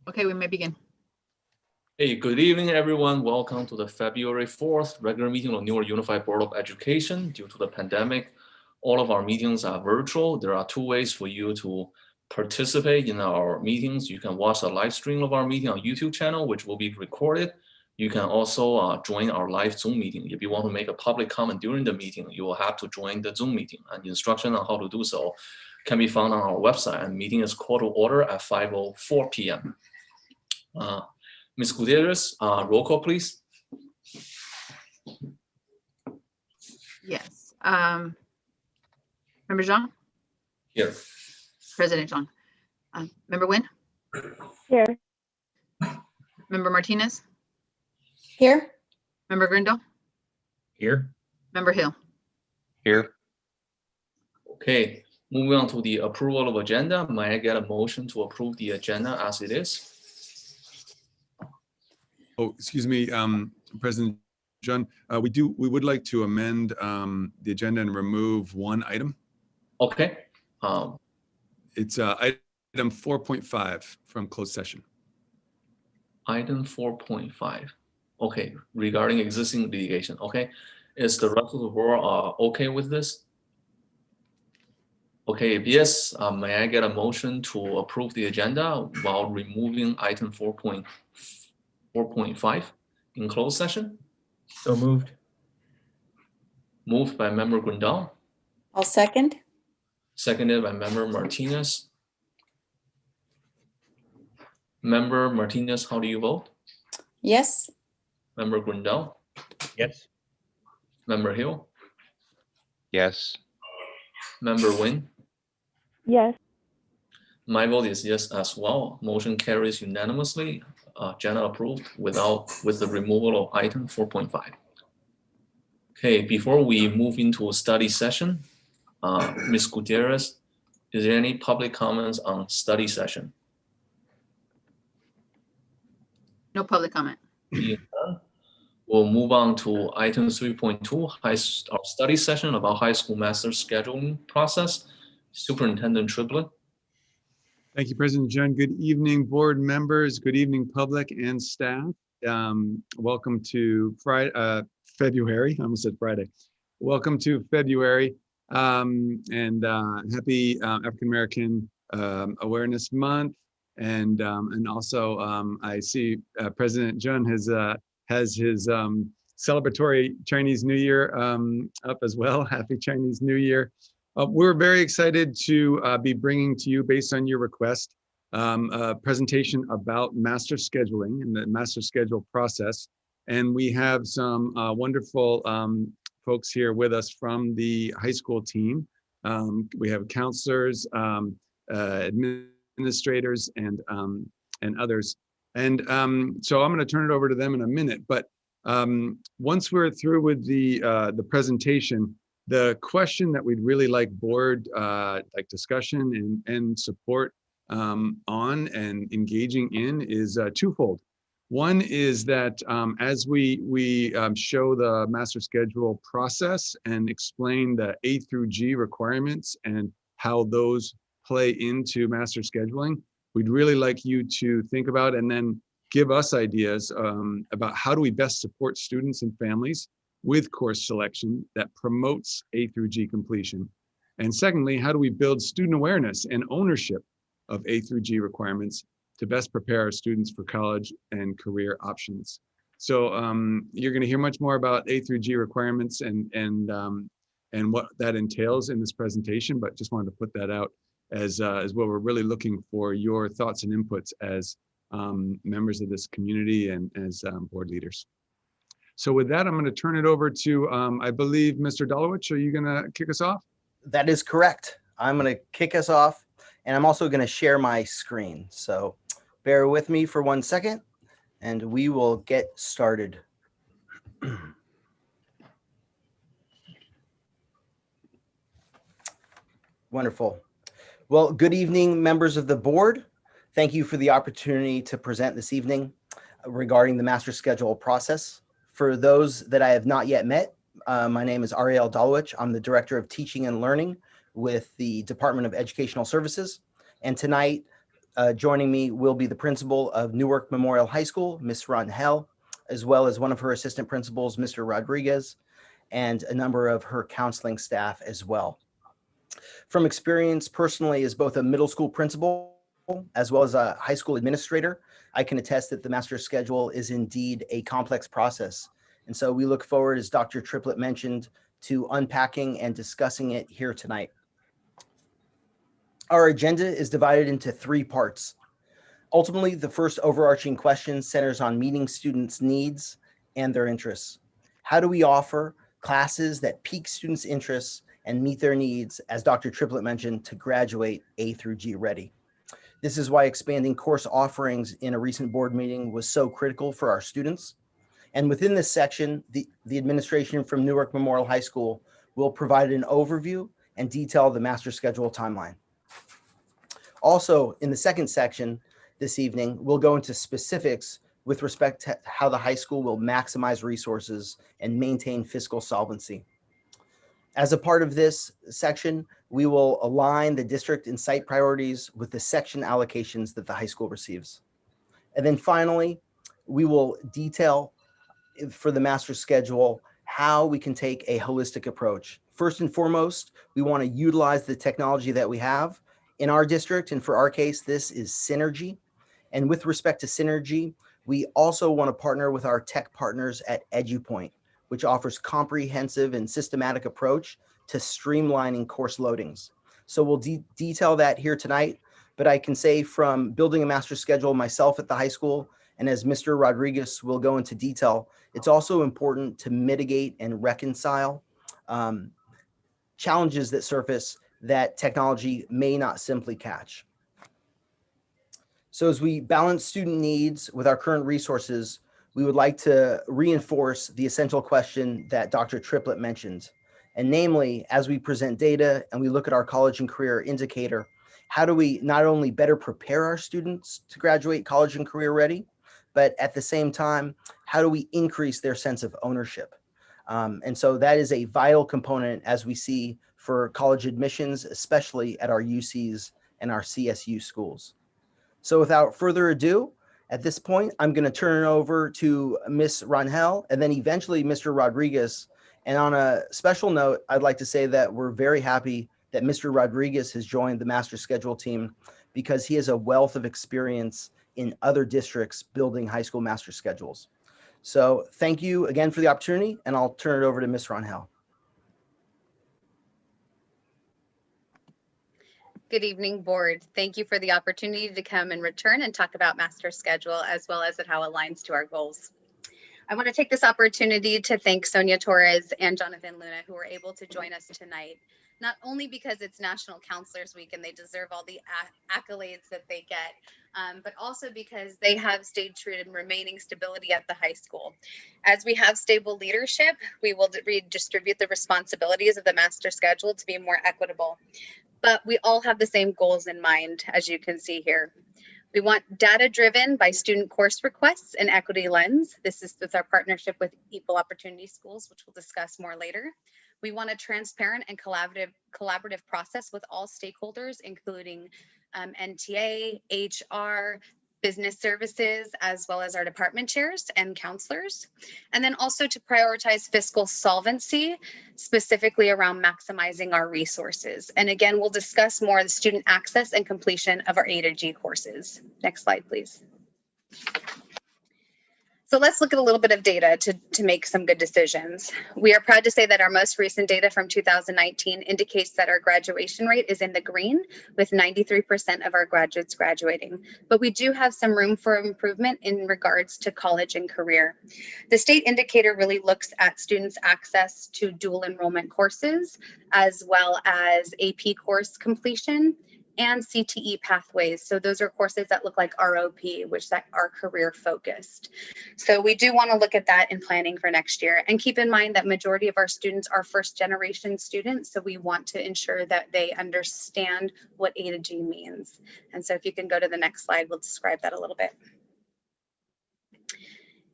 Okay, we may begin. Hey, good evening, everyone. Welcome to the February 4th regular meeting of Newark Unified Board of Education. Due to the pandemic, all of our meetings are virtual. There are two ways for you to participate in our meetings. You can watch the live stream of our meeting on YouTube channel, which will be recorded. You can also join our live Zoom meeting. If you want to make a public comment during the meeting, you will have to join the Zoom meeting, and the instruction on how to do so can be found on our website. And meeting is called to order at 5:04 p.m. Ms. Gutierrez, roll call, please. Yes. Member Zhang, Here. President Zhang. Member Nguyen, Here. Member Martinez, Here. Member Grindal, Here. Member Hill. Here. Okay, moving on to the approval of agenda. May I get a motion to approve the agenda as it is? Oh, excuse me, President John, we would like to amend the agenda and remove one item. Okay, It's item 4.5 from closed session. item 4.5. Okay, regarding existing litigation. Okay, is the rest of the board okay with this? Okay, if yes, may I get a motion to approve the agenda while removing item 4.5 in closed session? So moved. Moved by Member Grindal, I'll second. seconded by Member Martinez. Member Martinez, how do you vote? Yes. Member Grindal, Yes. Member Hill, Yes. Member Nguyen. Yes. My vote is yes as well. Motion carries unanimously. Agenda approved with the removal of item 4.5. Okay, before we move into a study session, Ms. Gutierrez, is there any public comments on study session? No public comment. Being none, we'll move on to item 3.2, our study session about high school master scheduling process. Superintendent Triplett. Thank you, President John. Good evening, board members. Good evening, public and staff. Welcome to February. I almost said Friday. Welcome to February and happy African American Awareness Month. And also I see President John has his celebratory Chinese New Year up as well. Happy Chinese New Year. We're very excited to be bringing to you, based on your request, a presentation about master scheduling and the master schedule process. And we have some wonderful folks here with us from the high school team. We have counselors, administrators, and others. And so I'm going to turn it over to them in a minute. But once we're through with the presentation, the question that we'd really like board discussion and support on and engaging in is twofold. One is that as we show the master schedule process and explain the A through G requirements and how those play into master scheduling, we'd really like you to think about and then give us ideas about how do we best support students and families with course selection that promotes A through G completion. And secondly, how do we build student awareness and ownership of A through G requirements to best prepare our students for college and career options? So you're going to hear much more about A through G requirements and what that entails in this presentation, but just wanted to put that out as what we're really looking for your thoughts and inputs as members of this community and as board leaders. So with that, I'm going to turn it over to, I believe, Mr. Dolowich. Are you going to kick us off? That is correct. I'm going to kick us off, and I'm also going to share my screen. So bear with me for 1 second, and we will get started. Wonderful. Well, good evening, members of the board. Thank you for the opportunity to present this evening regarding the master schedule process. For those that I have not yet met, my name is Ariel Dolowich. I'm the Director of Teaching and Learning with the Department of Educational Services. And tonight, Joining me will be the principal of Newark Memorial High School, Ms. Ron Hell, as well as one of her assistant principals, Mr. Rodriguez, and a number of her counseling staff as well. From experience personally as both a middle school principal as well as a high school administrator, I can attest that the master schedule is indeed a complex process. And so we look forward, as Dr. Triplett mentioned, to unpacking and discussing it here tonight. Our agenda is divided into 3 parts. Ultimately, the first overarching question centers on meeting students' needs and their interests. How do we offer classes that pique students' interests and meet their needs, as Dr. Triplett mentioned, to graduate A through G ready? This is why expanding course offerings in a recent board meeting was so critical for our students. And within this section, the administration from Newark Memorial High School will provide an overview and detail the master schedule timeline. Also, in the second section this evening, we'll go into specifics with respect to how the high school will maximize resources and maintain fiscal solvency. As a part of this section, we will align the district and site priorities with the section allocations that the high school receives. And then finally, we will detail for the master schedule how we can take a holistic approach. First and foremost, we want to utilize the technology that we have in our district. And for our case, this is Synergy. And with respect to Synergy, we also want to partner with our tech partners at EduPoint, which offers comprehensive and systematic approach to streamlining course loadings. So we'll detail that here tonight, but I can say from building a master schedule myself at the high school, and as Mr. Rodriguez will go into detail, it's also important to mitigate and reconcile challenges that surface that technology may not simply catch. So as we balance student needs with our current resources, we would like to reinforce the essential question that Dr. Triplett mentioned. And namely, as we present data and we look at our college and career indicator, how do we not only better prepare our students to graduate college and career ready, but at the same time, how do we increase their sense of ownership? And so that is a vital component as we see for college admissions, especially at our UCs and our CSU schools. So without further ado, at this point, I'm going to turn it over to Ms. Rangel and then eventually Mr. Rodriguez. And on a special note, I'd like to say that we're very happy that Mr. Rodriguez has joined the master schedule team because he has a wealth of experience in other districts building high school master schedules. So thank you again for the opportunity, and I'll turn it over to Ms. Rangel. Good evening, board. Thank you for the opportunity to come and return and talk about master schedule as well as how it aligns to our goals. I want to take this opportunity to thank Sonia Torres and Jonathan Luna, who were able to join us tonight, not only because it's National Counselors Week and they deserve all the accolades that they get, but also because they have stayed true to remaining stability at the high school. As we have stable leadership, we will redistribute the responsibilities of the master schedule to be more equitable. But we all have the same goals in mind, as you can see here. We want data driven by student course requests and equity lens. This is with our partnership with Equal Opportunity Schools, which we'll discuss more later. We want a transparent and collaborative process with all stakeholders, including NTA, HR, business services, as well as our department chairs and counselors. And then also to prioritize fiscal solvency, specifically around maximizing our resources. And again, we'll discuss more the student access and completion of our A to G courses. Next slide, please. So let's look at a little bit of data to make some good decisions. We are proud to say that our most recent data from 2019 indicates that our graduation rate is in the green, with 93% of our graduates graduating. But we do have some room for improvement in regards to college and career. The state indicator really looks at students' access to dual enrollment courses, as well as AP course completion and CTE pathways. So those are courses that look like ROP, which are career focused. So we do want to look at that in planning for next year. And keep in mind that majority of our students are first generation students. So we want to ensure that they understand what A to G means. And so if you can go to the next slide, we'll describe that a little bit.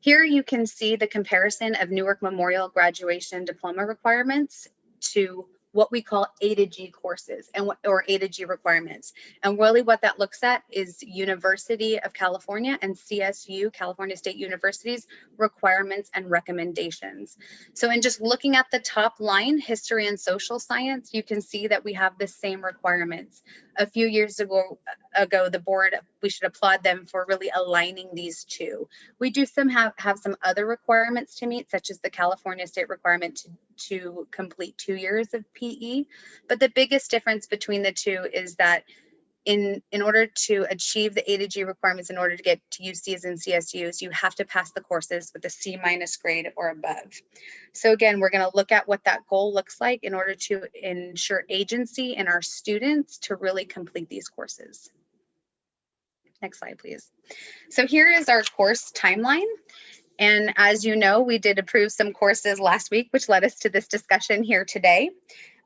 Here you can see the comparison of Newark Memorial graduation diploma requirements to what we call A to G courses or A to G requirements. And really what that looks at is University of California and CSU, California State University's requirements and recommendations. So in just looking at the top line, history and social science, you can see that we have the same requirements. A few years ago, the board, we should applaud them for really aligning these two. We do have some other requirements to meet, such as the California state requirement to complete 2 years of PE. But the biggest difference between the two is that in order to achieve the A to G requirements, in order to get to UCs and CSUs, you have to pass the courses with a C- grade or above. So again, we're going to look at what that goal looks like in order to ensure agency in our students to really complete these courses. Next slide, please. So here is our course timeline. And as you know, we did approve some courses last week, which led us to this discussion here today.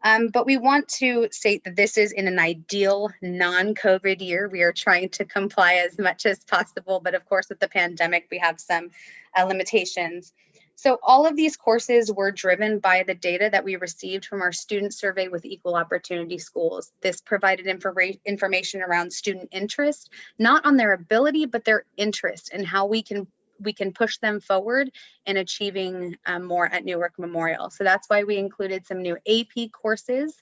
But we want to state that this is in an ideal non-COVID year. We are trying to comply as much as possible, but of course with the pandemic, we have some limitations. So all of these courses were driven by the data that we received from our student survey with Equal Opportunity Schools. This provided information around student interest, not on their ability, but their interest and how we can push them forward in achieving more at Newark Memorial. So that's why we included some new AP courses,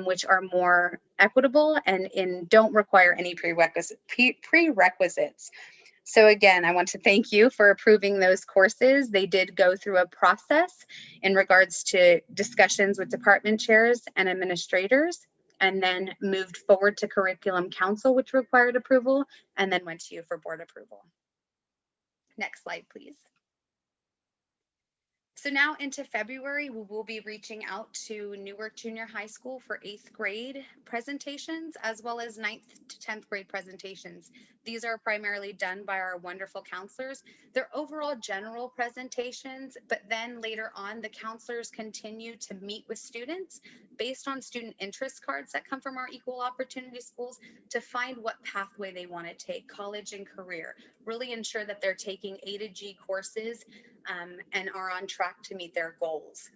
which are more equitable and don't require any prerequisites. So again, I want to thank you for approving those courses. They did go through a process in regards to discussions with department chairs and administrators, and then moved forward to Curriculum Council, which required approval, and then went to you for board approval. Next slide, please. So now into February, we will be reaching out to Newark Junior High School for 8th grade presentations, as well as 9th to 10th grade presentations. These are primarily done by our wonderful counselors. They're overall general presentations, but then later on, the counselors continue to meet with students based on student interest cards that come from our Equal Opportunity Schools to find what pathway they want to take, college and career, really ensure that they're taking A to G courses and are on track to meet their goals.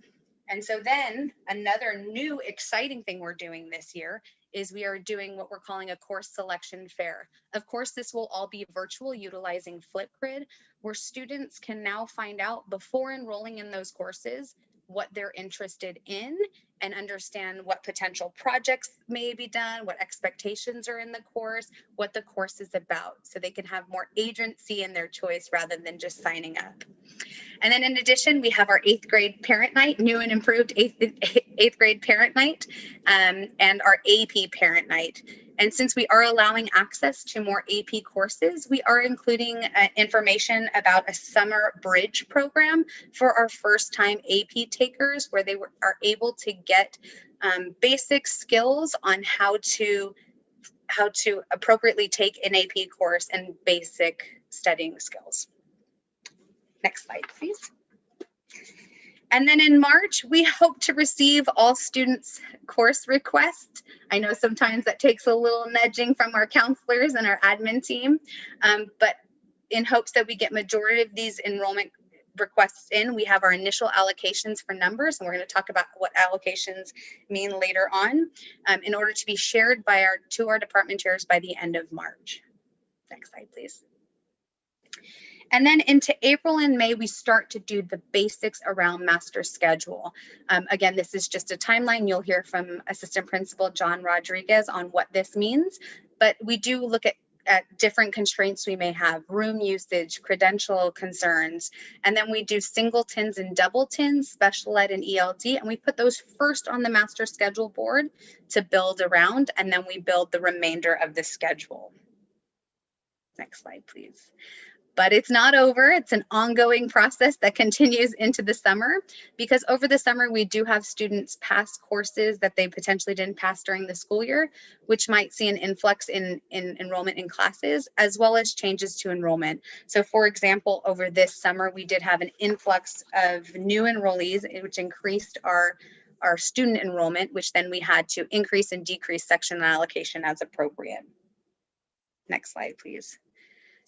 And so then another new exciting thing we're doing this year is we are doing what we're calling a course selection fair. Of course, this will all be virtual utilizing Flipgrid, where students can now find out before enrolling in those courses what they're interested in and understand what potential projects may be done, what expectations are in the course, what the course is about, so they can have more agency in their choice rather than just signing up. And then in addition, we have our 8th grade parent night, new and improved 8th grade parent night, and our AP parent night. And since we are allowing access to more AP courses, we are including information about a summer bridge program for our first time AP takers, where they are able to get basic skills on how to appropriately take an AP course and basic studying skills. Next slide, please. And then in March, we hope to receive all students' course requests. I know sometimes that takes a little nudging from our counselors and our admin team, but in hopes that we get majority of these enrollment requests in, we have our initial allocations for numbers, and we're going to talk about what allocations mean later on, in order to be shared by to our department chairs by the end of March. Next slide, please. And then into April and May, we start to do the basics around master schedule. Again, this is just a timeline. You'll hear from Assistant Principal John Rodriguez on what this means, but we do look at different constraints we may have, room usage, credential concerns, and then we do singletons and doubletons, special ed and ELD, and we put those first on the master schedule board to build around, and then we build the remainder of the schedule. Next slide, please. But it's not over. It's an ongoing process that continues into the summer, because over the summer, we do have students pass courses that they potentially didn't pass during the school year, which might see an influx in enrollment in classes, as well as changes to enrollment. So for example, over this summer, we did have an influx of new enrollees, which increased our student enrollment, which then we had to increase and decrease section allocation as appropriate. Next slide, please.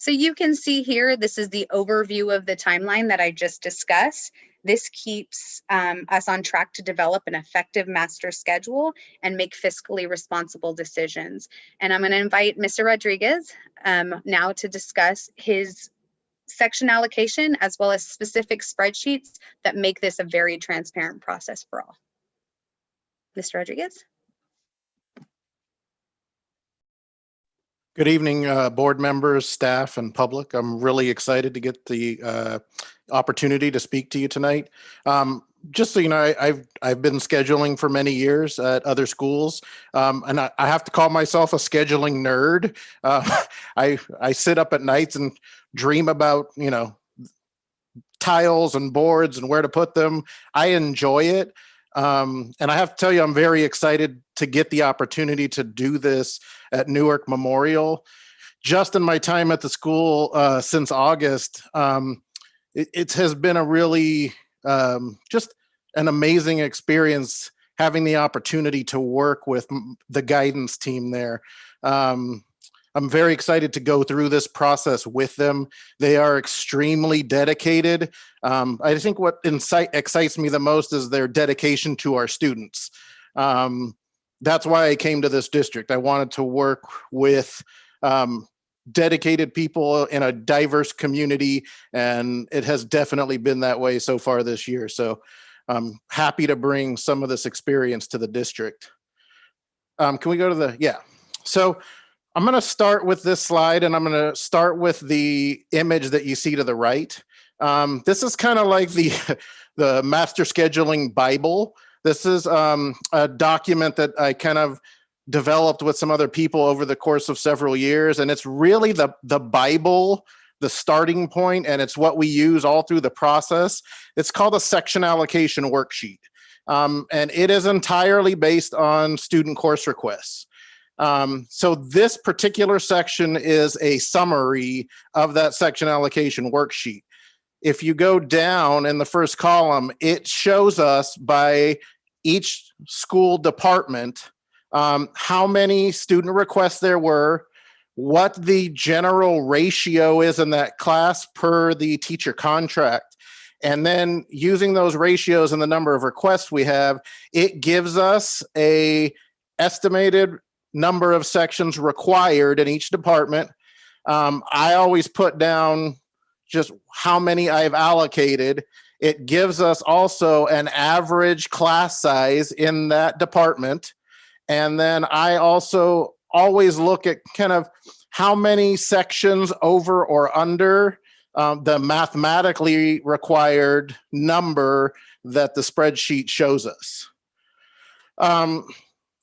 So you can see here, this is the overview of the timeline that I just discussed. This keeps us on track to develop an effective master schedule and make fiscally responsible decisions. And I'm going to invite Mr. Rodriguez now to discuss his section allocation as well as specific spreadsheets that make this a very transparent process for all. Mr. Rodriguez? Good evening, board members, staff, and public. I'm really excited to get the opportunity to speak to you tonight. Just so you know, I've been scheduling for many years at other schools, and I have to call myself a scheduling nerd. I sit up at nights and dream about, you know, tiles and boards and where to put them. I enjoy it. And I have to tell you, I'm very excited to get the opportunity to do this at Newark Memorial. Just in my time at the school since August, it has been a really just an amazing experience having the opportunity to work with the guidance team there. I'm very excited to go through this process with them. They are extremely dedicated. I think what excites me the most is their dedication to our students. That's why I came to this district. I wanted to work with dedicated people in a diverse community, and it has definitely been that way so far this year. So I'm happy to bring some of this experience to the district. Can we go to the, yeah. So I'm going to start with this slide, and I'm going to start with the image that you see to the right. This is kind of like the master scheduling Bible. This is a document that I kind of developed with some other people over the course of several years, and it's really the Bible, the starting point, and it's what we use all through the process. It's called a section allocation worksheet, and it is entirely based on student course requests. So this particular section is a summary of that section allocation worksheet. If you go down in the first column, it shows us by each school department how many student requests there were, what the general ratio is in that class per the teacher contract. And then using those ratios and the number of requests we have, it gives us a estimated number of sections required in each department. I always put down just how many I've allocated. It gives us also an average class size in that department. And then I also always look at kind of how many sections over or under the mathematically required number that the spreadsheet shows us.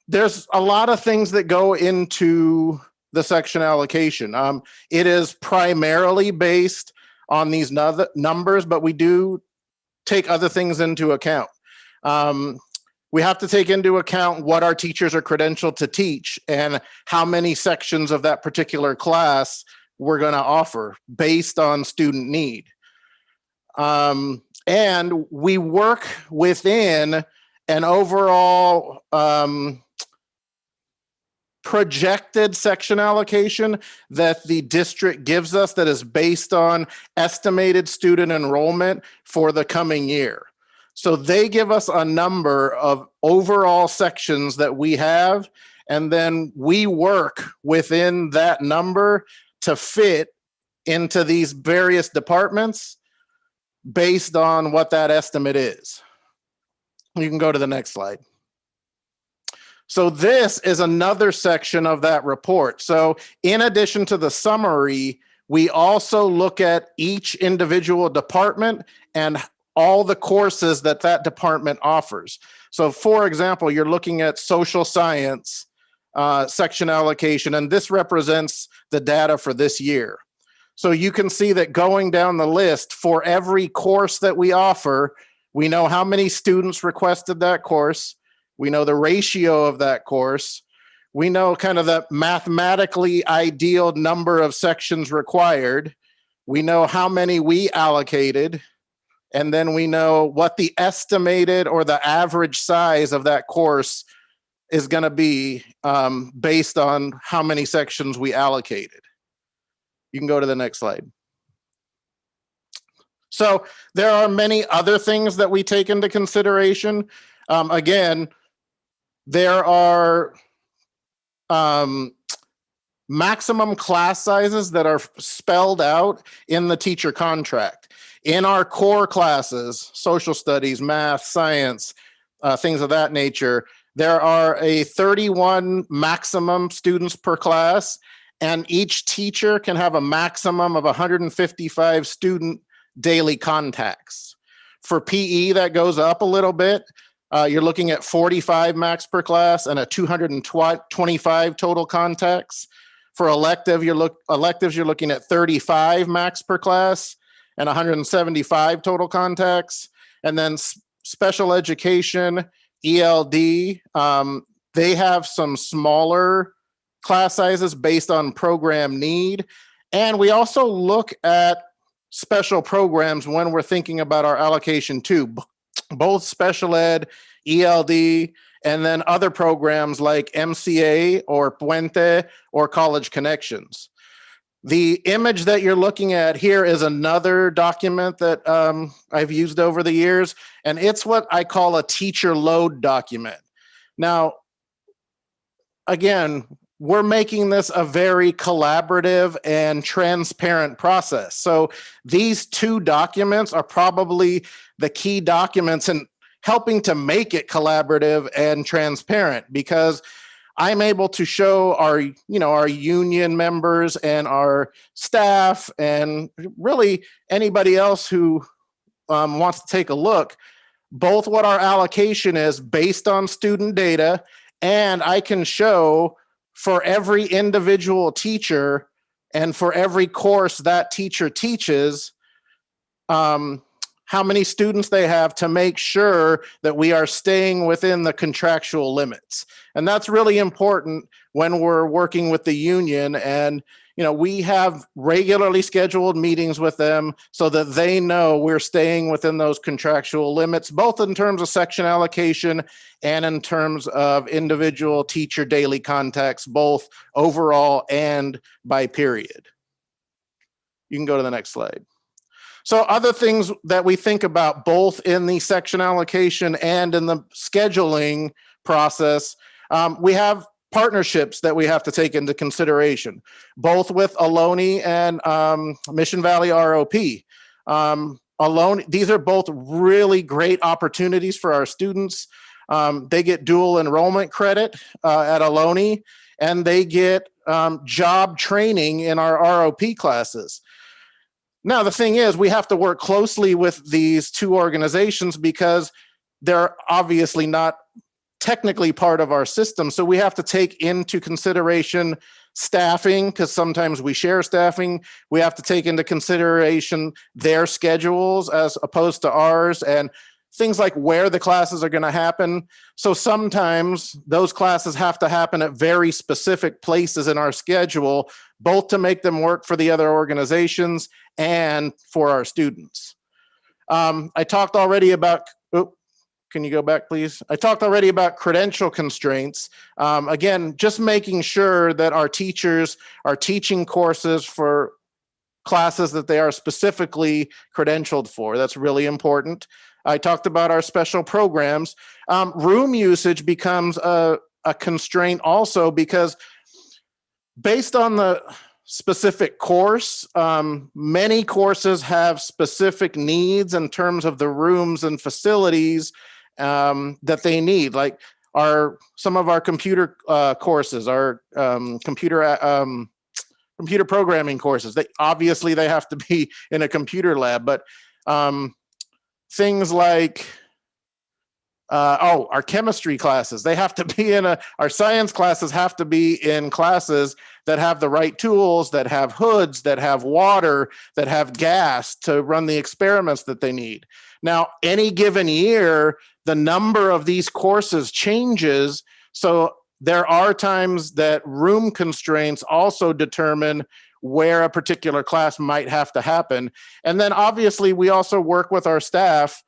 There's a lot of things that go into the section allocation. It is primarily based on these numbers, but we do take other things into account. We have to take into account what our teachers are credentialed to teach and how many sections of that particular class we're going to offer based on student need. And we work within an overall projected section allocation that the district gives us that is based on estimated student enrollment for the coming year. So they give us a number of overall sections that we have, and then we work within that number to fit into these various departments based on what that estimate is. You can go to the next slide. So this is another section of that report. So in addition to the summary, we also look at each individual department and all the courses that that department offers. So for example, you're looking at social science section allocation, and this represents the data for this year. So you can see that going down the list, for every course that we offer, we know how many students requested that course. We know the ratio of that course. We know kind of the mathematically ideal number of sections required. We know how many we allocated. And then we know what the estimated or the average size of that course is going to be based on how many sections we allocated. You can go to the next slide. So there are many other things that we take into consideration. Again, there are maximum class sizes that are spelled out in the teacher contract. In our core classes, social studies, math, science, things of that nature, there are a 31 maximum students per class, and each teacher can have a maximum of 155 student daily contacts. For PE, that goes up a little bit. You're looking at 45 max per class and a 225 total contacts. For electives, you're looking at 35 max per class and 175 total contacts. And then special education, ELD, they have some smaller class sizes based on program need. And we also look at special programs when we're thinking about our allocation too, both special ed, ELD, and then other programs like MCA or Puente or College Connections. The image that you're looking at here is another document that I've used over the years, and it's what I call a teacher load document. Now, again, we're making this a very collaborative and transparent process. So these two documents are probably the key documents in helping to make it collaborative and transparent, because I'm able to show our union members and our staff and really anybody else who wants to take a look, both what our allocation is based on student data, and I can show for every individual teacher and for every course that teacher teaches, how many students they have to make sure that we are staying within the contractual limits. And that's really important when we're working with the union. And, we have regularly scheduled meetings with them so that they know we're staying within those contractual limits, both in terms of section allocation and in terms of individual teacher daily contacts, both overall and by period. You can go to the next slide. So other things that we think about both in the section allocation and in the scheduling process, we have partnerships that we have to take into consideration, both with Ohlone and Mission Valley ROP. Ohlone, these are both really great opportunities for our students. They get dual enrollment credit at Ohlone, and they get job training in our ROP classes. Now, the thing is, we have to work closely with these two organizations because they're obviously not technically part of our system. So we have to take into consideration staffing, because sometimes we share staffing. We have to take into consideration their schedules as opposed to ours, and things like where the classes are going to happen. So sometimes those classes have to happen at very specific places in our schedule, both to make them work for the other organizations and for our students. I talked already about, can you go back, please? I talked already about credential constraints. Again, just making sure that our teachers are teaching courses for classes that they are specifically credentialed for. That's really important. I talked about our special programs. Room usage becomes a constraint also, because based on the specific course, many courses have specific needs in terms of the rooms and facilities that they need, like some of our computer courses, our computer programming courses. They have to be in a computer lab, but things like our chemistry classes, they have to be our science classes have to be in classes that have the right tools, that have hoods, that have water, that have gas to run the experiments that they need. Now, any given year, the number of these courses changes. So there are times that room constraints also determine where a particular class might have to happen. And then obviously we also work with our staff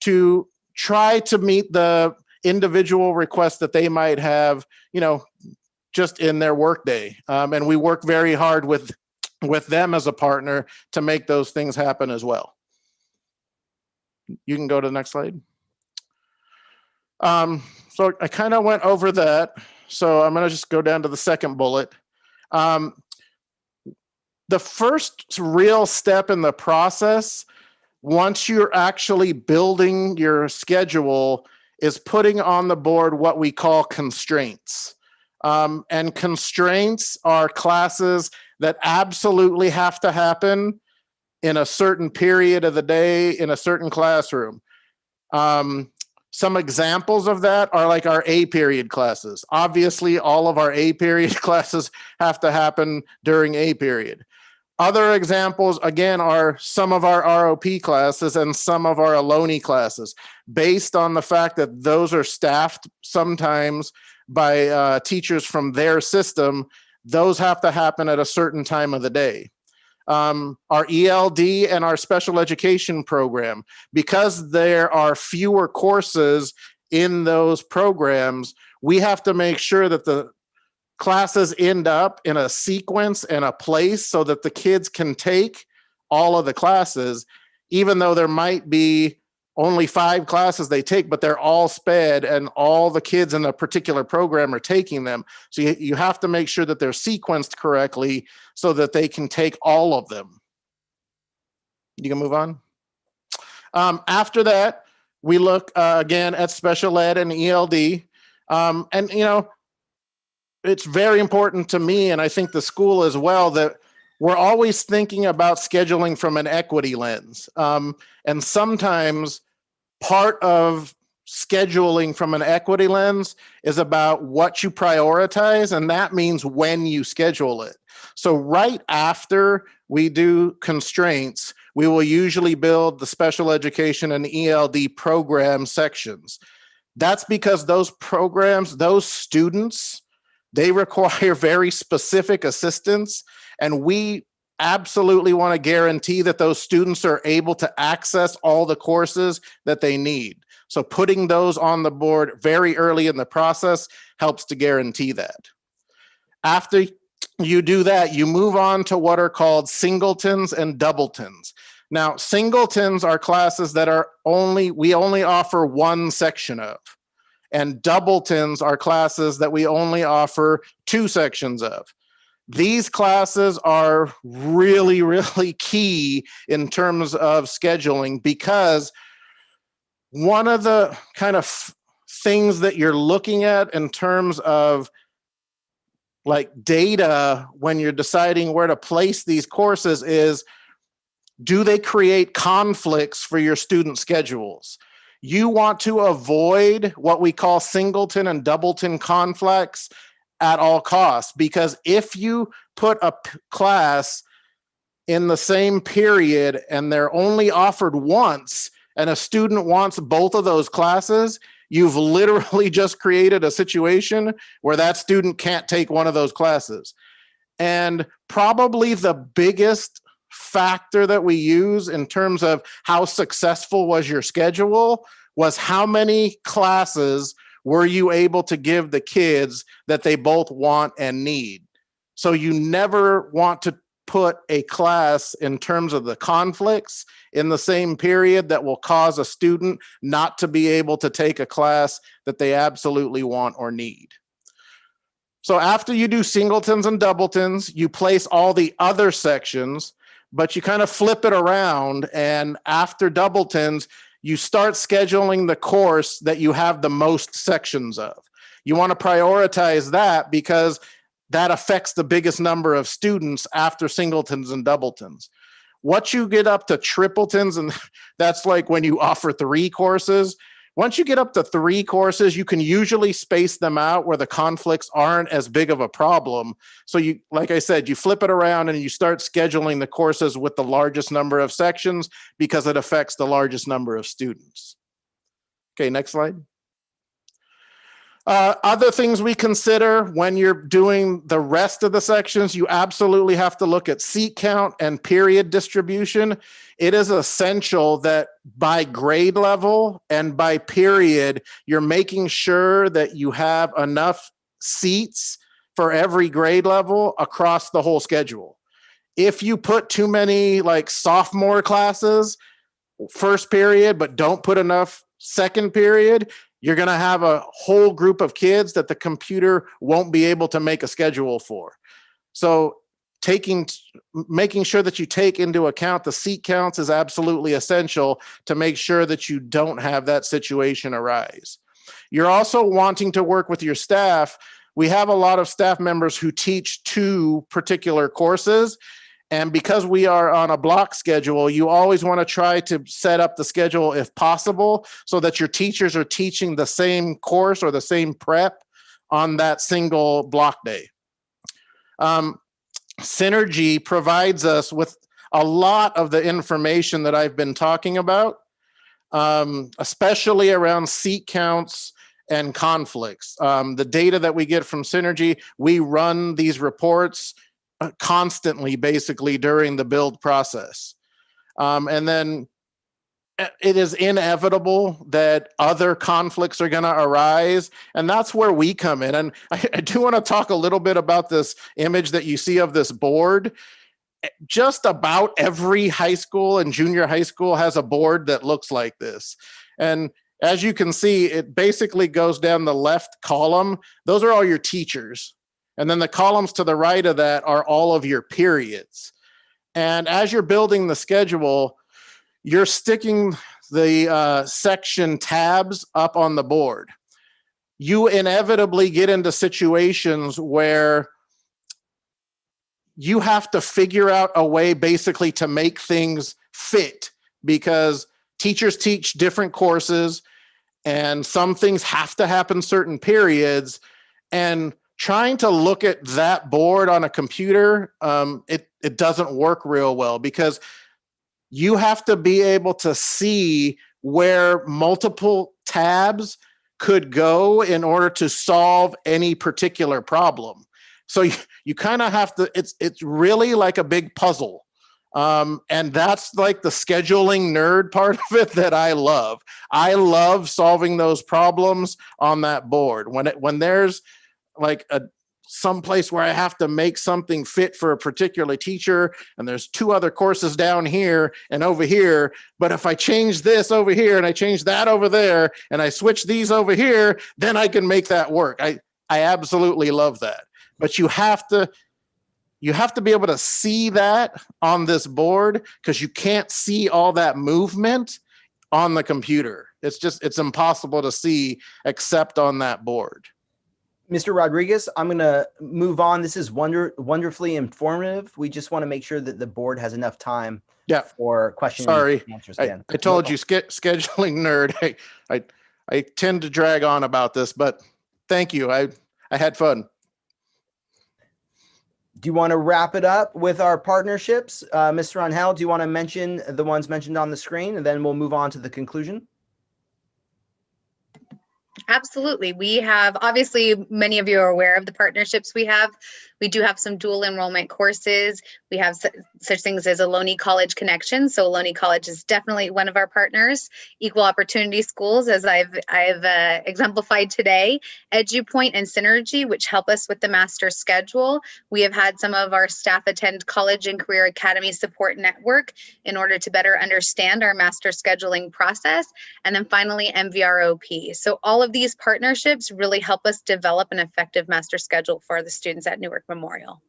to try to meet the individual requests that they might have, just in their workday. And we work very hard with them as a partner to make those things happen as well. You can go to the next slide. So I kind of went over that. So I'm going to just go down to the second bullet. The first real step in the process, once you're actually building your schedule, is putting on the board what we call constraints. And constraints are classes that absolutely have to happen in a certain period of the day in a certain classroom. Some examples of that are like our A period classes. Obviously, all of our A period classes have to happen during A period. Other examples, again, are some of our ROP classes and some of our Ohlone classes, based on the fact that those are staffed sometimes by teachers from their system. Those have to happen at a certain time of the day. Our ELD and our special education program, because there are fewer courses in those programs, we have to make sure that the classes end up in a sequence and a place so that the kids can take all of the classes, even though there might be only 5 classes they take, but they're all sped and all the kids in a particular program are taking them. So you have to make sure that they're sequenced correctly so that they can take all of them. You can move on. After that, we look again at special ed and ELD. And, you know, it's very important to me, and I think the school as well, that we're always thinking about scheduling from an equity lens. And sometimes part of scheduling from an equity lens is about what you prioritize, and that means when you schedule it. So right after we do constraints, we will usually build the special education and ELD program sections. That's because those programs, those students, they require very specific assistance, and we absolutely want to guarantee that those students are able to access all the courses that they need. So putting those on the board very early in the process helps to guarantee that. After you do that, you move on to what are called singletons and doubletons. Now, singletons are classes that we only offer one section of. And doubletons are classes that we only offer 2 sections of. These classes are really, really key in terms of scheduling, because one of the kind of things that you're looking at in terms of like data when you're deciding where to place these courses is, do they create conflicts for your student schedules? You want to avoid what we call singleton and doubleton conflicts at all costs, because if you put a class in the same period and they're only offered once, and a student wants both of those classes, you've literally just created a situation where that student can't take one of those classes. And probably the biggest factor that we use in terms of how successful was your schedule was how many classes were you able to give the kids that they both want and need. So you never want to put a class in terms of the conflicts in the same period that will cause a student not to be able to take a class that they absolutely want or need. So after you do singletons and doubletons, you place all the other sections, but you kind of flip it around, and after doubletons, you start scheduling the course that you have the most sections of. You want to prioritize that because that affects the biggest number of students after singletons and doubletons. Once you get up to tripletons, and that's like when you offer 3 courses, once you get up to 3 courses, you can usually space them out where the conflicts aren't as big of a problem. So you, like I said, you flip it around and you start scheduling the courses with the largest number of sections because it affects the largest number of students. Okay, next slide. Other things we consider when you're doing the rest of the sections, you absolutely have to look at seat count and period distribution. It is essential that by grade level and by period, you're making sure that you have enough seats for every grade level across the whole schedule. If you put too many like sophomore classes, first period, but don't put enough second period, you're going to have a whole group of kids that the computer won't be able to make a schedule for. So making sure that you take into account the seat counts is absolutely essential to make sure that you don't have that situation arise. You're also wanting to work with your staff. We have a lot of staff members who teach 2 particular courses. And because we are on a block schedule, you always want to try to set up the schedule if possible so that your teachers are teaching the same course or the same prep on that single block day. Synergy provides us with a lot of the information that I've been talking about, especially around seat counts and conflicts. The data that we get from Synergy, we run these reports constantly, basically, during the build process. And then it is inevitable that other conflicts are going to arise, and that's where we come in. And I do want to talk a little bit about this image that you see of this board. Just about every high school and junior high school has a board that looks like this. And as you can see, it basically goes down the left column. Those are all your teachers. And then the columns to the right of that are all of your periods. And as you're building the schedule, you're sticking the section tabs up on the board. You inevitably get into situations where you have to figure out a way basically to make things fit, because teachers teach different courses and some things have to happen certain periods. And trying to look at that board on a computer, it doesn't work real well, because you have to be able to see where multiple tabs could go in order to solve any particular problem. So you kind of have to, it's really like a big puzzle. And that's like the scheduling nerd part of it that I love. I love solving those problems on that board. When there's like some place where I have to make something fit for a particular teacher, and there's 2 other courses down here and over here, but if I change this over here and I change that over there and I switch these over here, then I can make that work. I absolutely love that. But you have to be able to see that on this board, because you can't see all that movement on the computer. It's impossible to see except on that board. Mr. Rodriguez, I'm going to move on. This is wonderfully informative. We just want to make sure that the board has enough time for questions Sorry, and answers. I told you, scheduling nerd. I tend to drag on about this, but thank you. I had fun. Do you want to wrap it up with our partnerships? Mr. Angel, do you want to mention the ones mentioned on the screen, and then we'll move on to the conclusion? Absolutely. We have, obviously, many of you are aware of the partnerships we have. We do have some dual enrollment courses. We have such things as Ohlone College Connection. So Ohlone College is definitely one of our partners. Equal Opportunity Schools, as I've exemplified today. EduPoint and Synergy, which help us with the master schedule. We have had some of our staff attend College and Career Academy Support Network in order to better understand our master scheduling process. And then finally, MVROP. So all of these partnerships really help us develop an effective master schedule for the students at Newark Memorial.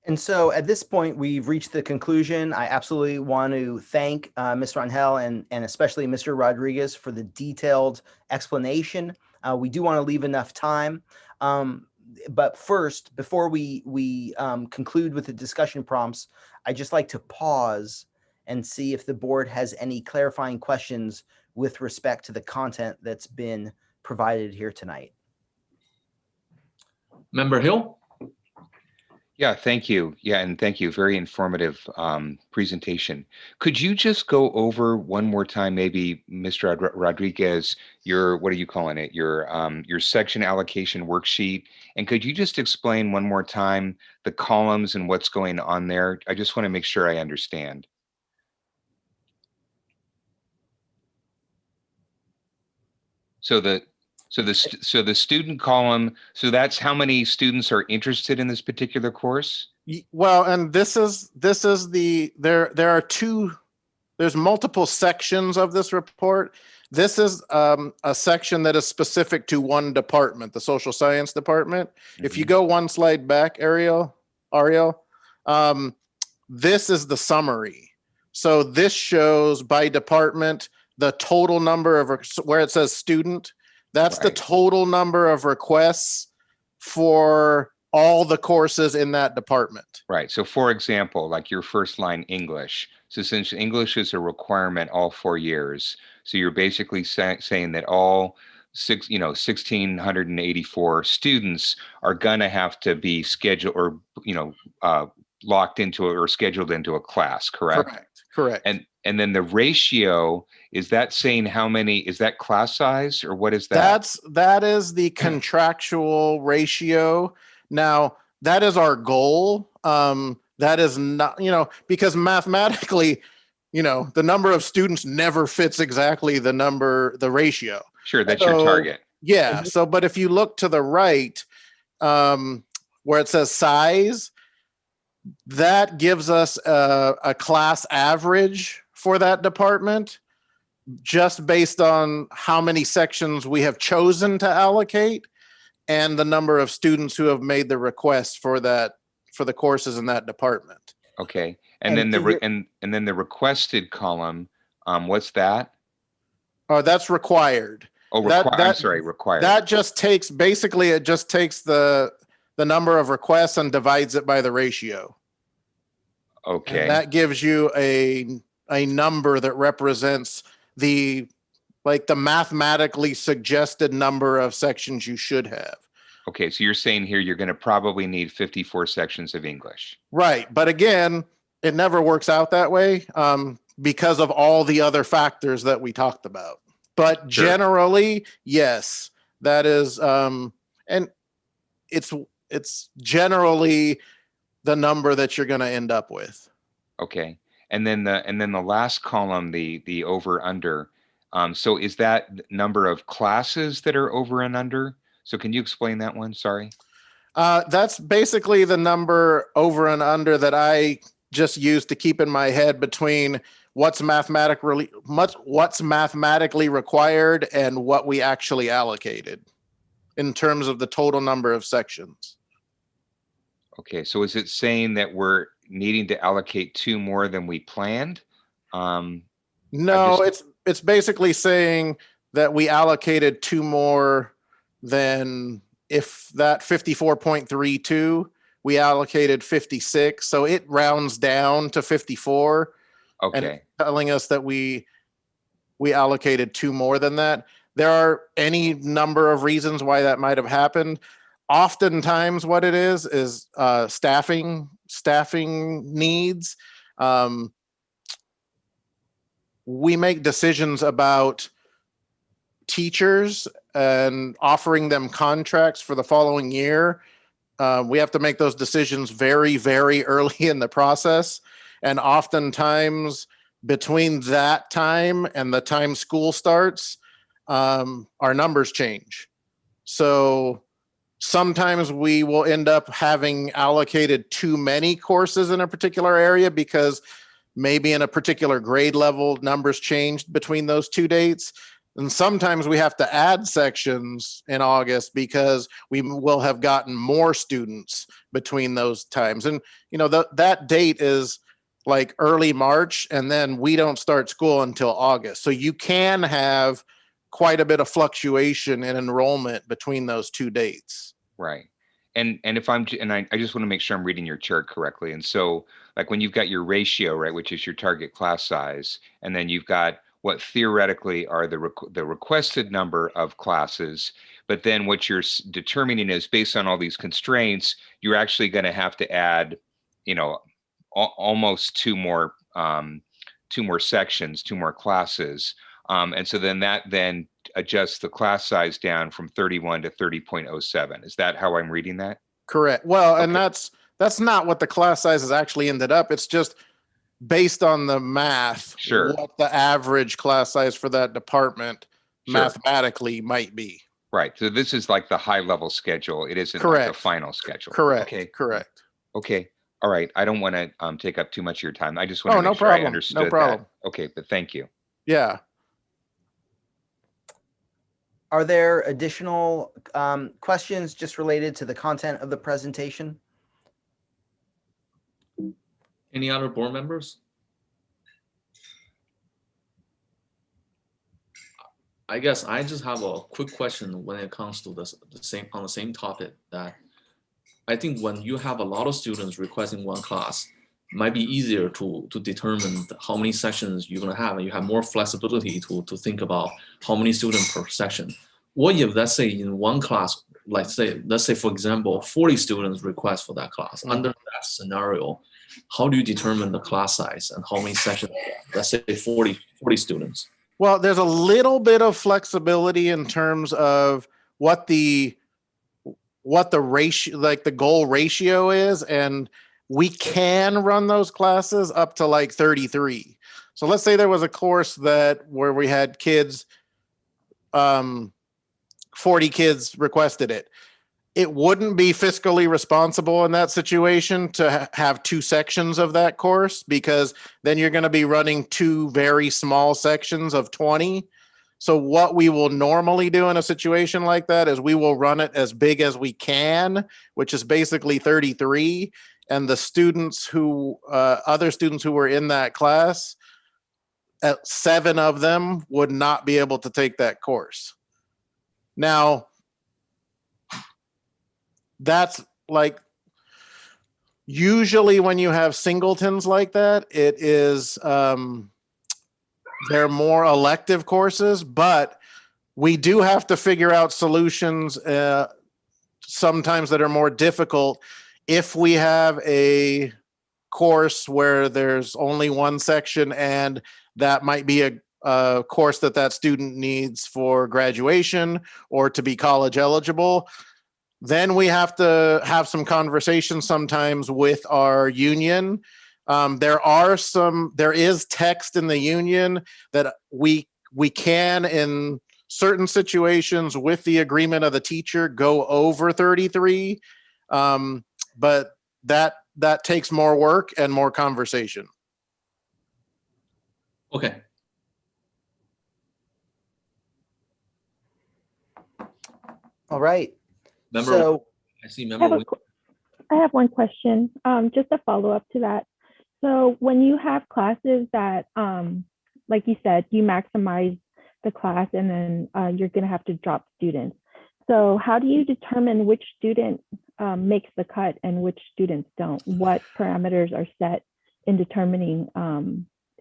And so at this point, we've reached the conclusion. I absolutely want to thank Mr. Angel and especially Mr. Rodriguez for the detailed explanation. We do want to leave enough time. But first, before we conclude with the discussion prompts, I'd just like to pause and see if the board has any clarifying questions with respect to the content that's been provided here tonight. Member Hill? Yeah, thank you. Yeah, and thank you. Very informative presentation. Could you just go over one more time, maybe, Mr. Rodriguez, your, what are you calling it? Your section allocation worksheet. And could you just explain one more time the columns and what's going on there? I just want to make sure I understand. So the student column, so that's how many students are interested in this particular course? Well, and this is there are two there's multiple sections of this report. This is a section that is specific to one department, the social science department. If you go one slide back, Ariel, this is the summary. So this shows by department the total number of, where it says student, that's the Right. total number of requests for all the courses in that department. Right. So for example, like your first line English. So since English is a requirement all 4 years, so you're basically saying that all 1,684 students are gonna have to be scheduled or, locked into or scheduled into a class, correct? Correct. And then the ratio, is that saying how many, is that class size or what is that? That is the contractual ratio. Now, that is our goal. That is not, because mathematically, the number of students never fits exactly the ratio. Sure, that's your target. Yeah. So, but if you look to the right, where it says size, that gives us a class average for that department, just based on how many sections we have chosen to allocate and the number of students who have made the request for the courses in that department. Okay. And then the requested column, what's that? Oh, that's required. Oh, I'm sorry, required. That just takes, basically it just takes the number of requests and divides it by the ratio. Okay. And that gives you a number that represents the mathematically suggested number of sections you should have. Okay, so you're saying here you're going to probably need 54 sections of English. Right. But again, it never works out that way because of all the other factors that we talked about. But Sure. generally, yes, that is, and it's generally the number that you're going to end up with. Okay. And then the last column, the over under. So is that number of classes that are over and under? So can you explain that one? Sorry. That's basically the number over and under that I just used to keep in my head between what's mathematically required and what we actually allocated in terms of the total number of sections. Okay. So is it saying that we're needing to allocate 2 more than we planned? No, it's basically saying that we allocated 2 more than, if that 54.32, we allocated 56. So it rounds down to 54. Okay. And it's telling us that we allocated 2 more than that. There are any number of reasons why that might have happened. Oftentimes what it is staffing needs. We make decisions about teachers and offering them contracts for the following year. We have to make those decisions very, very early in the process. And oftentimes between that time and the time school starts, our numbers change. So sometimes we will end up having allocated too many courses in a particular area because maybe in a particular grade level, numbers changed between those 2 dates. And sometimes we have to add sections in August because we will have gotten more students between those times. And, that date is like early March, and then we don't start school until August. So you can have quite a bit of fluctuation in enrollment between those 2 dates. Right. And I just want to make sure I'm reading your chart correctly. And so like when you've got your ratio, right, which is your target class size, and then you've got what theoretically are the requested number of classes, but then what you're determining is based on all these constraints, you're actually going to have to add, almost 2 more sections, 2 more classes. And so then that adjusts the class size down from 31 to 30.07. Is that how I'm reading that? Correct. Well, Okay. and that's not what the class sizes actually ended up. It's just based on the math, Sure. what the average class size for that department Sure. mathematically might be. Right. So this is like the high level schedule. It isn't like the Correct. final schedule. Correct. Okay. Correct. Okay. All right. I don't want to take up too much of your time. I just want to Oh, no make sure I problem. No understood problem. that. Okay, but thank you. Yeah. Are there additional questions just related to the content of the presentation? Any other board members? I guess I just have a quick question when it comes to the same topic, that I think when you have a lot of students requesting one class, it might be easier to determine how many sections you're going to have, and you have more flexibility to think about how many students per section. What if, let's say, in one class, let's say for example 40 students request for that class? Under that scenario, how do you determine the class size and how many sections? Let's say 40 students. Well, there's a little bit of flexibility in terms of what the ratio, like the goal ratio is, and we can run those classes up to like 33. So let's say there was a course where we had kids, 40 kids requested it. It wouldn't be fiscally responsible in that situation to have two sections of that course, because then you're going to be running two very small sections of 20. So what we will normally do in a situation like that is we will run it as big as we can, which is basically 33. And the students who, other students who were in that class, 7 of them would not be able to take that course. Now, that's like, usually when you have singletons like that, it is, they're more elective courses, but we do have to figure out solutions sometimes that are more difficult. If we have a course where there's only one section and that might be a course that student needs for graduation or to be college eligible, then we have to have some conversations sometimes with our union. There is text in the union that we can, in certain situations with the agreement of the teacher, go over 33. But that takes more work and more conversation. Okay. All right. Member, So I see I member. I have one question, just a follow up to that. So when you have classes that, like you said, you maximize the class and then you're going to have to drop students. So how do you determine which student makes the cut and which students don't? What parameters are set in determining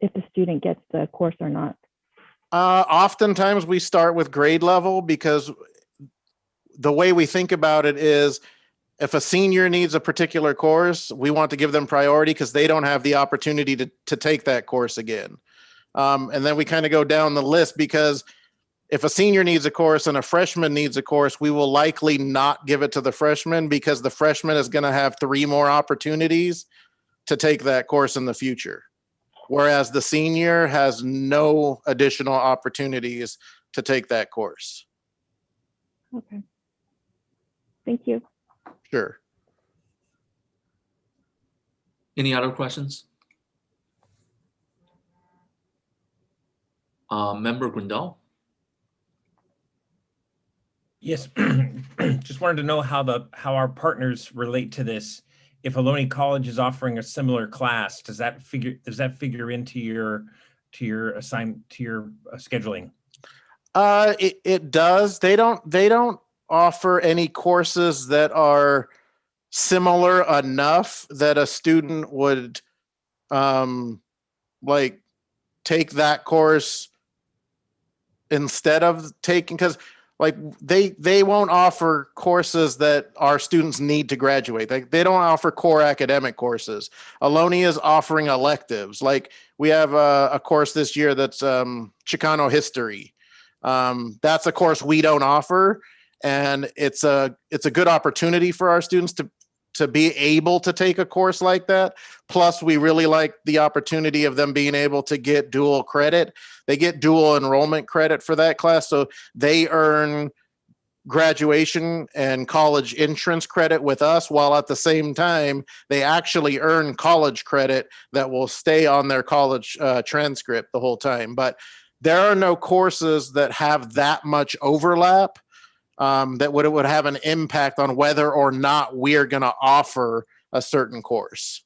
if the student gets the course or not? Oftentimes we start with grade level, because the way we think about it is, if a senior needs a particular course, we want to give them priority because they don't have the opportunity to take that course again. And then we kind of go down the list, because if a senior needs a course and a freshman needs a course, we will likely not give it to the freshman, because the freshman is going to have 3 more opportunities to take that course in the future. Whereas the senior has no additional opportunities to take that course. Okay. Thank you. Sure. Any other questions? Member Grindal? Yes, just wanted to know how our partners relate to this. If Ohlone College is offering a similar class, does that figure into your scheduling? It does. They don't offer any courses that are similar enough that a student would like take that course instead of taking, because like they won't offer courses that our students need to graduate. They don't offer core academic courses. Ohlone is offering electives. Like we have a course this year that's Chicano history. That's a course we don't offer, and it's a good opportunity for our students to be able to take a course like that. Plus, we really like the opportunity of them being able to get dual credit. They get dual enrollment credit for that class, so they earn graduation and college entrance credit with us, while at the same time, they actually earn college credit that will stay on their college transcript the whole time. But there are no courses that have that much overlap that would have an impact on whether or not we're going to offer a certain course.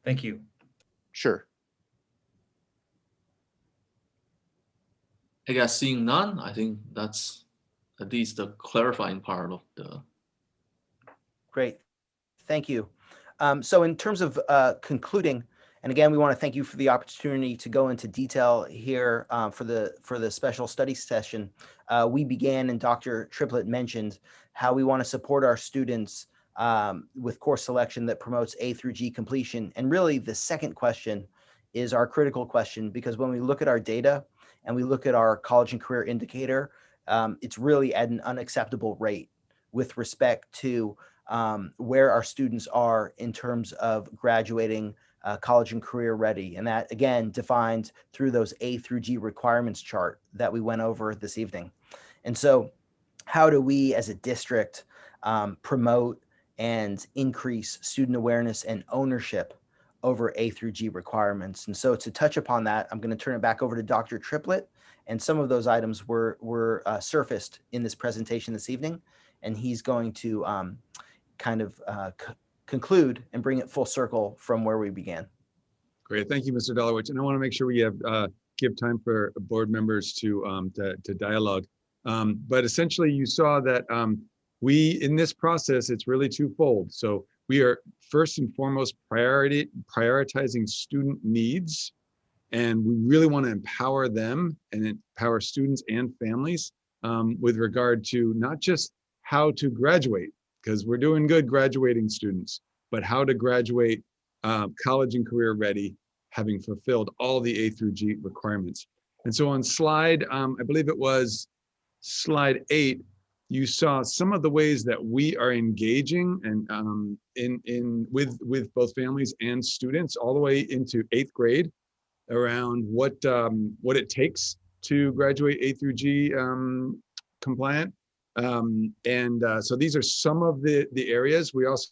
Thank you. Sure. I guess seeing none, I think that's at least the clarifying part of the. Great. Thank you. So in terms of concluding, and again, we want to thank you for the opportunity to go into detail here for the special study session. We began, and Dr. Triplett mentioned how we want to support our students with course selection that promotes A through G completion. And really the second question is our critical question, because when we look at our data and we look at our college and career indicator, it's really at an unacceptable rate with respect to where our students are in terms of graduating college and career ready. And that, again, defined through those A through G requirements chart that we went over this evening. And so how do we as a district promote and increase student awareness and ownership over A through G requirements? And so to touch upon that, I'm going to turn it back over to Dr. Triplett. And some of those items were surfaced in this presentation this evening. And he's going to conclude and bring it full circle from where we began. Great, thank you, Mr. Delowich. And I want to make sure we have give time for board members to dialogue. But essentially, you saw that in this process, it's really twofold. So we are first and foremost prioritizing student needs, and we really want to empower them and empower students and families with regard to not just how to graduate, because we're doing good graduating students, but how to graduate college and career ready, having fulfilled all the A through G requirements. And so on slide, I believe it was slide 8, you saw some of the ways that we are engaging and with both families and students all the way into 8th grade around what it takes to graduate A through G compliant. So these are some of the areas. We also,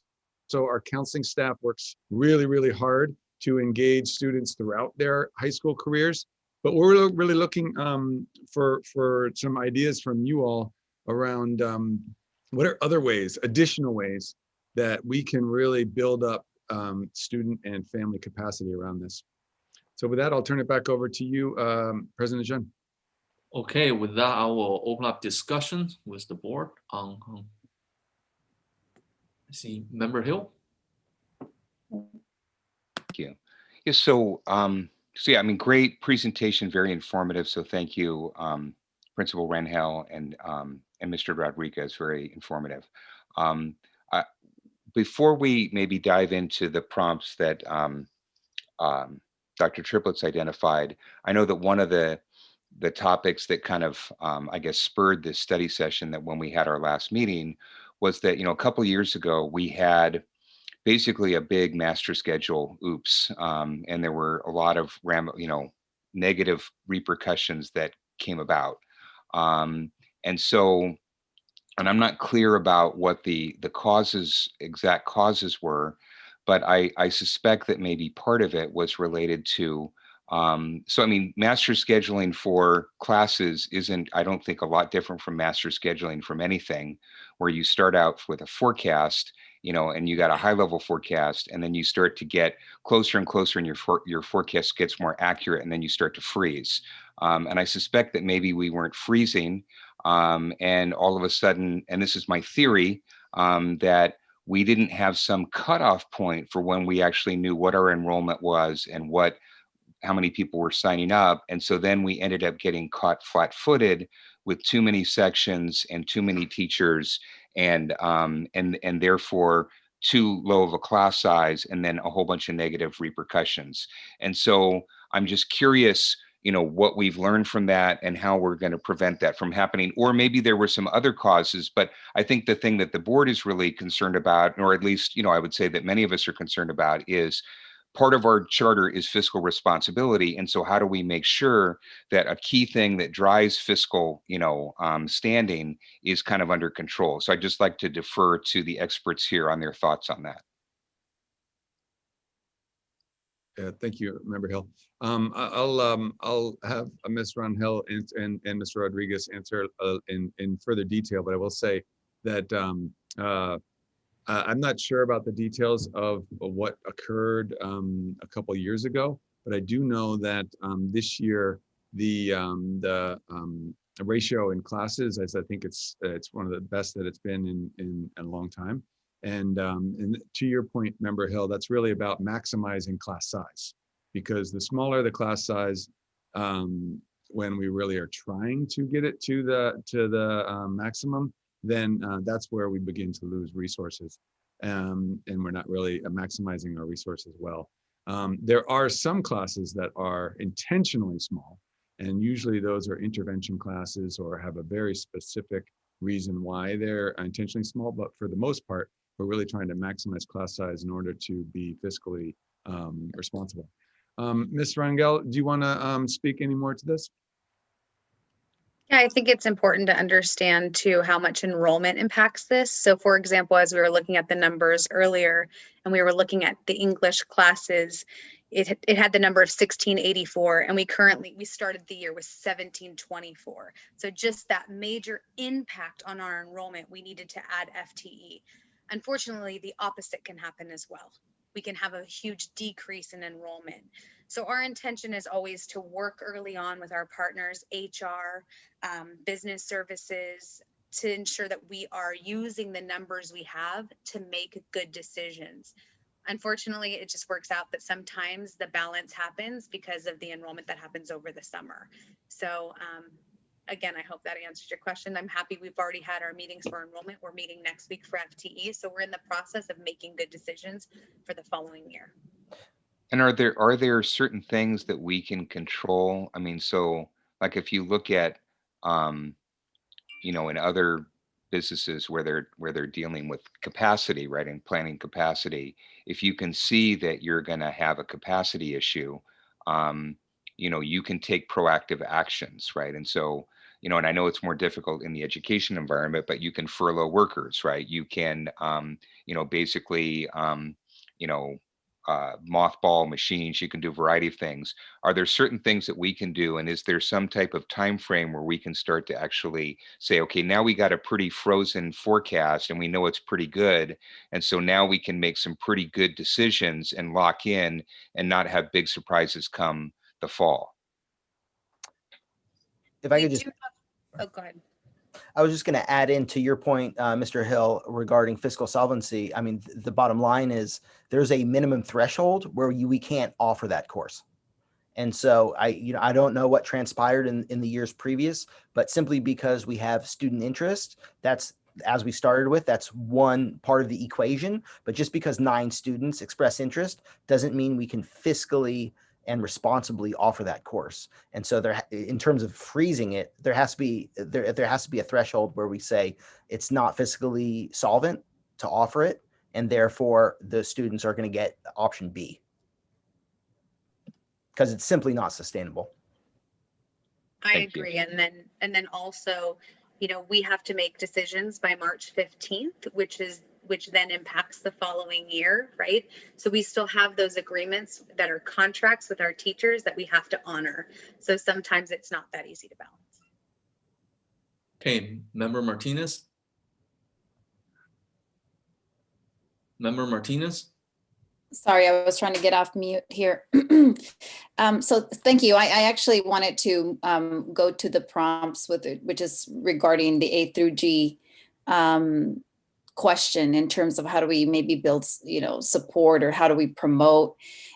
our counseling staff works really, really hard to engage students throughout their high school careers. But we're really looking for some ideas from you all around what are other ways, additional ways that we can really build up student and family capacity around this. So with that, I'll turn it back over to you, President Jean. Okay, with that, I will open up discussion with the board on. I see Member Hill. Thank you. Yeah, so yeah, I mean, great presentation, very informative. So thank you, Principal Rangel and Mr. Rodriguez, very informative. Before we maybe dive into the prompts that Dr. Triplett's identified, I know that one of the topics that kind of, I guess, spurred this study session that when we had our last meeting was that, a couple of years ago, we had basically a big master schedule oops. And there were a lot of, negative repercussions that came about. And I'm not clear about what the exact causes were, but I suspect that maybe part of it was related to so I mean, master scheduling for classes isn't, I don't think, a lot different from master scheduling from anything, where you start out with a forecast, and you got a high level forecast, and then you start to get closer and closer, and your forecast gets more accurate, and then you start to freeze. And I suspect that maybe we weren't freezing, and all of a sudden, and this is my theory, that we didn't have some cutoff point for when we actually knew what our enrollment was and how many people were signing up. And so then we ended up getting caught flat-footed with too many sections and too many teachers and therefore too low of a class size, and then a whole bunch of negative repercussions. And so I'm just curious, what we've learned from that and how we're going to prevent that from happening. Or maybe there were some other causes, but I think the thing that the board is really concerned about, or at least, I would say that many of us are concerned about, is part of our charter is fiscal responsibility. And so how do we make sure that a key thing that drives fiscal, standing is kind of under control? So I'd just like to defer to the experts here on their thoughts on that. Thank you, Member Hill. I'll have Ms. Rangel and Mr. Rodriguez answer in further detail, but I will say that I'm not sure about the details of what occurred a couple years ago, but I do know that this year the ratio in classes, as I think it's one of the best that it's been in a long time. And to your point, Member Hill, that's really about maximizing class size, because the smaller the class size, when we really are trying to get it to the maximum, then that's where we begin to lose resources, and we're not really maximizing our resources well. There are some classes that are intentionally small, and usually those are intervention classes or have a very specific reason why they're intentionally small, but for the most part, we're really trying to maximize class size in order to be fiscally responsible. Ms. Rangel, do you want to speak any more to this? Yeah, I think it's important to understand too how much enrollment impacts this. So for example, as we were looking at the numbers earlier and we were looking at the English classes, it had the number of 1684, and we started the year with 1724. So just that major impact on our enrollment, we needed to add FTE. Unfortunately, the opposite can happen as well. We can have a huge decrease in enrollment. So our intention is always to work early on with our partners, HR, business services, to ensure that we are using the numbers we have to make good decisions. Unfortunately, it just works out that sometimes the balance happens because of the enrollment that happens over the summer. So again, I hope that answers your question. I'm happy we've already had our meetings for enrollment. We're meeting next week for FTE. So we're in the process of making good decisions for the following year. And are there certain things that we can control? I mean, so like if you look at, in other businesses where they're dealing with capacity, right, and planning capacity, if you can see that you're going to have a capacity issue, you can take proactive actions, right? And so, and I know it's more difficult in the education environment, but you can furlough workers, right? You can, basically, mothball machines. You can do a variety of things. Are there certain things that we can do, and is there some type of time frame where we can start to actually say, okay, now we got a pretty frozen forecast and we know it's pretty good, and so now we can make some pretty good decisions and lock in and not have big surprises come the fall? If I could just, Oh, go ahead. I was just going to add in to your point, Mr. Hill, regarding fiscal solvency. I mean, the bottom line is there's a minimum threshold where we can't offer that course. And so I don't know what transpired in the years previous, but simply because we have student interest, that's, as we started with, that's one part of the equation. But just because 9 students express interest doesn't mean we can fiscally and responsibly offer that course. And so there, in terms of freezing it, there has to be a threshold where we say it's not fiscally solvent to offer it, and therefore the students are going to get option B, because it's simply not sustainable. I agree. And then also, we have to make decisions by March 15th, which then impacts the following year, right? So we still have those agreements that are contracts with our teachers that we have to honor. So sometimes it's not that easy to balance. Okay, Member Martinez? Member Martinez? Sorry, I was trying to get off mute here. So thank you. I actually wanted to go to the prompts which is regarding the A through G question in terms of how do we maybe build, support, or how do we promote?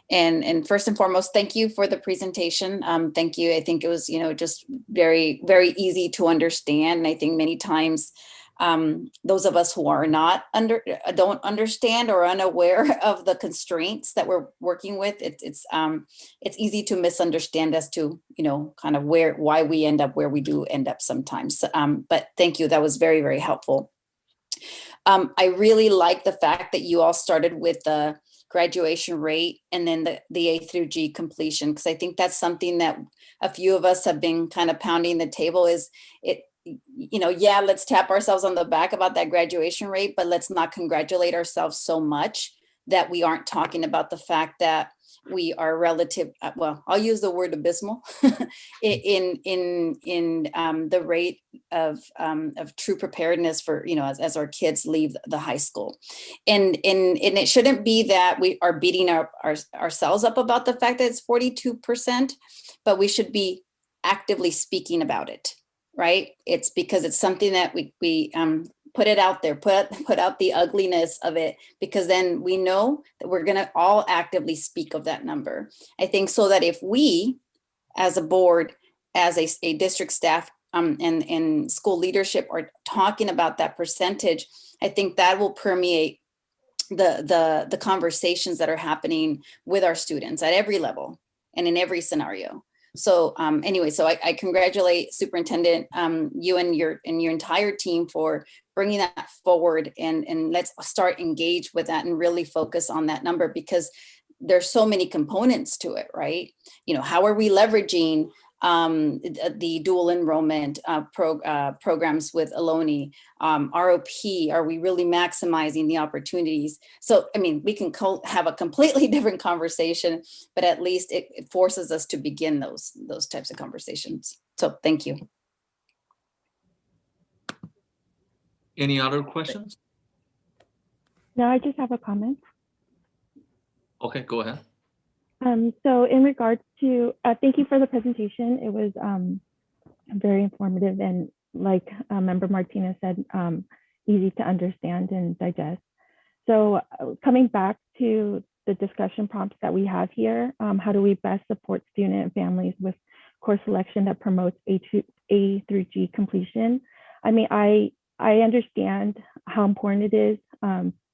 And first and foremost, thank you for the presentation. Thank you. I think it was, just very, very easy to understand. And I think many times those of us who are don't understand or unaware of the constraints that we're working with, it's easy to misunderstand as to, kind of why we end up where we do end up sometimes. But thank you. That was very, very helpful. I really like the fact that you all started with the graduation rate and then the A through G completion, because I think that's something that a few of us have been kind of pounding the table is it, yeah, let's tap ourselves on the back about that graduation rate, but let's not congratulate ourselves so much that we aren't talking about the fact that we are relative, well, I'll use the word abysmal in the rate of true preparedness for, as our kids leave the high school. And it shouldn't be that we are beating ourselves up about the fact that it's 42%, but we should be actively speaking about it, right? It's because it's something that we put it out there, put out the ugliness of it, because then we know that we're going to all actively speak of that number. I think so that if we, as a board, as a district staff and school leadership are talking about that percentage, I think that will permeate the conversations that are happening with our students at every level and in every scenario. So anyway, so I congratulate Superintendent, you and your entire team for bringing that forward, and let's start engaged with that and really focus on that number, because there's so many components to it, right? How are we leveraging the dual enrollment programs with Ohlone, ROP? Are we really maximizing the opportunities? So, I mean, we can have a completely different conversation, but at least it forces us to begin those types of conversations. So thank you. Any other questions? No, I just have a comment. Okay, go ahead. So in regards to, thank you for the presentation. It was very informative and, like Member Martinez said, easy to understand and digest. So coming back to the discussion prompts that we have here, how do we best support student and families with course selection that promotes A through G completion? I mean, I understand how important it is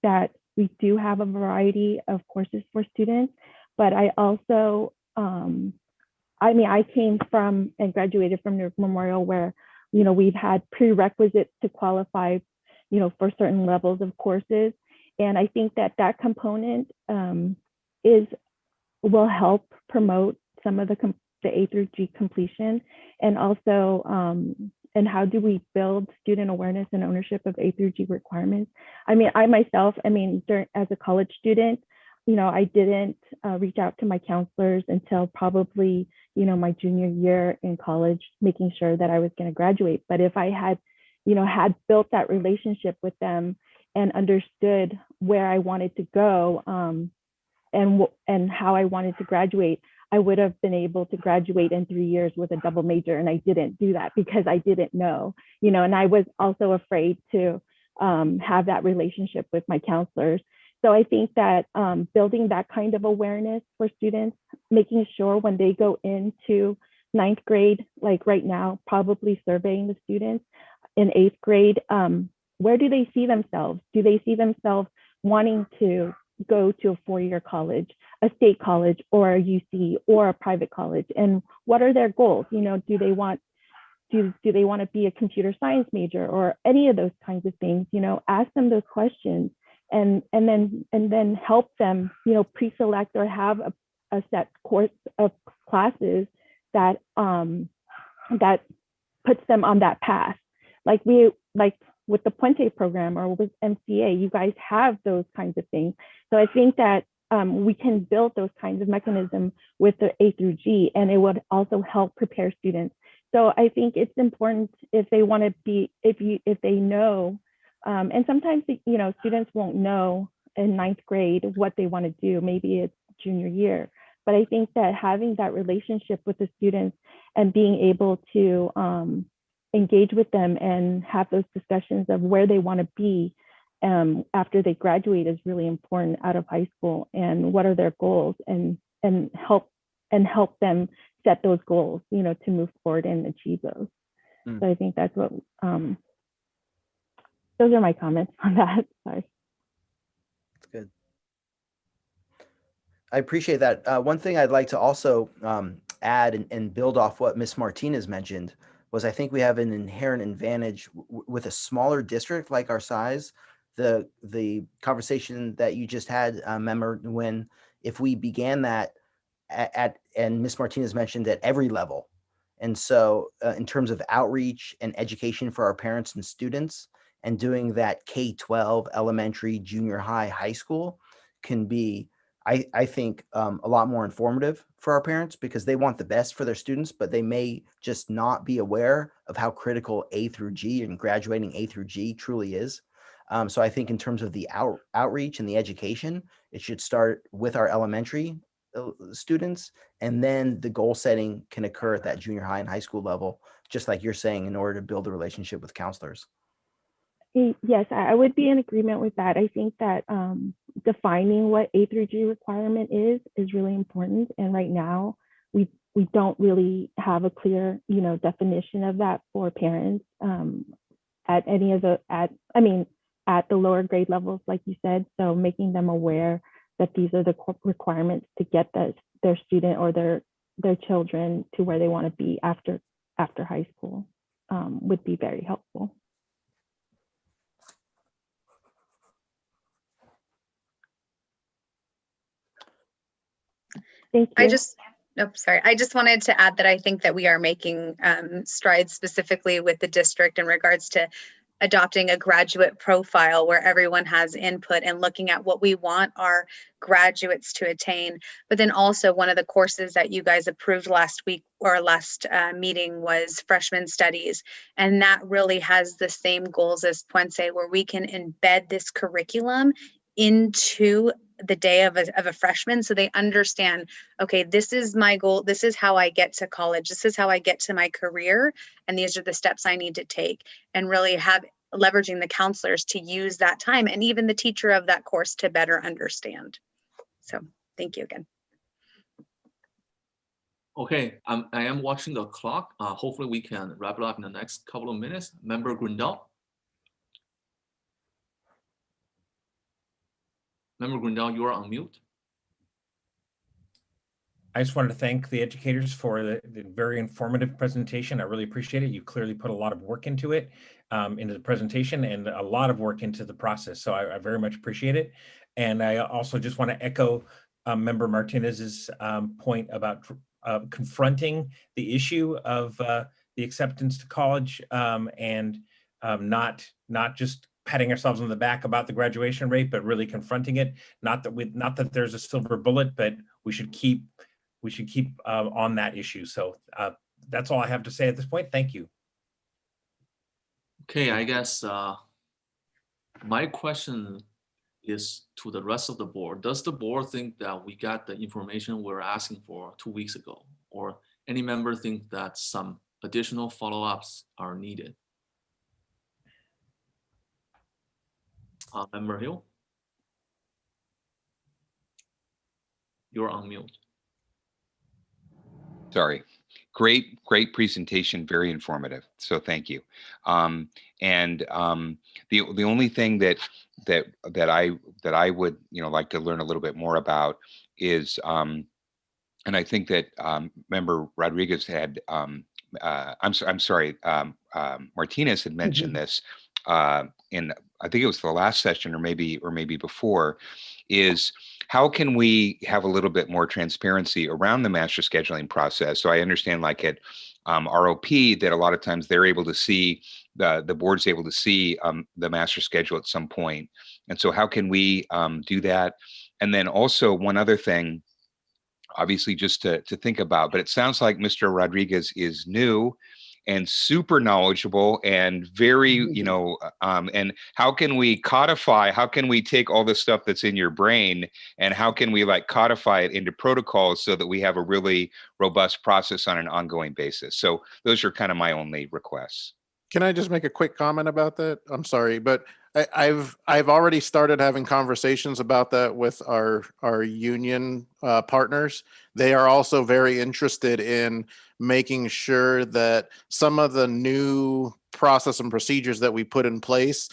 that we do have a variety of courses for students, but I also, I came from and graduated from Newark Memorial where, we've had prerequisites to qualify, for certain levels of courses. And I think that component will help promote some of the A through G completion, and also, and how do we build student awareness and ownership of A through G requirements? I mean, I myself, as a college student, I didn't reach out to my counselors until probably, my junior year in college, making sure that I was going to graduate. But if I had, had built that relationship with them and understood where I wanted to go and how I wanted to graduate, I would have been able to graduate in 3 years with a double major. And I didn't do that because I didn't know, and I was also afraid to have that relationship with my counselors. So I think that building that kind of awareness for students, making sure when they go into 9th grade, like right now, probably surveying the students in 8th grade, where do they see themselves? Do they see themselves wanting to go to a 4-year college, a state college, or a UC, or a private college? And what are their goals? Do they want to be a computer science major or any of those kinds of things? Ask them those questions. And then help them, pre-select or have a set course of classes that that puts them on that path. Like with the Puente program or with MCA, you guys have those kinds of things. So I think that we can build those kinds of mechanisms with the A through G, and it would also help prepare students. So I think it's important if they want to be, if they know. And sometimes, students won't know in 9th grade what they want to do. Maybe it's junior year. But I think that having that relationship with the students and being able to engage with them and have those discussions of where they want to be after they graduate is really important out of high school, and what are their goals, and help them set those goals, to move forward and achieve those. So I think that's what those are my comments on that. Sorry. That's good. I appreciate that. One thing I'd like to also add and build off what Ms. Martinez mentioned was, I think we have an inherent advantage with a smaller district like our size, the conversation that you just had, Member Nguyen, if we began that and Ms. Martinez mentioned at every level. And so in terms of outreach and education for our parents and students, and doing that K-12, elementary, junior high, high school can be, I think, a lot more informative for our parents because they want the best for their students, but they may just not be aware of how critical A through G and graduating A through G truly is. So I think in terms of the outreach and the education, it should start with our elementary students, and then the goal setting can occur at that junior high and high school level, just like you're saying, in order to build a relationship with counselors. Yes, I would be in agreement with that. I think that defining what A through G requirement is really important. And right now, we don't really have a clear, definition of that for parents at any of the at the lower grade levels, like you said. So making them aware that these are the requirements to get their student or their children to where they want to be after high school would be very helpful. Thank you. I just wanted to add that I think that we are making strides specifically with the district in regards to adopting a graduate profile where everyone has input and looking at what we want our graduates to attain. But then also one of the courses that you guys approved last week or last meeting was freshman studies. And that really has the same goals as Puente, where we can embed this curriculum into the day of a freshman, so they understand, okay, this is my goal, this is how I get to college, this is how I get to my career, and these are the steps I need to take, and really leveraging the counselors to use that time, and even the teacher of that course to better understand. So thank you again. Okay, I am watching the clock. Hopefully we can wrap it up in the next couple of minutes. Member Grindal. Member Grindal, you are on mute. I just wanted to thank the educators for the very informative presentation. I really appreciate it. You clearly put a lot of work into it, into the presentation, and a lot of work into the process. So I very much appreciate it. And I also just want to echo Member Martinez's point about confronting the issue of the acceptance to college and not just patting ourselves on the back about the graduation rate, but really confronting it. Not that there's a silver bullet, but we should keep on that issue. So that's all I have to say at this point. Thank you. Okay, I guess my question is to the rest of the board. Does the board think that we got the information we're asking for 2 weeks ago? Or any member think that some additional follow-ups are needed? Member Hill? You're on mute. Sorry. Great presentation, very informative. So thank you. The only thing that I would like to learn a little bit more about is, and I think that Member Rodriguez had, Martinez had mentioned this in, I think it was the last session or maybe before, is how can we have a little bit more transparency around the master scheduling process? So I understand, like at ROP, that a lot of times they're able to see, the board's able to see the master schedule at some point. And so how can we do that? And then also one other thing, obviously just to think about, but it sounds like Mr. Rodriguez is new and super knowledgeable and very, and how can we codify, how can we take all the stuff that's in your brain and how can we codify it into protocols so that we have a really robust process on an ongoing basis? So those are kind of my only requests. Can I just make a quick comment about that? I'm sorry, but I've already started having conversations about that with our union partners. They are also very interested in making sure that some of the new process and procedures that we put in place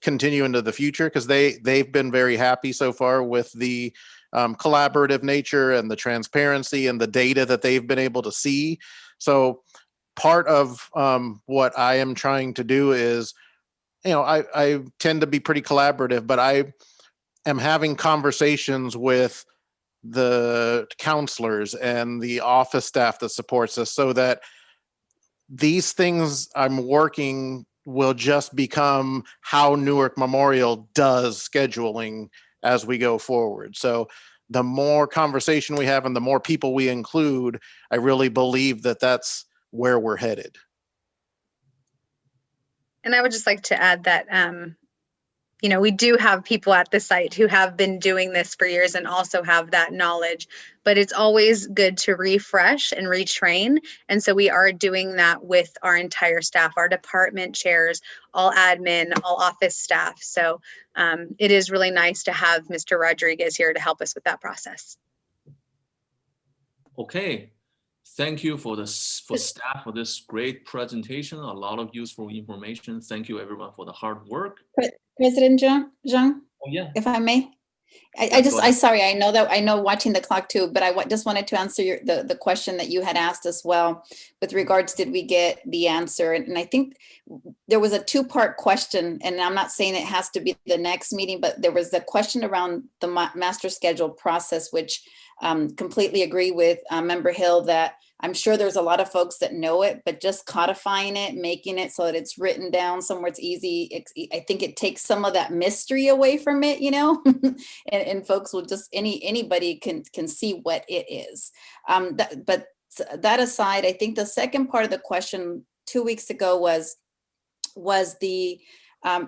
continue into the future, because they've been very happy so far with the collaborative nature and the transparency and the data that they've been able to see. So part of what I am trying to do is I tend to be pretty collaborative, but I am having conversations with the counselors and the office staff that supports us so that these things I'm working will just become how Newark Memorial does scheduling as we go forward. So the more conversation we have and the more people we include, I really believe that that's where we're headed. And I would just like to add that, we do have people at the site who have been doing this for years and also have that knowledge, but it's always good to refresh and retrain. And so we are doing that with our entire staff, our department chairs, all admin, all office staff. So it is really nice to have Mr. Rodriguez here to help us with that process. Okay. Thank you for staff for this great presentation. A lot of useful information. Thank you everyone for the hard work. President Zhang, Oh yeah. if I may. Sorry, I know watching the clock too, but I just wanted to answer the question that you had asked as well with regards, did we get the answer? And I think there was a two-part question, and I'm not saying it has to be the next meeting, but there was a question around the master schedule process, which completely agree with Member Hill that I'm sure there's a lot of folks that know it, but just codifying it, making it so that it's written down somewhere it's easy. I think it takes some of that mystery away from it, and folks will just, anybody can see what it is. But that aside, I think the second part of the question 2 weeks ago was the,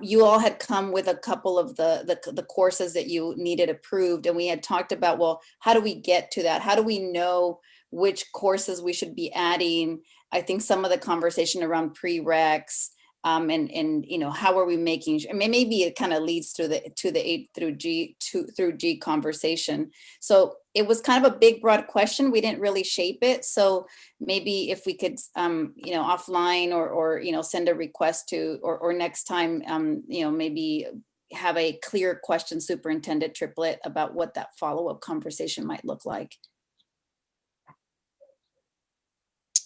you all had come with a couple of the courses that you needed approved, and we had talked about, well, how do we get to that? How do we know which courses we should be adding? I think some of the conversation around prereqs, and how are we making sure? I mean, maybe it kind of leads to the A through G conversation. So it was kind of a big, broad question. We didn't really shape it. So maybe if we could, offline or send a request to, or next time, maybe have a clear question, Superintendent Triplett, about what that follow-up conversation might look like.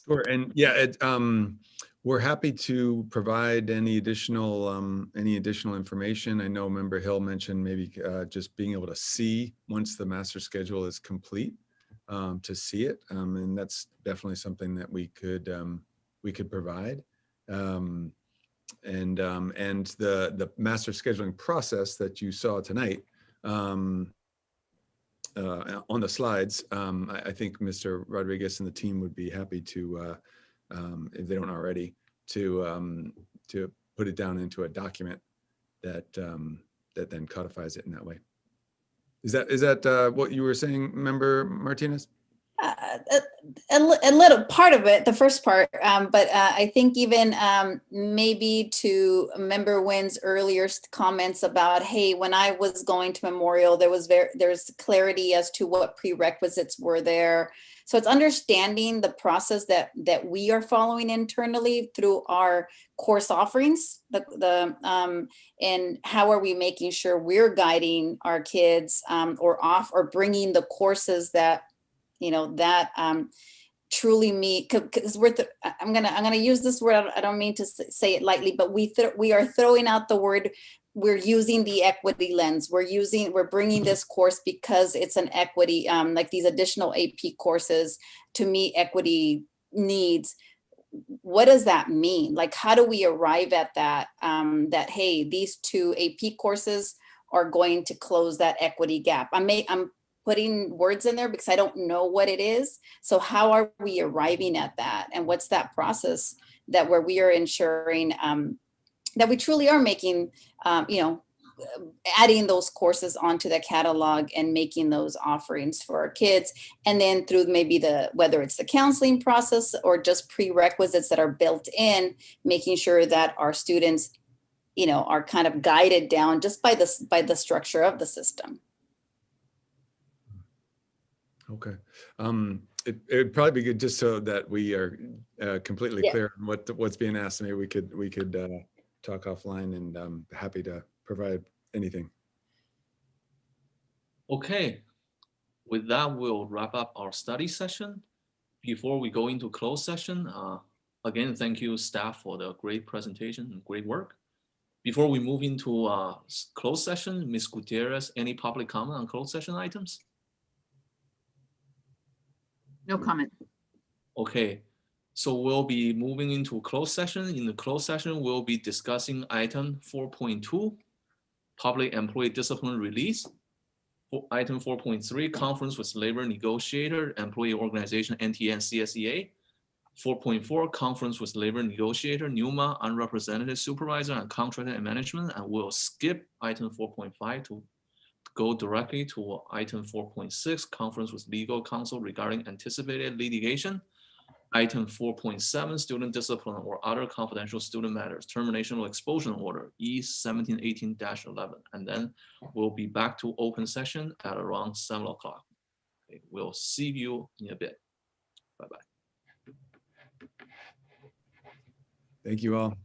Sure, and yeah, we're happy to provide any additional information. I know Member Hill mentioned maybe just being able to see once the master schedule is complete, to see it, and that's definitely something that we could provide. And the master scheduling process that you saw tonight on the slides, I think Mr. Rodriguez and the team would be happy to, if they don't already, to put it down into a document that that then codifies it in that way. Is that what you were saying, Member Martinez? A little part of it, the first part, but I think even maybe to Member Wynn's earlier comments about, hey, when I was going to Memorial, there's clarity as to what prerequisites were there. So it's understanding the process that we are following internally through our course offerings, and how are we making sure we're guiding our kids or bringing the courses that truly meet, because I'm gonna use this word. I don't mean to say it lightly, but we are throwing out the word. We're using the equity lens. We're bringing this course because it's an equity, like these additional AP courses to meet equity needs. What does that mean? Like, how do we arrive at that? That, hey, these two AP courses are going to close that equity gap. I'm putting words in there because I don't know what it is. So how are we arriving at that? And what's that process where we are ensuring that we truly are making, adding those courses onto the catalog and making those offerings for our kids. And then through maybe whether it's the counseling process or just prerequisites that are built in, making sure that our students, are kind of guided down just by the structure of the system. Okay. It would probably be good just so that we are completely clear on what's being asked. Maybe we could talk offline, and I'm happy to provide anything. Okay. With that, we'll wrap up our study session. Before we go into closed session, again, thank you staff for the great presentation and great work. Before we move into closed session, Ms. Gutierrez, any public comment on closed session items? No comment. Okay, so we'll be moving into closed session. In the closed session, we'll be discussing item 4.2, public employee discipline release. Item 4.3, conference with labor negotiator, employee organization, NTN CSEA. 4.4, conference with labor negotiator, NUMA, unrepresented supervisor, and contractor and management. And we'll skip item 4.5 to go directly to item 4.6, conference with legal counsel regarding anticipated litigation. Item 4.7, student discipline or other confidential student matters, termination or expulsion order, E1718-11. And then we'll be back to open session at around 7 o'clock. Okay, we'll see you in a bit. Bye-bye. Thank you all.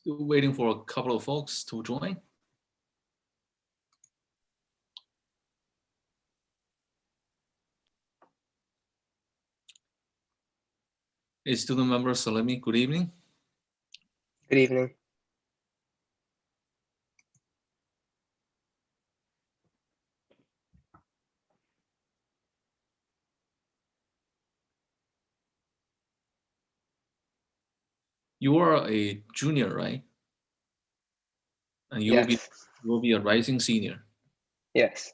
Still waiting for a couple of folks to join. Hey, student member Salemi, good evening. Good evening. You are a junior, right? And you Yes. will be a rising senior. Yes.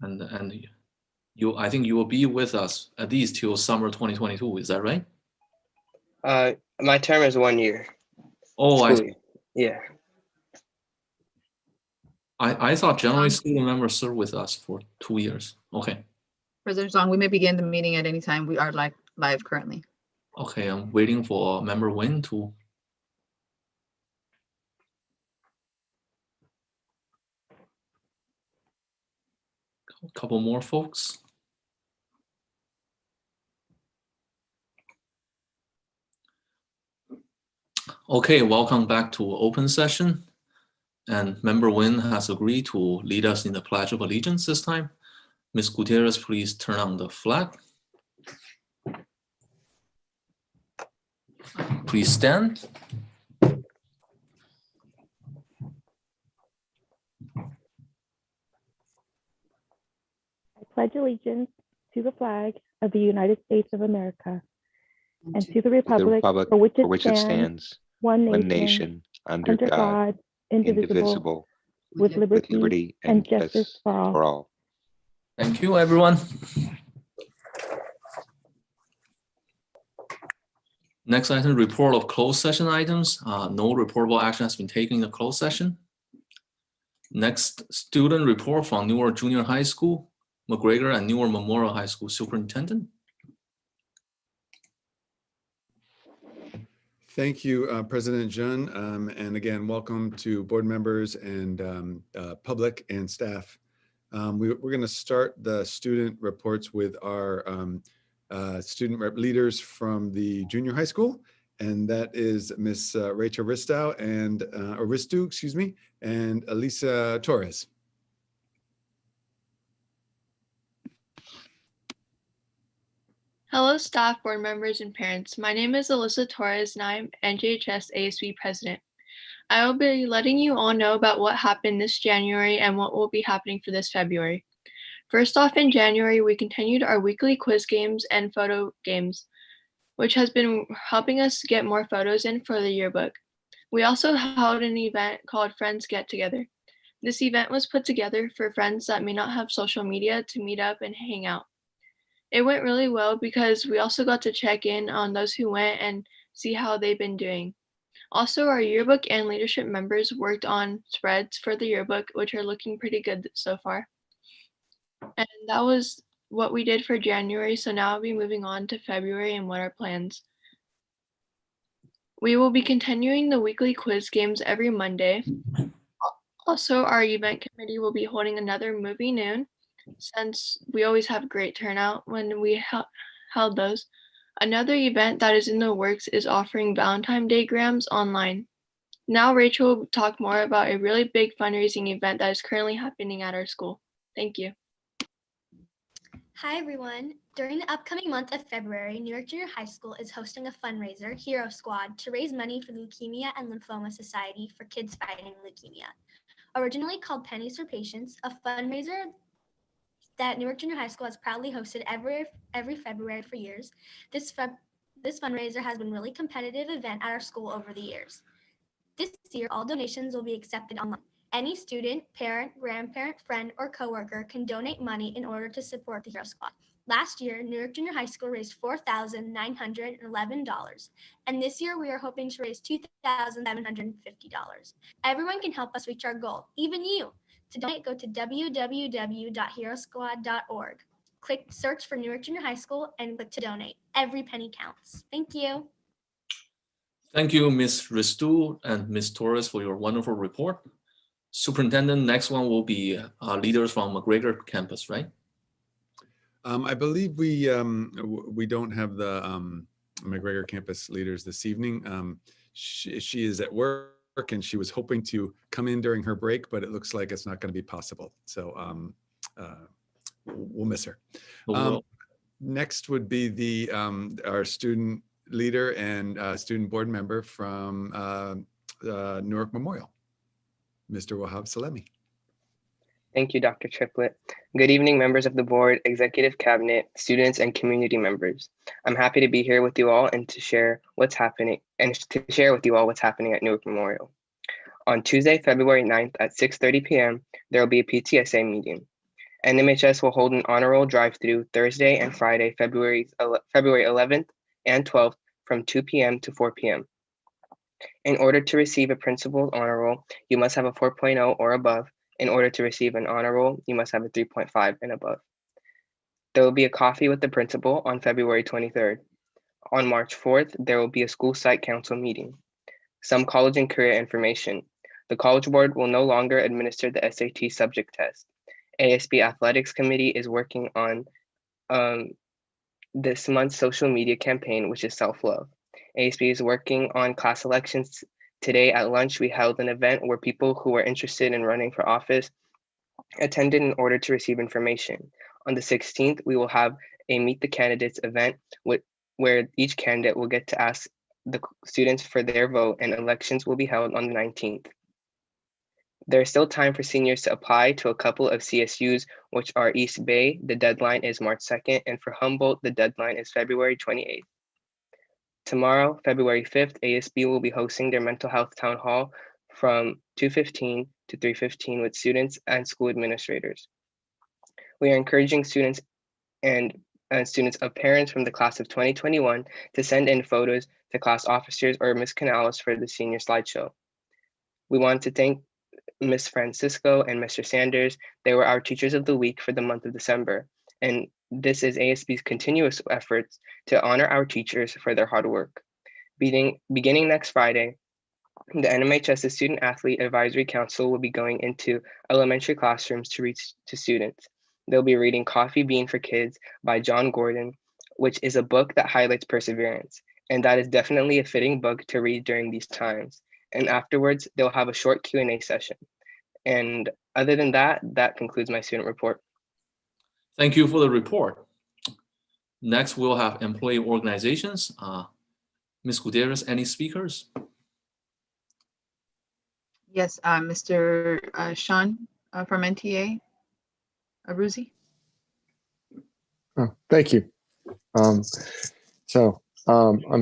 And I think you will be with us at least till summer 2022. Is that right? My term is 1 year. Oh, I School year. Yeah. I thought generally student members serve with us for 2 years. Okay. President Zhang, we may begin the meeting at any time. We are live currently. Okay, I'm waiting for member Win to. A couple more folks. Okay, welcome back to open session. And member Win has agreed to lead us in the Pledge of Allegiance this time. Ms. Gutierrez, please turn on the flag. Please stand. I pledge allegiance to the flag of the United States of America and to the republic for which it stands, one nation, under God, indivisible, with liberty and justice for all. Thank you, everyone. Next item, report of closed session items. No reportable action has been taken in the closed session. Next, student report from Newark Junior High School, McGregor and Newark Memorial High School Superintendent. Thank you, President Jun. And again, welcome to board members and public and staff. We're going to start the student reports with our student rep leaders from the junior high school. And that is Miss Rachel Ristow and Aristu, excuse me, and Elisa Torres. Hello, staff, board members, and parents. My name is Alyssa Torres, and I'm NJHS ASB president. I will be letting you all know about what happened this January and what will be happening for this February. First off, in January, we continued our weekly quiz games and photo games, which has been helping us get more photos in for the yearbook. We also held an event called Friends Get Together. This event was put together for friends that may not have social media to meet up and hang out. It went really well because we also got to check in on those who went and see how they've been doing. Also, our yearbook and leadership members worked on spreads for the yearbook, which are looking pretty good so far. And that was what we did for January. So now I'll be moving on to February and what are plans. We will be continuing the weekly quiz games every Monday. Also, our event committee will be holding another movie noon, since we always have great turnout when we held those. Another event that is in the works is offering Valentine's Day grams online. Now Rachel will talk more about a really big fundraising event that is currently happening at our school. Thank you. Hi everyone. During the upcoming month of February, Newark Junior High School is hosting a fundraiser, Hero Squad, to raise money for the Leukemia and Lymphoma Society for Kids Fighting Leukemia. Originally called Pennies for Patients, a fundraiser that Newark Junior High School has proudly hosted every February for years. This fundraiser has been a really competitive event at our school over the years. This year, all donations will be accepted online. Any student, parent, grandparent, friend, or coworker can donate money in order to support the Hero Squad. Last year, Newark Junior High School raised $4,911, and this year we are hoping to raise $2,750. Everyone can help us reach our goal, even you. To donate, go to www.herosquad.org. Click search for Newark Junior High School and click to donate. Every penny counts. Thank you. Thank you, Ms. Ristu and Ms. Torres, for your wonderful report. Superintendent, next one will be leaders from McGregor campus, right? I believe we don't have the McGregor campus leaders this evening. She is at work, and she was hoping to come in during her break, but it looks like it's not going to be possible. So we'll miss her. Next would be the our student leader and student board member from Newark Memorial, Mr. Wahab Salemi. Thank you, Dr. Triplett. Good evening, members of the board, executive cabinet, students, and community members. I'm happy to be here with you all and to share what's happening at Newark Memorial. On Tuesday, February 9th at 6:30 p.m., there will be a PTSA meeting. NMHS will hold an honor roll drive-through Thursday and Friday, February 11th and 12th from 2 p.m. to 4 p.m. In order to receive a principal's honor roll, you must have a 4.0 or above. In order to receive an honor roll, you must have a 3.5 and above. There will be a coffee with the principal on February 23rd. On March 4th, there will be a school site council meeting. Some college and career information. The College Board will no longer administer the SAT subject test. ASB Athletics Committee is working on this month's social media campaign, which is self-love. ASB is working on class elections. Today at lunch, we held an event where people who were interested in running for office attended in order to receive information. On the 16th, we will have a Meet the Candidates event where each candidate will get to ask the students for their vote, and elections will be held on the 19th. There is still time for seniors to apply to a couple of CSUs, which are East Bay. The deadline is March 2nd, and for Humboldt, the deadline is February 28th. Tomorrow, February 5th, ASB will be hosting their mental health town hall from 2:15 to 3:15 with students and school administrators. We are encouraging students and students of parents from the class of 2021 to send in photos to class officers or Ms. Canales for the senior slideshow. We want to thank Ms. Francisco and Mr. Sanders. They were our teachers of the week for the month of December, and this is ASB's continuous efforts to honor our teachers for their hard work. Beginning next Friday, the NMHS Student Athlete Advisory Council will be going into elementary classrooms to reach to students. They'll be reading Coffee Bean for Kids by John Gordon, which is a book that highlights perseverance. And that is definitely a fitting book to read during these times. And afterwards, they'll have a short Q&A session. And other than that, that concludes my student report. Thank you for the report. Next, we'll have employee organizations. Ms. Gutierrez, any speakers? Yes, Mr. Sean from NTA, Aruzi. Oh, thank you. I'm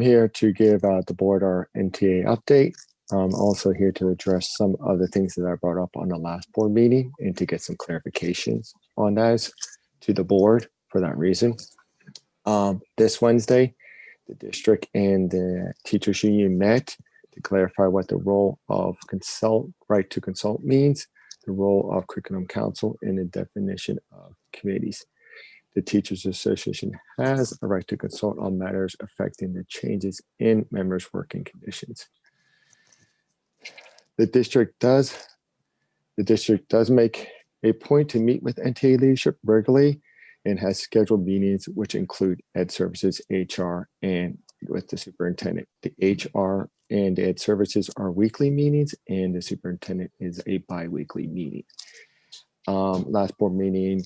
here to give the board our NTA update. I'm also here to address some of the things that I brought up on the last board meeting and to get some clarifications on those to the board for that reason. This Wednesday, the district and the teachers union met to clarify what the role of right to consult means, the role of curriculum council, and the definition of committees. The Teachers Association has a right to consult on matters affecting the changes in members' working conditions. The district does make a point to meet with NTA leadership regularly and has scheduled meetings which include Ed Services, HR, and with the superintendent. The HR and the Ed Services are weekly meetings, and the superintendent is a bi-weekly meeting. Last board meeting,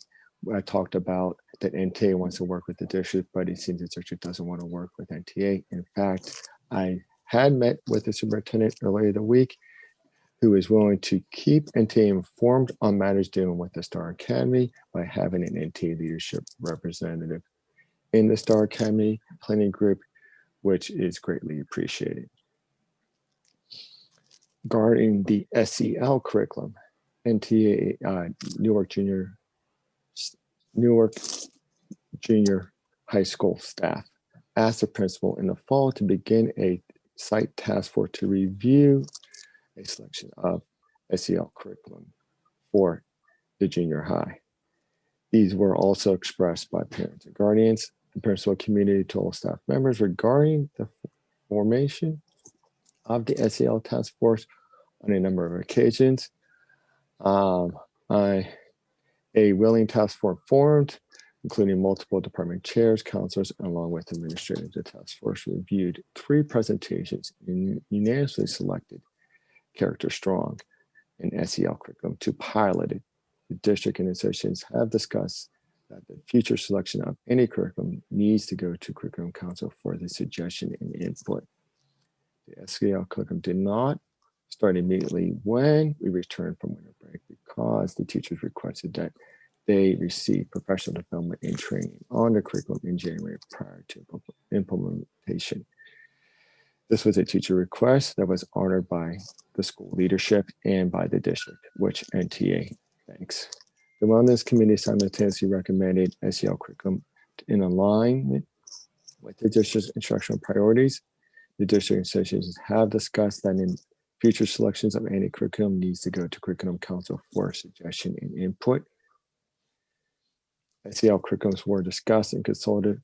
I talked about that NTA wants to work with the district, but it seems the district doesn't want to work with NTA. In fact, I had met with the superintendent earlier the week, who is willing to keep NTA informed on matters dealing with the Star Academy by having an NTA leadership representative in the Star Academy planning group, which is greatly appreciated. Regarding the SEL curriculum, NTA Newark Junior High School staff asked the principal in the fall to begin a site task force to review a selection of SEL curriculum for the junior high. These were also expressed by parents and guardians. The principal community told staff members regarding the formation of the SEL task force on a number of occasions. A willing task force formed, including multiple department chairs, counselors, along with administrators. The task force reviewed 3 presentations and unanimously selected Character Strong, and SEL curriculum to pilot it. The district and associations have discussed that the future selection of any curriculum needs to go to Curriculum Council for the suggestion and input. The SEL curriculum did not start immediately when we returned from winter break because the teachers requested that they receive professional development and training on the curriculum in January prior to implementation. This was a teacher request that was honored by the school leadership and by the district, which NTA thanks. The Wellness Committee simultaneously recommended SEL curriculum in alignment with the district's instructional priorities. The district associations have discussed that in future selections of any curriculum needs to go to Curriculum Council for suggestion and input. SEL curriculums were discussed and consulted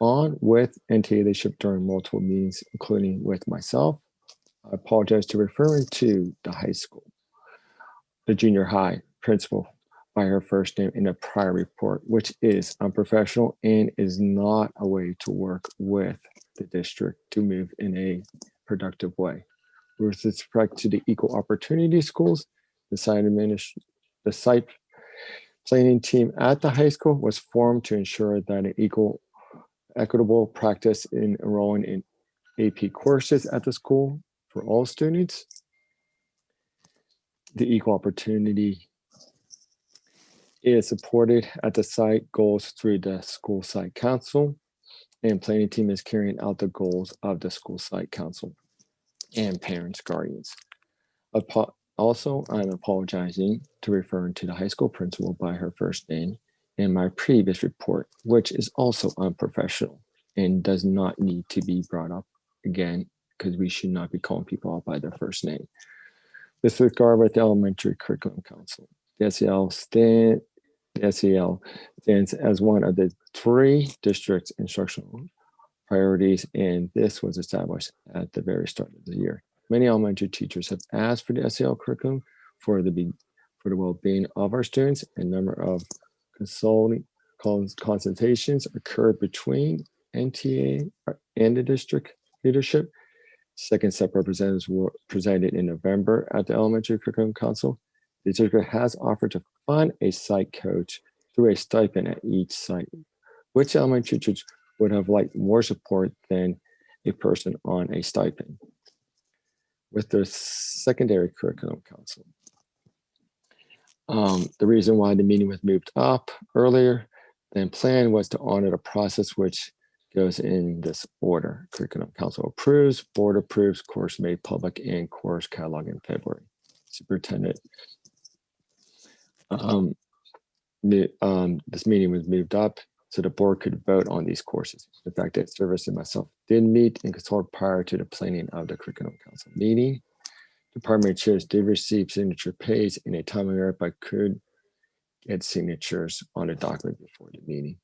on with NTA leadership during multiple meetings, including with myself. I apologize to referring to the high school, the junior high principal by her first name in a prior report, which is unprofessional and is not a way to work with the district to move in a productive way. With respect to the equal opportunity schools, the site planning team at the high school was formed to ensure that an equitable practice in enrolling in AP courses at the school for all students. The equal opportunity is supported at the site goals through the school site council, and planning team is carrying out the goals of the school site council and parents, guardians. Also, I'm apologizing to referring to the high school principal by her first name in my previous report, which is also unprofessional and does not need to be brought up again because we should not be calling people out by their first name. With regard with the Elementary Curriculum Council, the SEL stands as one of the 3 district's instructional priorities, and this was established at the very start of the year. Many elementary teachers have asked for the SEL curriculum for the well-being of our students. A number of consultations occurred between NTA and the district leadership. Second step representatives were presented in November at the Elementary Curriculum Council. The district has offered to fund a site coach through a stipend at each site, which elementary teachers would have liked more support than a person on a stipend. With the Secondary Curriculum Council, the reason why the meeting was moved up earlier than planned was to honor the process which goes in this order. Curriculum Council approves, board approves, course made public, and course catalog in February. Superintendent, this meeting was moved up so the board could vote on these courses. The fact that Service and myself did meet and consult prior to the planning of the Curriculum Council meeting. Department chairs did receive signature pays in a timely manner, but could get signatures on the document before the meeting.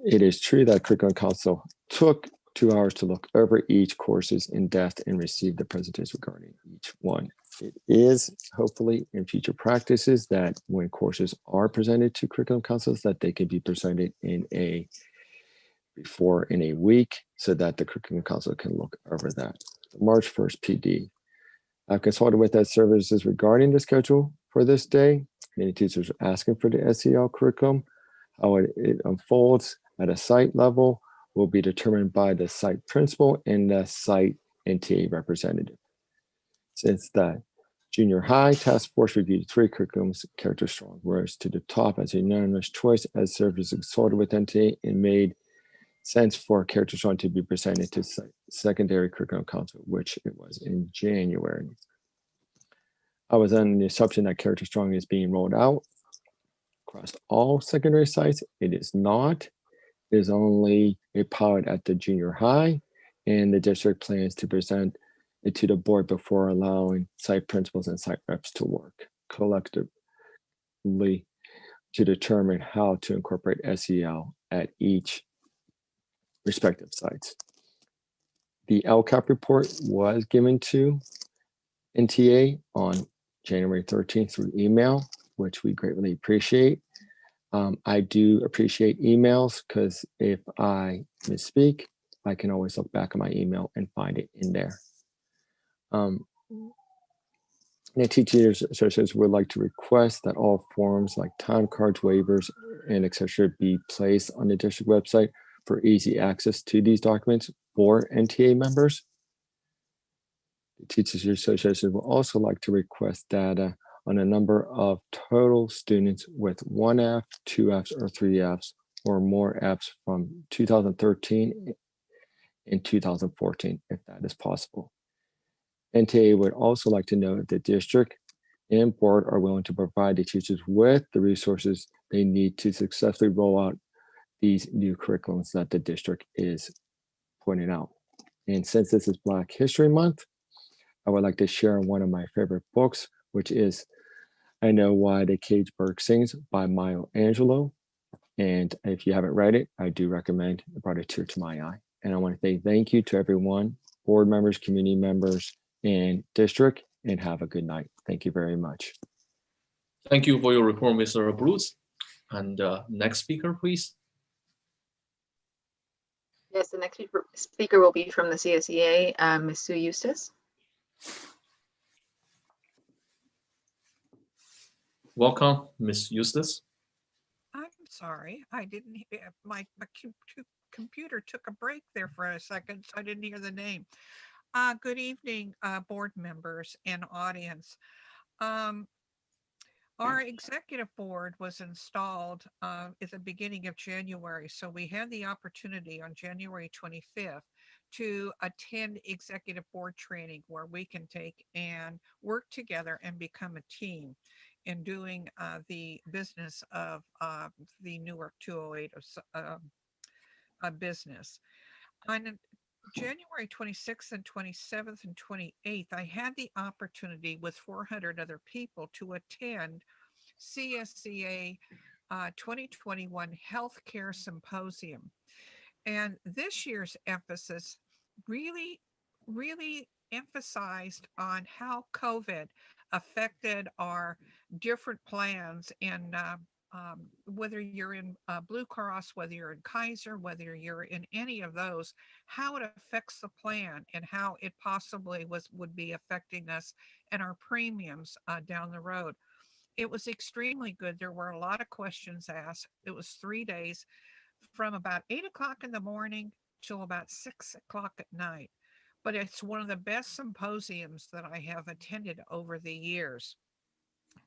It is true that Curriculum Council took 2 hours to look over each courses in depth and receive the presentation regarding each one. It is hopefully in future practices that when courses are presented to Curriculum Councils that they can be presented in a week so that the Curriculum Council can look over that. The March 1st PD. I've consulted with that services regarding the schedule for this day. Many teachers are asking for the SEL curriculum. How it unfolds at a site level will be determined by the site principal and the site NTA representative. Since the junior high task force reviewed 3 curriculums, Character Strong rose to the top as a unanimous choice as services consulted with NTA and made sense for Character Strong to be presented to Secondary Curriculum Council, which it was in January. I was under the assumption that Character Strong is being rolled out across all secondary sites. It is not. It is only a pilot at the junior high, and the district plans to present it to the board before allowing site principals and site reps to work collectively to determine how to incorporate SEL at each respective sites. The LCAP report was given to NTA on January 13th through email, which we greatly appreciate. I do appreciate emails because if I misspeak, I can always look back at my email and find it in there. The Teachers Association would like to request that all forms like time cards, waivers, and etc. be placed on the district website for easy access to these documents for NTA members. The Teachers Association will also like to request data on a number of total students with 1 F, 2 Fs, or 3 Fs, or more Fs from 2013 and 2014, if that is possible. NTA would also like to know that the district and board are willing to provide the teachers with the resources they need to successfully roll out these new curriculums that the district is putting out. And since this is Black History Month, I would like to share one of my favorite books, which is I Know Why the Caged Bird Sings by Maya Angelou. And if you haven't read it, I do recommend. It brought a tear to my eye. And I want to say thank you to everyone, board members, community members, and district, and have a good night. Thank you very much. Thank you for your report, Mr. Bruce. And next speaker, please. Yes, the next speaker will be from the CSEA, Ms. Sue Eustace. Welcome, Ms. Eustace. I'm sorry, I didn't, my computer took a break there for a second, so I didn't hear the name. Good evening, board members and audience. Our executive board was installed at the beginning of January, so we had the opportunity on January 25th to attend executive board training where we can take and work together and become a team in doing the business of the Newark 208 business. On January 26th and 27th and 28th, I had the opportunity with 400 other people to attend CSEA 2021 Healthcare Symposium. And this year's emphasis really emphasized on how COVID affected our different plans and whether you're in Blue Cross, whether you're in Kaiser, whether you're in any of those, how it affects the plan and how it possibly would be affecting us and our premiums down the road. It was extremely good. There were a lot of questions asked. It was 3 days from about 8 o'clock in the morning till about 6 o'clock at night. But it's one of the best symposiums that I have attended over the years.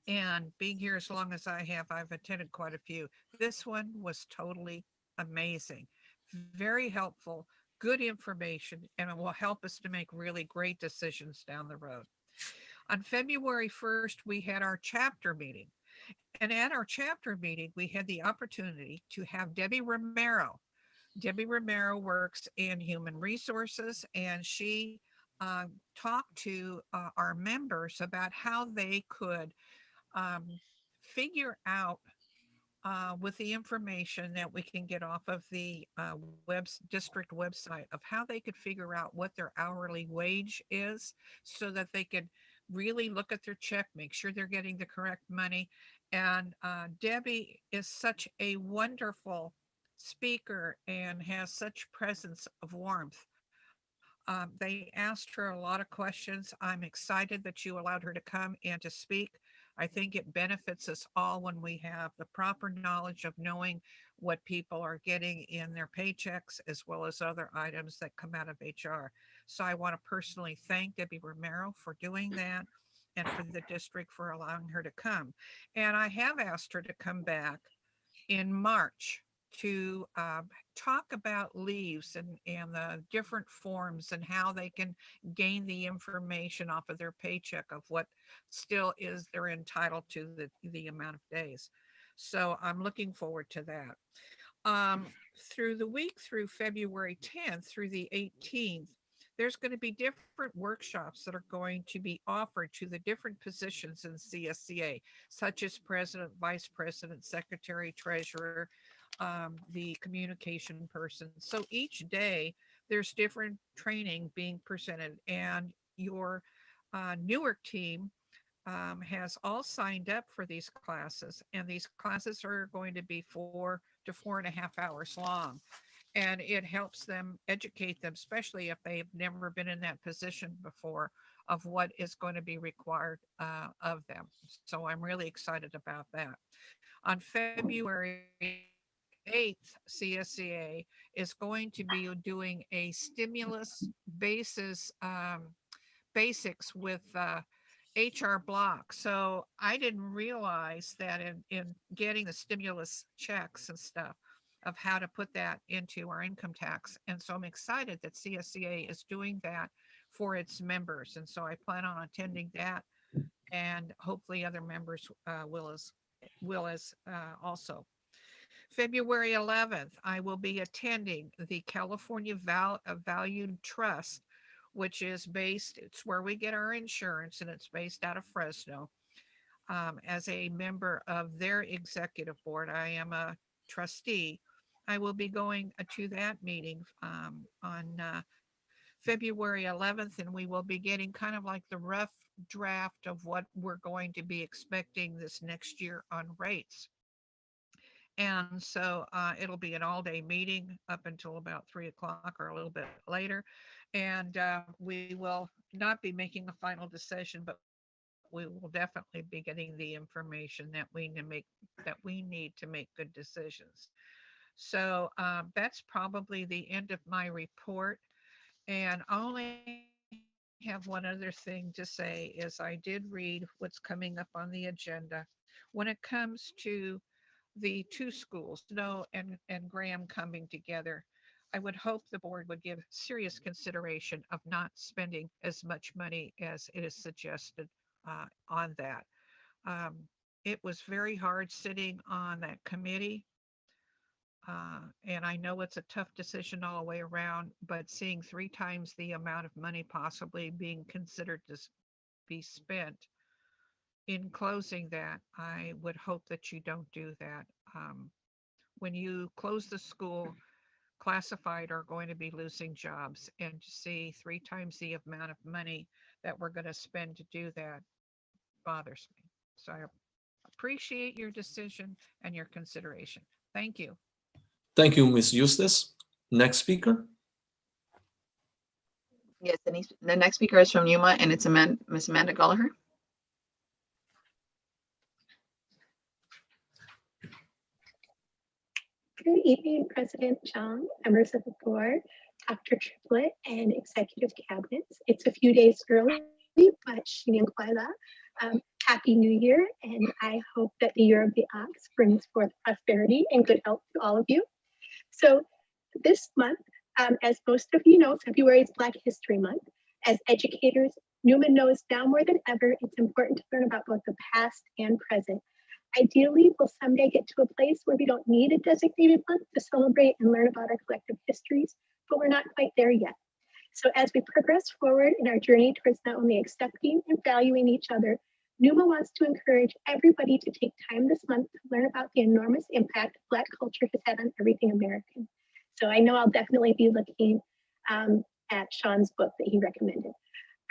And being here as long as I have, I've attended quite a few. This one was totally amazing, very helpful, good information, and it will help us to make really great decisions down the road. On February 1st, we had our chapter meeting. And at our chapter meeting, we had the opportunity to have Debbie Romero. Debbie Romero works in human resources, and she talked to our members about how they could figure out with the information that we can get off of the district website of how they could figure out what their hourly wage is so that they could really look at their check, make sure they're getting the correct money. And Debbie is such a wonderful speaker and has such presence of warmth. They asked her a lot of questions. I'm excited that you allowed her to come and to speak. I think it benefits us all when we have the proper knowledge of knowing what people are getting in their paychecks as well as other items that come out of HR. So I want to personally thank Debbie Romero for doing that and for the district for allowing her to come. And I have asked her to come back in March to talk about leaves and the different forms and how they can gain the information off of their paycheck of what still is they're entitled to the amount of days. So I'm looking forward to that. Through the week through February 10th through the 18th, there's going to be different workshops that are going to be offered to the different positions in CSEA, such as president, vice president, secretary, treasurer, the communication person. So each day there's different training being presented, and your Newark team has all signed up for these classes, and these classes are going to be 4 to 4.5 hours long. and it helps them, educate them, especially if they've never been in that position before, of what is going to be required of them. So I'm really excited about that. On February 8th, CSEA is going to be doing a stimulus basics with HR Block. So I didn't realize that in getting the stimulus checks and stuff, of how to put that into our income tax. And so I'm excited that CSEA is doing that for its members. And so I plan on attending that, and hopefully other members will as also. February 11th, I will be attending the California Valued Trust, which is based, it's where we get our insurance, and it's based out of Fresno. As a member of their executive board, I am a trustee. I will be going to that meeting on February 11th, and we will be getting kind of like the rough draft of what we're going to be expecting this next year on rates. And so it'll be an all-day meeting up until about 3 o'clock or a little bit later. And we will not be making a final decision, but we will definitely be getting the information that we need to make good decisions. So that's probably the end of my report. And I only have one other thing to say is I did read what's coming up on the agenda. When it comes to the two schools, Snow and Graham coming together, I would hope the board would give serious consideration of not spending as much money as it is suggested on that. It was very hard sitting on that committee. And I know it's a tough decision all the way around, but seeing 3 times the amount of money possibly being considered to be spent in closing that, I would hope that you don't do that. When you close the school, classified are going to be losing jobs, and to see 3 times the amount of money that we're going to spend to do that bothers me. So I appreciate your decision and your consideration. Thank you. Thank you, Ms. Eustace. Next speaker. Yes, the next speaker is from Yuma, and it's Ms. Amanda Gallagher. Good evening, President Chung, members of the board, Dr. Triplett, and executive cabinets. It's a few days early, but Happy New Year, and I hope that the year of the ox brings forth prosperity and good health to all of you. So this month, as most of you know, February is Black History Month. As educators, Newman knows now more than ever it's important to learn about both the past and present. Ideally, we'll someday get to a place where we don't need a designated month to celebrate and learn about our collective histories, but we're not quite there yet. So as we progress forward in our journey towards not only accepting and valuing each other, NUMA wants to encourage everybody to take time this month to learn about the enormous impact Black culture has had on everything American. So I know I'll definitely be looking at Sean's book that he recommended.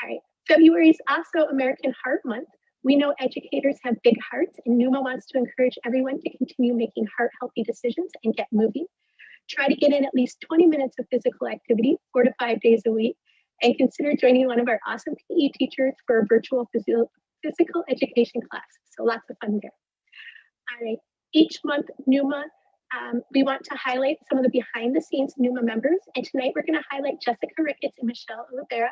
All right, February is also American Heart Month. We know educators have big hearts, and NUMA wants to encourage everyone to continue making heart-healthy decisions and get moving. Try to get in at least 20 minutes of physical activity 4 to 5 days a week, and consider joining one of our awesome PE teachers for a virtual physical education class. So lots of fun there. All right, each month, NUMA, we want to highlight some of the behind the scenes NUMA members, and tonight we're going to highlight Jessica Ricketts and Michelle Olivera.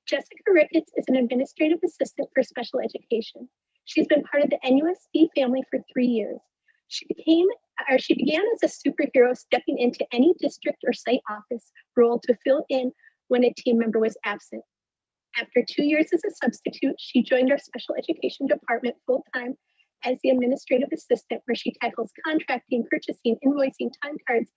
Jessica Ricketts is an administrative assistant for special education. She's been part of the NUSD family for 3 years. She began as a superhero, stepping into any district or site office role to fill in when a team member was absent. After 2 years as a substitute, she joined our special education department full-time as the administrative assistant, where she tackles contracting, purchasing, invoicing, time cards,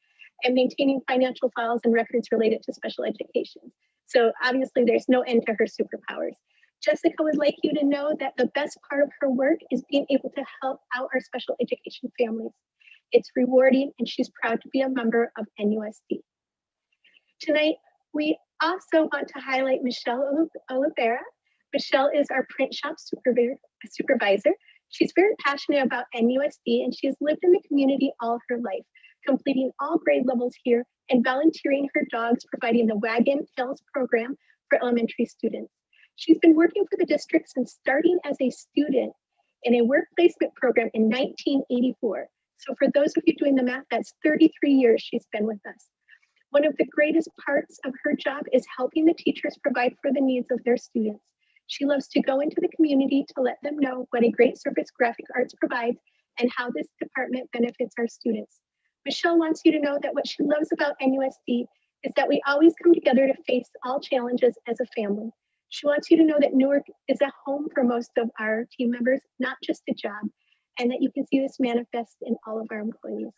and maintaining financial files and records related to special education. So obviously there's no end to her superpowers. Jessica would like you to know that the best part of her work is being able to help out our special education families. It's rewarding, and she's proud to be a member of NUSD. Tonight, we also want to highlight Michelle Olivera. Michelle is our print shop supervisor. She's very passionate about NUSD, and she's lived in the community all her life. completing all grade levels here and volunteering her dogs, providing the Wagon Tails program for elementary students. She's been working for the district since starting as a student in a work placement program in 1984. So for those of you doing the math, that's 33 years she's been with us. One of the greatest parts of her job is helping the teachers provide for the needs of their students. She loves to go into the community to let them know what a great service graphic arts provides and how this department benefits our students. Michelle wants you to know that what she loves about NUSD is that we always come together to face all challenges as a family. She wants you to know that Newark is a home for most of our team members, not just a job, and that you can see this manifest in all of our employees.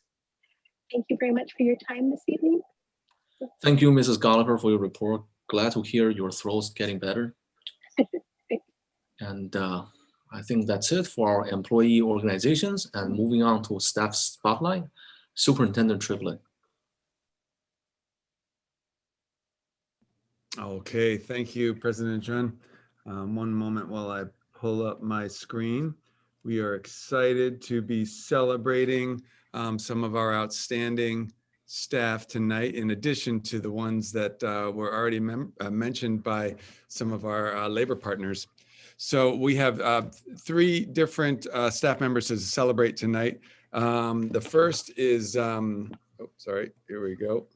Thank you very much for your time this evening. Thank you, Mrs. Gallagher, for your report. Glad to hear your throat's getting better. And I think that's it for our employee organizations. And moving on to staff spotlight, Superintendent Triplett. Okay, thank you, President John. One moment while I pull up my screen. We are excited to be celebrating some of our outstanding staff tonight, in addition to the ones that were already mentioned by some of our labor partners. So we have 3 different staff members to celebrate tonight. The first is, here we go.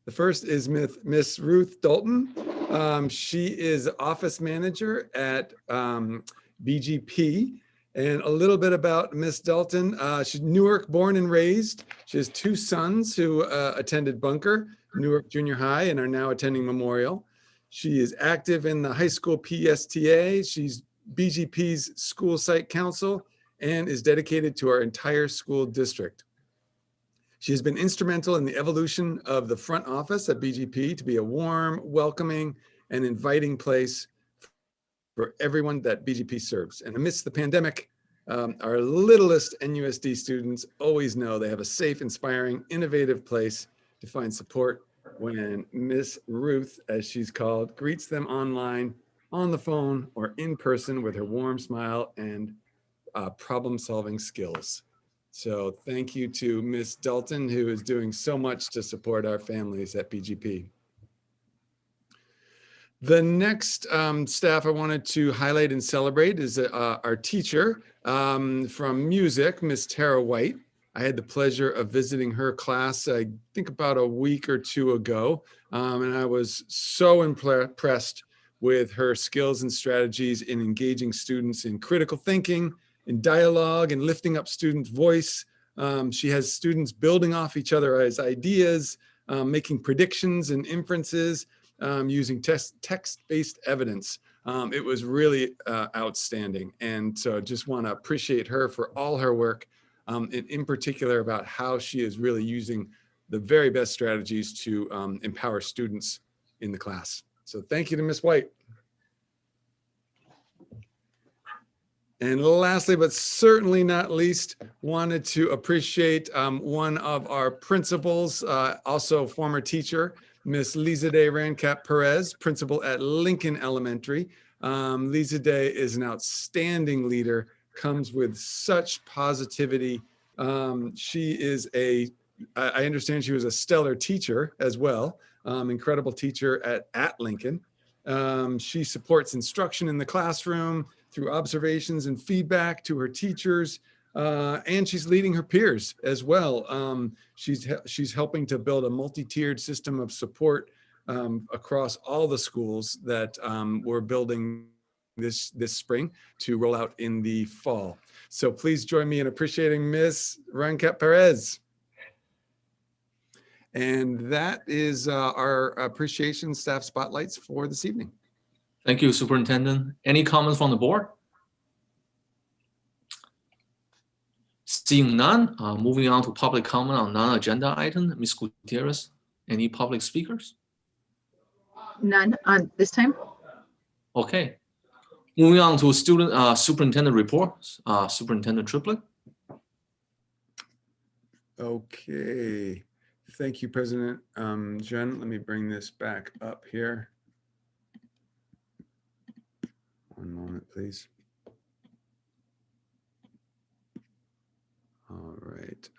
The first is Miss Ruth Dalton. She is office manager at BGP. And a little bit about Miss Dalton. She's Newark born and raised. She has 2 sons who attended Bunker, Newark Junior High, and are now attending Memorial. She is active in the high school PSTA. She's BGP's school site council and is dedicated to our entire school district. She has been instrumental in the evolution of the front office at BGP to be a warm, welcoming, and inviting place for everyone that BGP serves. And amidst the pandemic, our littlest NUSD students always know they have a safe, inspiring, innovative place to find support when Miss Ruth, as she's called, greets them online, on the phone, or in person with her warm smile and problem-solving skills. So thank you to Miss Dalton, who is doing so much to support our families at BGP. The next staff I wanted to highlight and celebrate is our teacher from music, Miss Tara White. I had the pleasure of visiting her class, I think about a week or 2 ago, and I was so impressed with her skills and strategies in engaging students in critical thinking, in dialogue, and lifting up students' voice. She has students building off each other's ideas, making predictions and inferences, using text-based evidence. It was really outstanding. And so I just want to appreciate her for all her work, and in particular about how she is really using the very best strategies to empower students in the class. So thank you to Ms. White. And lastly, but certainly not least, wanted to appreciate one of our principals, also former teacher, Miss Lizadeh Rancap Perez, principal at Lincoln Elementary. Lizadeh is an outstanding leader, comes with such positivity. She is I understand she was a stellar teacher as well, incredible teacher at Lincoln. She supports instruction in the classroom through observations and feedback to her teachers, and she's leading her peers as well. She's helping to build a multi-tiered system of support across all the schools that we're building this spring to roll out in the fall. So please join me in appreciating Ms. Rancap Perez. And that is our appreciation staff spotlights for this evening. Thank you, Superintendent. Any comments from the board? Seeing none, moving on to public comment on non-agenda item. Ms. Gutierrez, any public speakers? None on this time. Okay. Moving on to student superintendent reports. Superintendent Triplett. Okay. Thank you, President Jen. Let me bring this back up here. One moment, please. All right.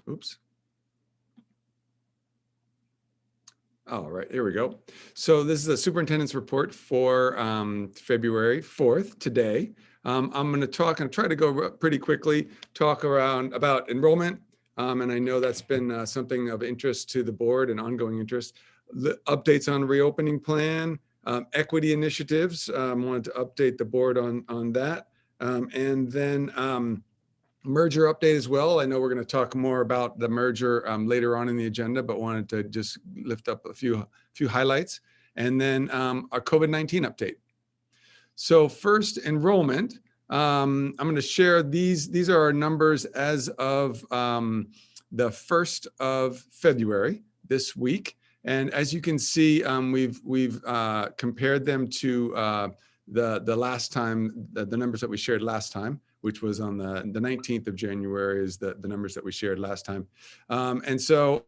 Oops. All right, here we go. So this is the superintendent's report for February 4th, today. I'm going to talk and try to go pretty quickly, talk around about enrollment. And I know that's been something of interest to the board and ongoing interest. The updates on reopening plan, equity initiatives. Wanted to update the board on that. And then merger update as well. I know we're going to talk more about the merger later on in the agenda, but wanted to just lift up a few highlights. And then our COVID-19 update. So first, enrollment. I'm going to share these are our numbers as of the 1st of February this week. And as you can see, we've compared them to the last time, the numbers that we shared last time, which was on the 19th of January is the numbers that we shared last time. And so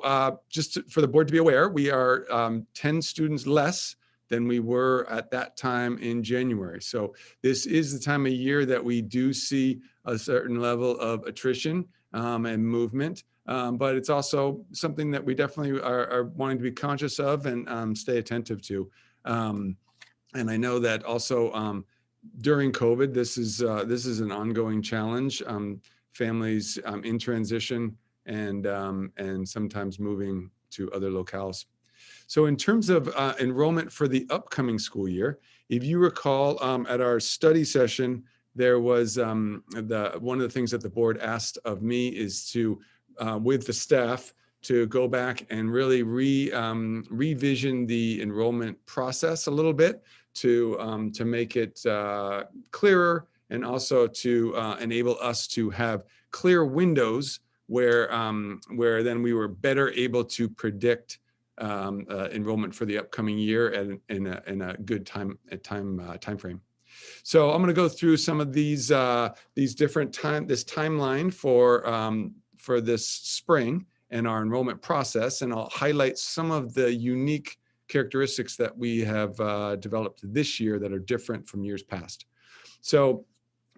for the board to be aware, we are 10 students less than we were at that time in January. So this is the time of year that we do see a certain level of attrition and movement. But it's also something that we definitely are wanting to be conscious of and stay attentive to. And I know that also during COVID, this is an ongoing challenge. Families in transition and sometimes moving to other locales. So in terms of enrollment for the upcoming school year, if you recall at our study session, there was one of the things that the board asked of me is to, with the staff, to go back and really revision the enrollment process a little bit to make it clearer and also to enable us to have clear windows where then we were better able to predict enrollment for the upcoming year and in a good time frame. So I'm going to go through some of these different this timeline for this spring and our enrollment process, and I'll highlight some of the unique characteristics that we have developed this year that are different from years past. So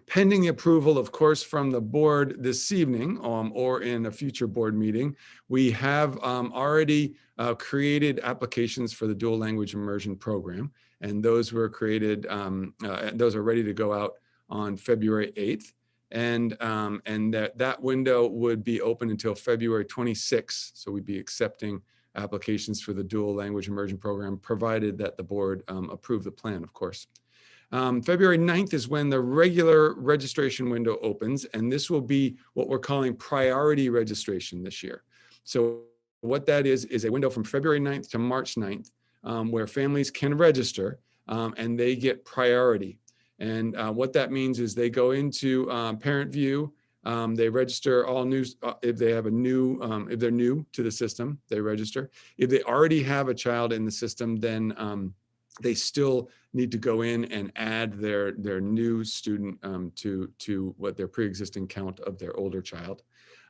pending the approval, of course, from the board this evening or in a future board meeting, we have already created applications for the dual language immersion program. And those were created, those are ready to go out on February 8th. And that window would be open until February 26th. So we'd be accepting applications for the dual language immersion program, provided that the board approve the plan, of course. February 9th is when the regular registration window opens, and this will be what we're calling priority registration this year. So what that is a window from February 9th to March 9th, where families can register and they get priority. And what that means is they go into Parent View, they register all new, if they have a new, if they're new to the system, they register. If they already have a child in the system, then they still need to go in and add their new student to what their pre-existing count of their older child.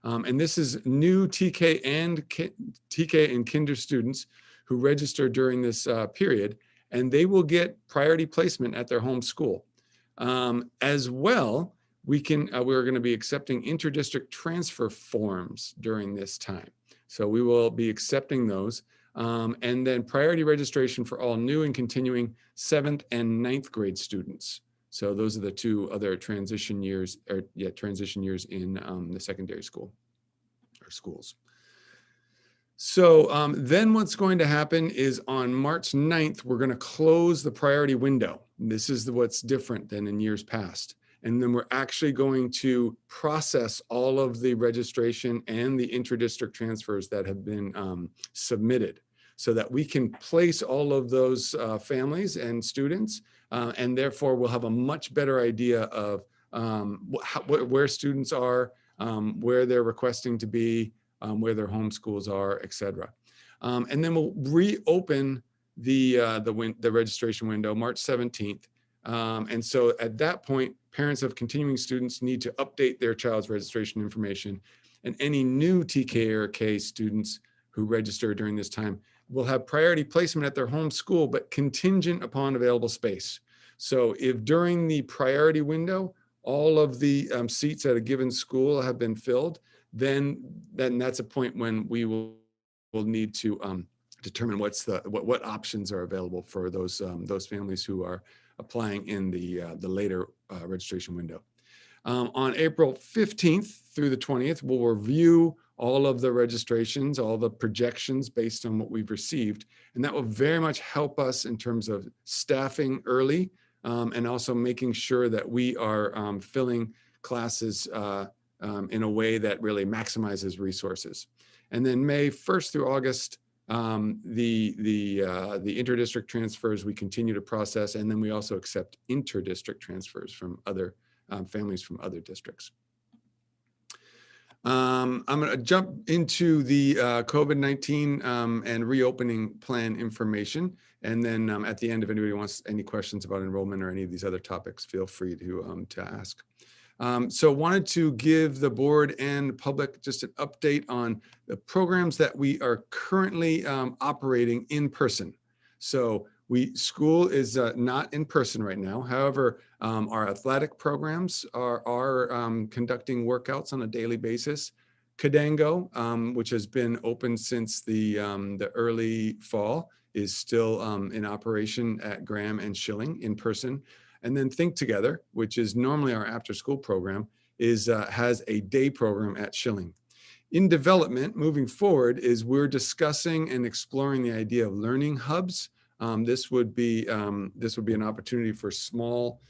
And this is new TK and Kinder students who register during this period, and they will get priority placement at their home school. As well, we're going to be accepting interdistrict transfer forms during this time. So we will be accepting those. And then priority registration for all new and continuing 7th and 9th grade students. So those are the two other transition years, transition years in the secondary school or schools. So then what's going to happen is on March 9th, we're going to close the priority window. This is what's different than in years past. And then we're actually going to process all of the registration and the intradistrict transfers that have been submitted so that we can place all of those families and students. And therefore we'll have a much better idea of where students are, where they're requesting to be, where their home schools are, et cetera. And then we'll reopen the registration window March 17th. And so at that point, parents of continuing students need to update their child's registration information, and any new TK or K students who register during this time will have priority placement at their home school, but contingent upon available space. So if during the priority window, all of the seats at a given school have been filled, then that's a point when we will need to determine what options are available for those families who are applying in the later registration window. On April 15th through the 20th, we'll review all of the registrations, all the projections based on what we've received. And that will very much help us in terms of staffing early and also making sure that we are filling classes in a way that really maximizes resources. And then May 1st through August, the interdistrict transfers we continue to process, and then we also accept interdistrict transfers from other families from other districts. I'm going to jump into the COVID-19 and reopening plan information. And then at the end, if anybody wants any questions about enrollment or any of these other topics, feel free to ask. So wanted to give the board and public just an update on the programs that we are currently operating in person. So school is not in person right now. However, our athletic programs are conducting workouts on a daily basis. Cadango, which has been open since the early fall, is still in operation at Graham and Schilling in person. And then Think Together, which is normally our after-school program, has a day program at Schilling. In development, moving forward, we're discussing and exploring the idea of learning hubs. This would be an opportunity for small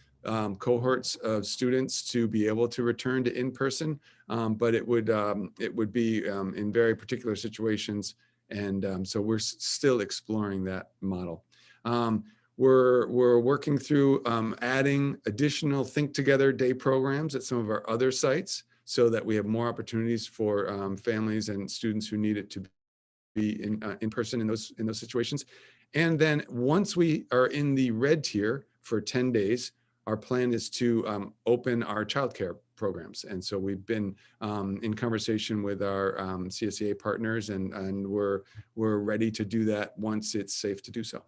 cohorts of students to be able to return to in-person, but it would be in very particular situations, and so we're still exploring that model. We're working through adding additional Think Together day programs at some of our other sites so that we have more opportunities for families and students who need it to be in person in those situations. And then once we are in the red tier for 10 days, our plan is to open our childcare programs. And so we've been in conversation with our CSEA partners, and we're ready to do that once it's safe to do so.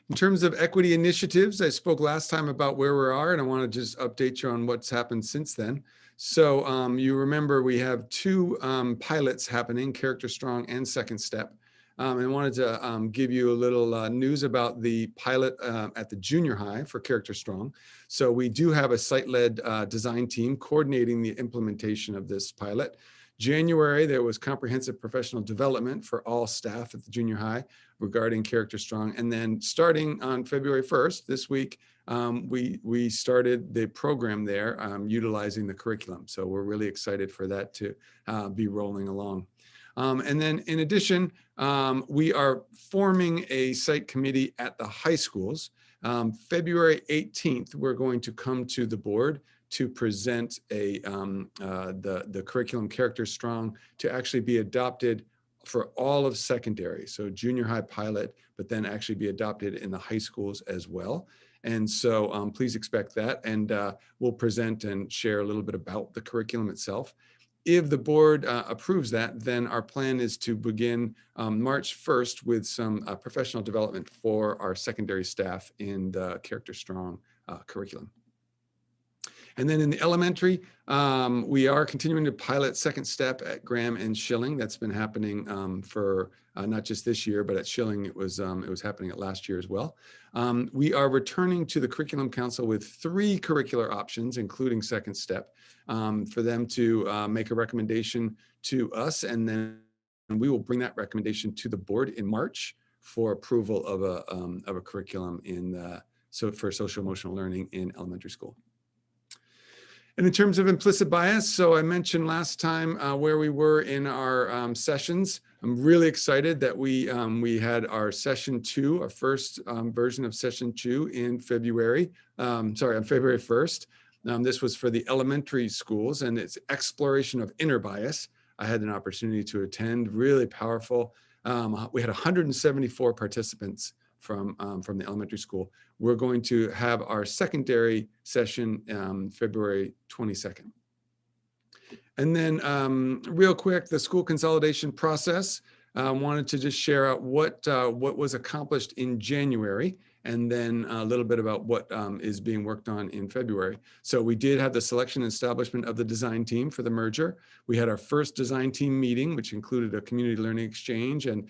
In terms of equity initiatives, I spoke last time about where we are, and I want to just update you on what's happened since then. So you remember we have two pilots happening, Character Strong and Second Step. And I wanted to give you a little news about the pilot at the junior high for Character Strong. So we do have a site-led design team coordinating the implementation of this pilot. January, there was comprehensive professional development for all staff at the junior high regarding Character Strong. And then starting on February 1st, this week, we started the program there utilizing the curriculum. So we're really excited for that to be rolling along. And then in addition, we are forming a site committee at the high schools. February 18th, we're going to come to the board to present the curriculum Character Strong to actually be adopted for all of secondary. So junior high pilot, but then actually be adopted in the high schools as well. And so please expect that. And we'll present and share a little bit about the curriculum itself. If the board approves that, then our plan is to begin March 1st with some professional development for our secondary staff in the Character Strong curriculum. And then in the elementary, we are continuing to pilot Second Step at Graham and Schilling. That's been happening for not just this year, but at Schilling it was happening at last year as well. We are returning to the Curriculum Council with 3 curricular options, including Second Step, for them to make a recommendation to us, and then we will bring that recommendation to the board in March for approval of a curriculum for social emotional learning in elementary school. And in terms of implicit bias, so I mentioned last time where we were in our sessions. I'm really excited that we had our session 2, our first version of session 2 in February. On February 1st. This was for the elementary schools, and it's exploration of inner bias. I had an opportunity to attend, really powerful. We had 174 participants from the elementary school. We're going to have our secondary session February 22nd. And then real quick, the school consolidation process. Wanted to just share out what was accomplished in January. and then a little bit about what is being worked on in February. So we did have the selection and establishment of the design team for the merger. We had our first design team meeting, which included a community learning exchange. And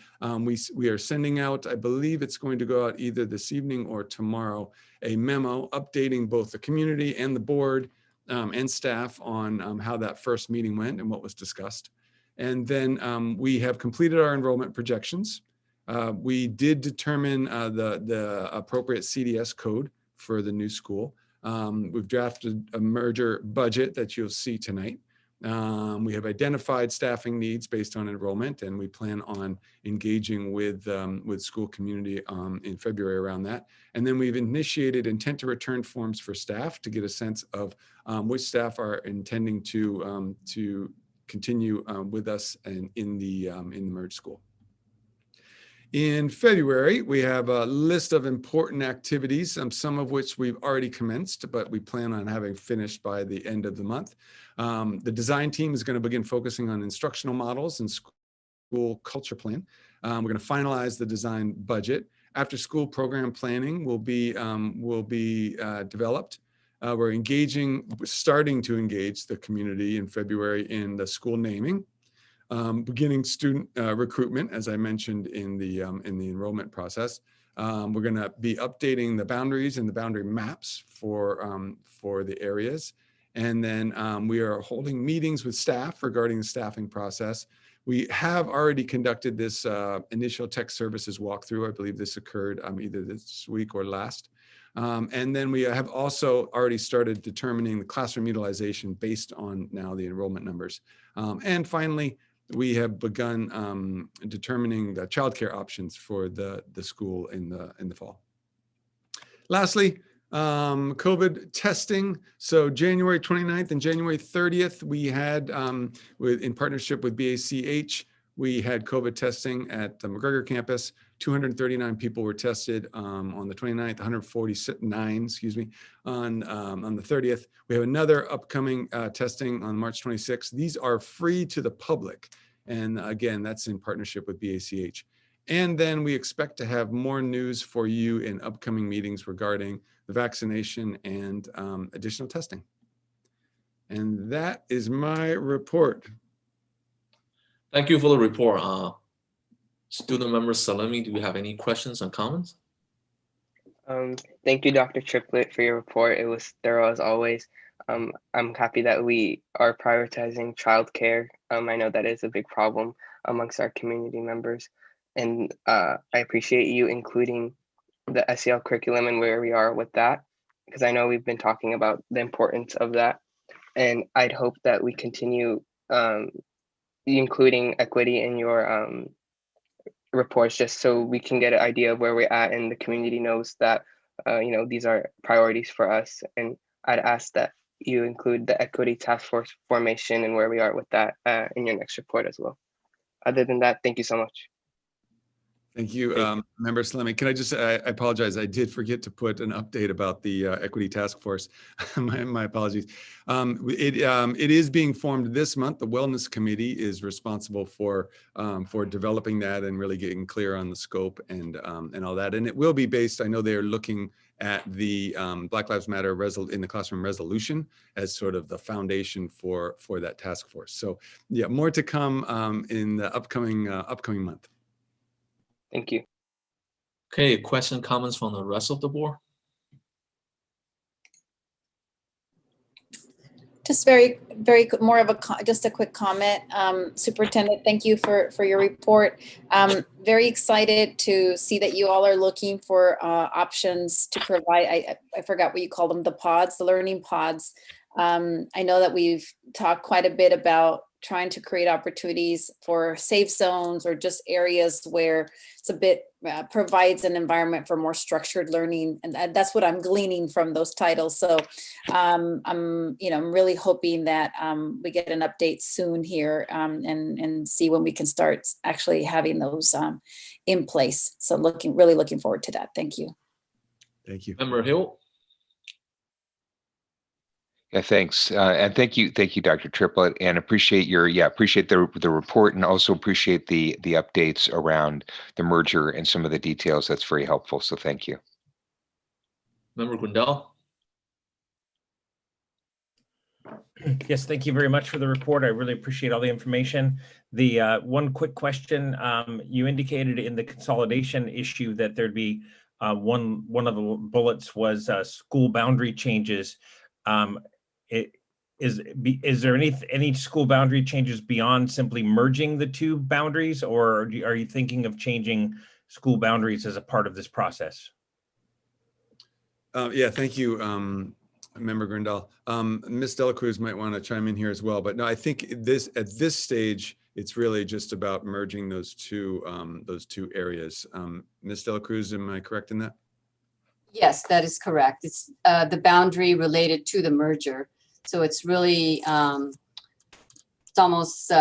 we are sending out, I believe it's going to go out either this evening or tomorrow, a memo updating both the community and the board and staff on how that first meeting went and what was discussed. And then we have completed our enrollment projections. We did determine the appropriate CDS code for the new school. We've drafted a merger budget that you'll see tonight. We have identified staffing needs based on enrollment, and we plan on engaging with school community in February around that. And then we've initiated intent to return forms for staff to get a sense of which staff are intending to continue with us in the merged school. In February, we have a list of important activities, some of which we've already commenced, but we plan on having finished by the end of the month. The design team is going to begin focusing on instructional models and school culture plan. We're going to finalize the design budget. After school program planning will be developed. We're starting to engage the community in February in the school naming. Beginning student recruitment, as I mentioned in the enrollment process. We're going to be updating the boundaries and the boundary maps for the areas. And then we are holding meetings with staff regarding the staffing process. We have already conducted this initial tech services walkthrough. I believe this occurred either this week or last. And then we have also already started determining the classroom utilization based on now the enrollment numbers. And finally, we have begun determining the childcare options for the school in the fall. Lastly, COVID testing. So January 29th and January 30th, we had, in partnership with BACH, we had COVID testing at the McGregor campus. 239 people were tested on the 29th, 149, excuse me, on the 30th. We have another upcoming testing on March 26th. These are free to the public. And again, that's in partnership with BACH. And then we expect to have more news for you in upcoming meetings regarding the vaccination and additional testing. And that is my report. Thank you for the report. Student member Salami, do you have any questions and comments? Thank you, Dr. Triplett, for your report. It was thorough as always. I'm happy that we are prioritizing childcare. I know that is a big problem amongst our community members. And I appreciate you including the SEL curriculum and where we are with that, because I know we've been talking about the importance of that. And I'd hope that we continue including equity in your reports, just so we can get an idea of where we're at and the community knows that these are priorities for us. And I'd ask that you include the equity task force formation and where we are with that in your next report as well. Other than that, thank you so much. Thank you, Member Salami. Can I just, I apologize, I did forget to put an update about the Equity Task Force. my apologies. It is being formed this month. The Wellness Committee is responsible for developing that and really getting clear on the scope and all that. And it will be based, I know they're looking at the Black Lives Matter in the classroom resolution as sort of the foundation for that task force. So yeah, more to come in the upcoming month. Thank you. Okay, question, comments from the rest of the board? Just more of just a quick comment. Superintendent, thank you for your report. Very excited to see that you all are looking for options to provide, I forgot what you call them, the learning pods. I know that we've talked quite a bit about trying to create opportunities for safe zones or just areas where it's a bit provides an environment for more structured learning, and that's what I'm gleaning from those titles. So I'm really hoping that we get an update soon here and see when we can start actually having those in place. So really looking forward to that. Thank you. Thank you. Member Hill. Yeah, thanks. And thank you, Dr. Triplett, and appreciate appreciate the report, and also appreciate the updates around the merger and some of the details. That's very helpful. So thank you. Member Grindal? Yes, thank you very much for the report. I really appreciate all the information. The one quick question, you indicated in the consolidation issue that there'd be one of the bullets was school boundary changes. Is there any school boundary changes beyond simply merging the two boundaries, or are you thinking of changing school boundaries as a part of this process? Yeah, thank you, Member Grindal. Ms. Delacruz might want to chime in here as well, but no, I think at this stage, it's really just about merging those two areas. Ms. Delacruz, am I correct in that? Yes, that is correct. It's the boundary related to the merger. So it's really, it's almost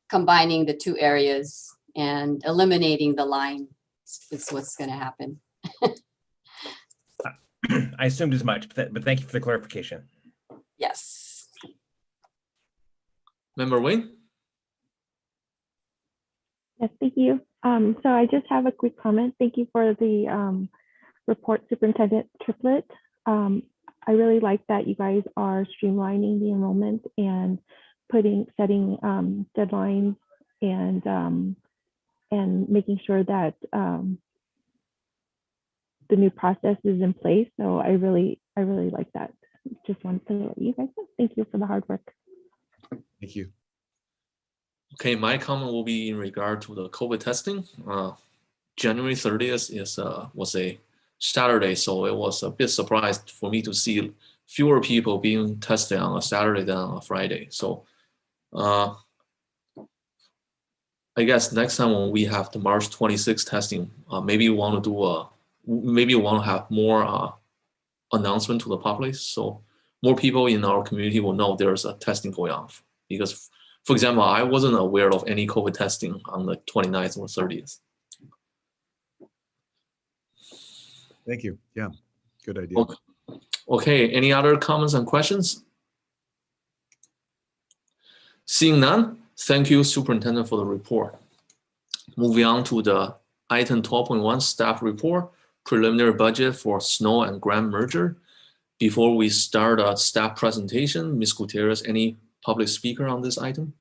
combining the two areas and eliminating the line is what's going to happen. I assumed as much, but thank you for the clarification. Yes. Member Wayne? Yes, thank you. So I just have a quick comment. Thank you for the report, Superintendent Triplett. I really like that you guys are streamlining the enrollment and setting deadlines and making sure that the new process is in place. So I really like that. Just wanted to let you guys know. Thank you for the hard work. Thank you. Okay, my comment will be in regard to the COVID testing. January 30th was a Saturday, so it was a bit surprised for me to see fewer people being tested on a Saturday than on a Friday. So I guess next time when we have the March 26th testing, maybe we want to have more announcement to the public, so more people in our community will know there's a testing going on. Because, for example, I wasn't aware of any COVID testing on the 29th or 30th. Thank you. Yeah, good idea. Okay, any other comments and questions? Seeing none, thank you, Superintendent, for the report. Moving on to the item 12.1 staff report, preliminary budget for Snow and Graham merger. Before we start a staff presentation, Ms. Gutierrez, any public speaker on this item?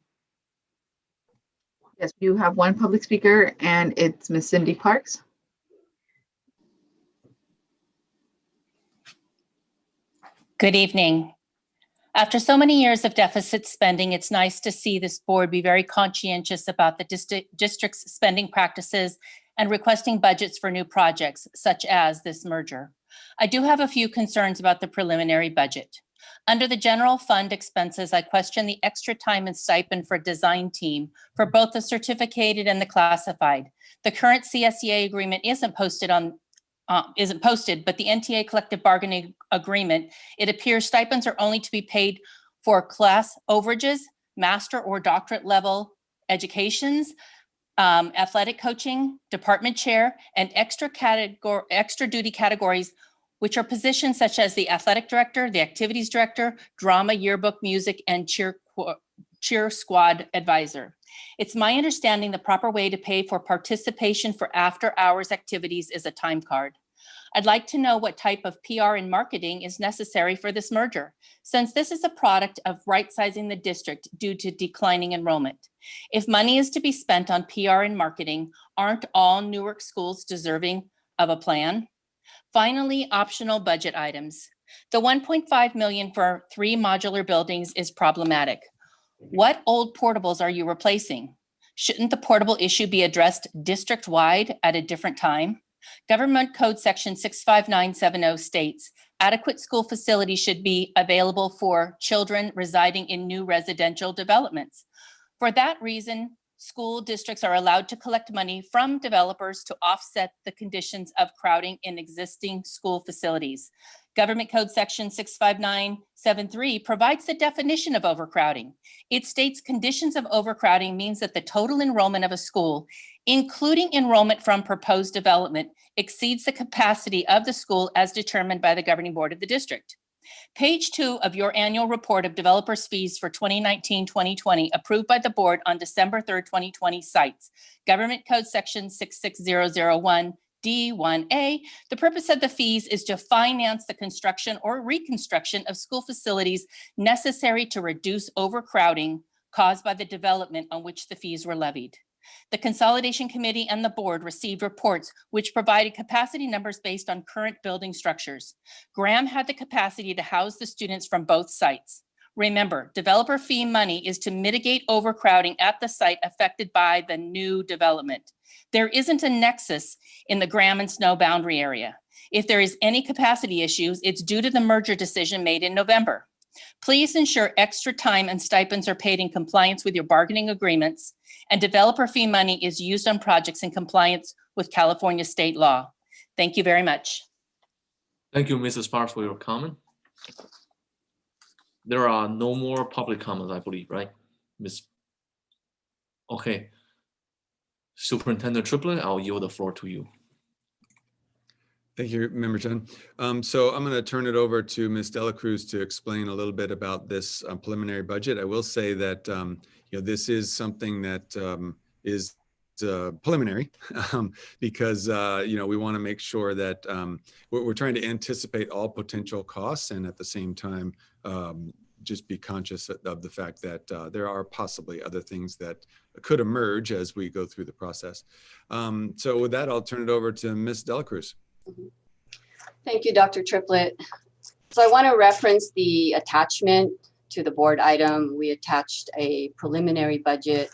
Yes, we do have one public speaker, and it's Ms. Cindy Parks. Good evening. After so many years of deficit spending, it's nice to see this board be very conscientious about the district's spending practices and requesting budgets for new projects, such as this merger. I do have a few concerns about the preliminary budget. Under the general fund expenses, I question the extra time and stipend for design team for both the certificated and the classified. The current CSEA agreement isn't posted, but the NTA collective bargaining agreement, it appears stipends are only to be paid for class overages, master or doctorate level educations, athletic coaching, department chair, and extra duty categories, which are positions such as the athletic director, the activities director, drama, yearbook, music, and cheer squad advisor. It's my understanding the proper way to pay for participation for after-hours activities is a time card. I'd like to know what type of PR and marketing is necessary for this merger, since this is a product of right-sizing the district due to declining enrollment. If money is to be spent on PR and marketing, aren't all Newark schools deserving of a plan? Finally, optional budget items. The $1.5 million for 3 modular buildings is problematic. What old portables are you replacing? Shouldn't the portable issue be addressed district-wide at a different time? Government Code Section 65970 states, adequate school facilities should be available for children residing in new residential developments. For that reason, school districts are allowed to collect money from developers to offset the conditions of crowding in existing school facilities. Government Code Section 65973 provides the definition of overcrowding. It states conditions of overcrowding means that the total enrollment of a school, including enrollment from proposed development, exceeds the capacity of the school as determined by the governing board of the district. Page 2 of your annual report of developers' fees for 2019-2020 approved by the board on December 3rd, 2020 cites Government Code Section 66001 D1A, the purpose of the fees is to finance the construction or reconstruction of school facilities necessary to reduce overcrowding caused by the development on which the fees were levied. The Consolidation Committee and the board received reports which provided capacity numbers based on current building structures. Graham had the capacity to house the students from both sites. Remember, developer fee money is to mitigate overcrowding at the site affected by the new development. There isn't a nexus in the Graham and Snow boundary area. If there is any capacity issues, it's due to the merger decision made in November. Please ensure extra time and stipends are paid in compliance with your bargaining agreements, and developer fee money is used on projects in compliance with California state law. Thank you very much. Thank you, Mrs. Sparks, for your comment. There are no more public comments, I believe, right? Okay. Superintendent Triplett, I'll yield the floor to you. Thank you, Member Chen. So I'm going to turn it over to Ms. Dela Cruz to explain a little bit about this preliminary budget. I will say that this is something that is preliminary because we want to make sure that we're trying to anticipate all potential costs and at the same time just be conscious of the fact that there are possibly other things that could emerge as we go through the process. So with that, I'll turn it over to Ms. Dela Cruz. Thank you, Dr. Triplett. So I want to reference the attachment to the board item. We attached a preliminary budget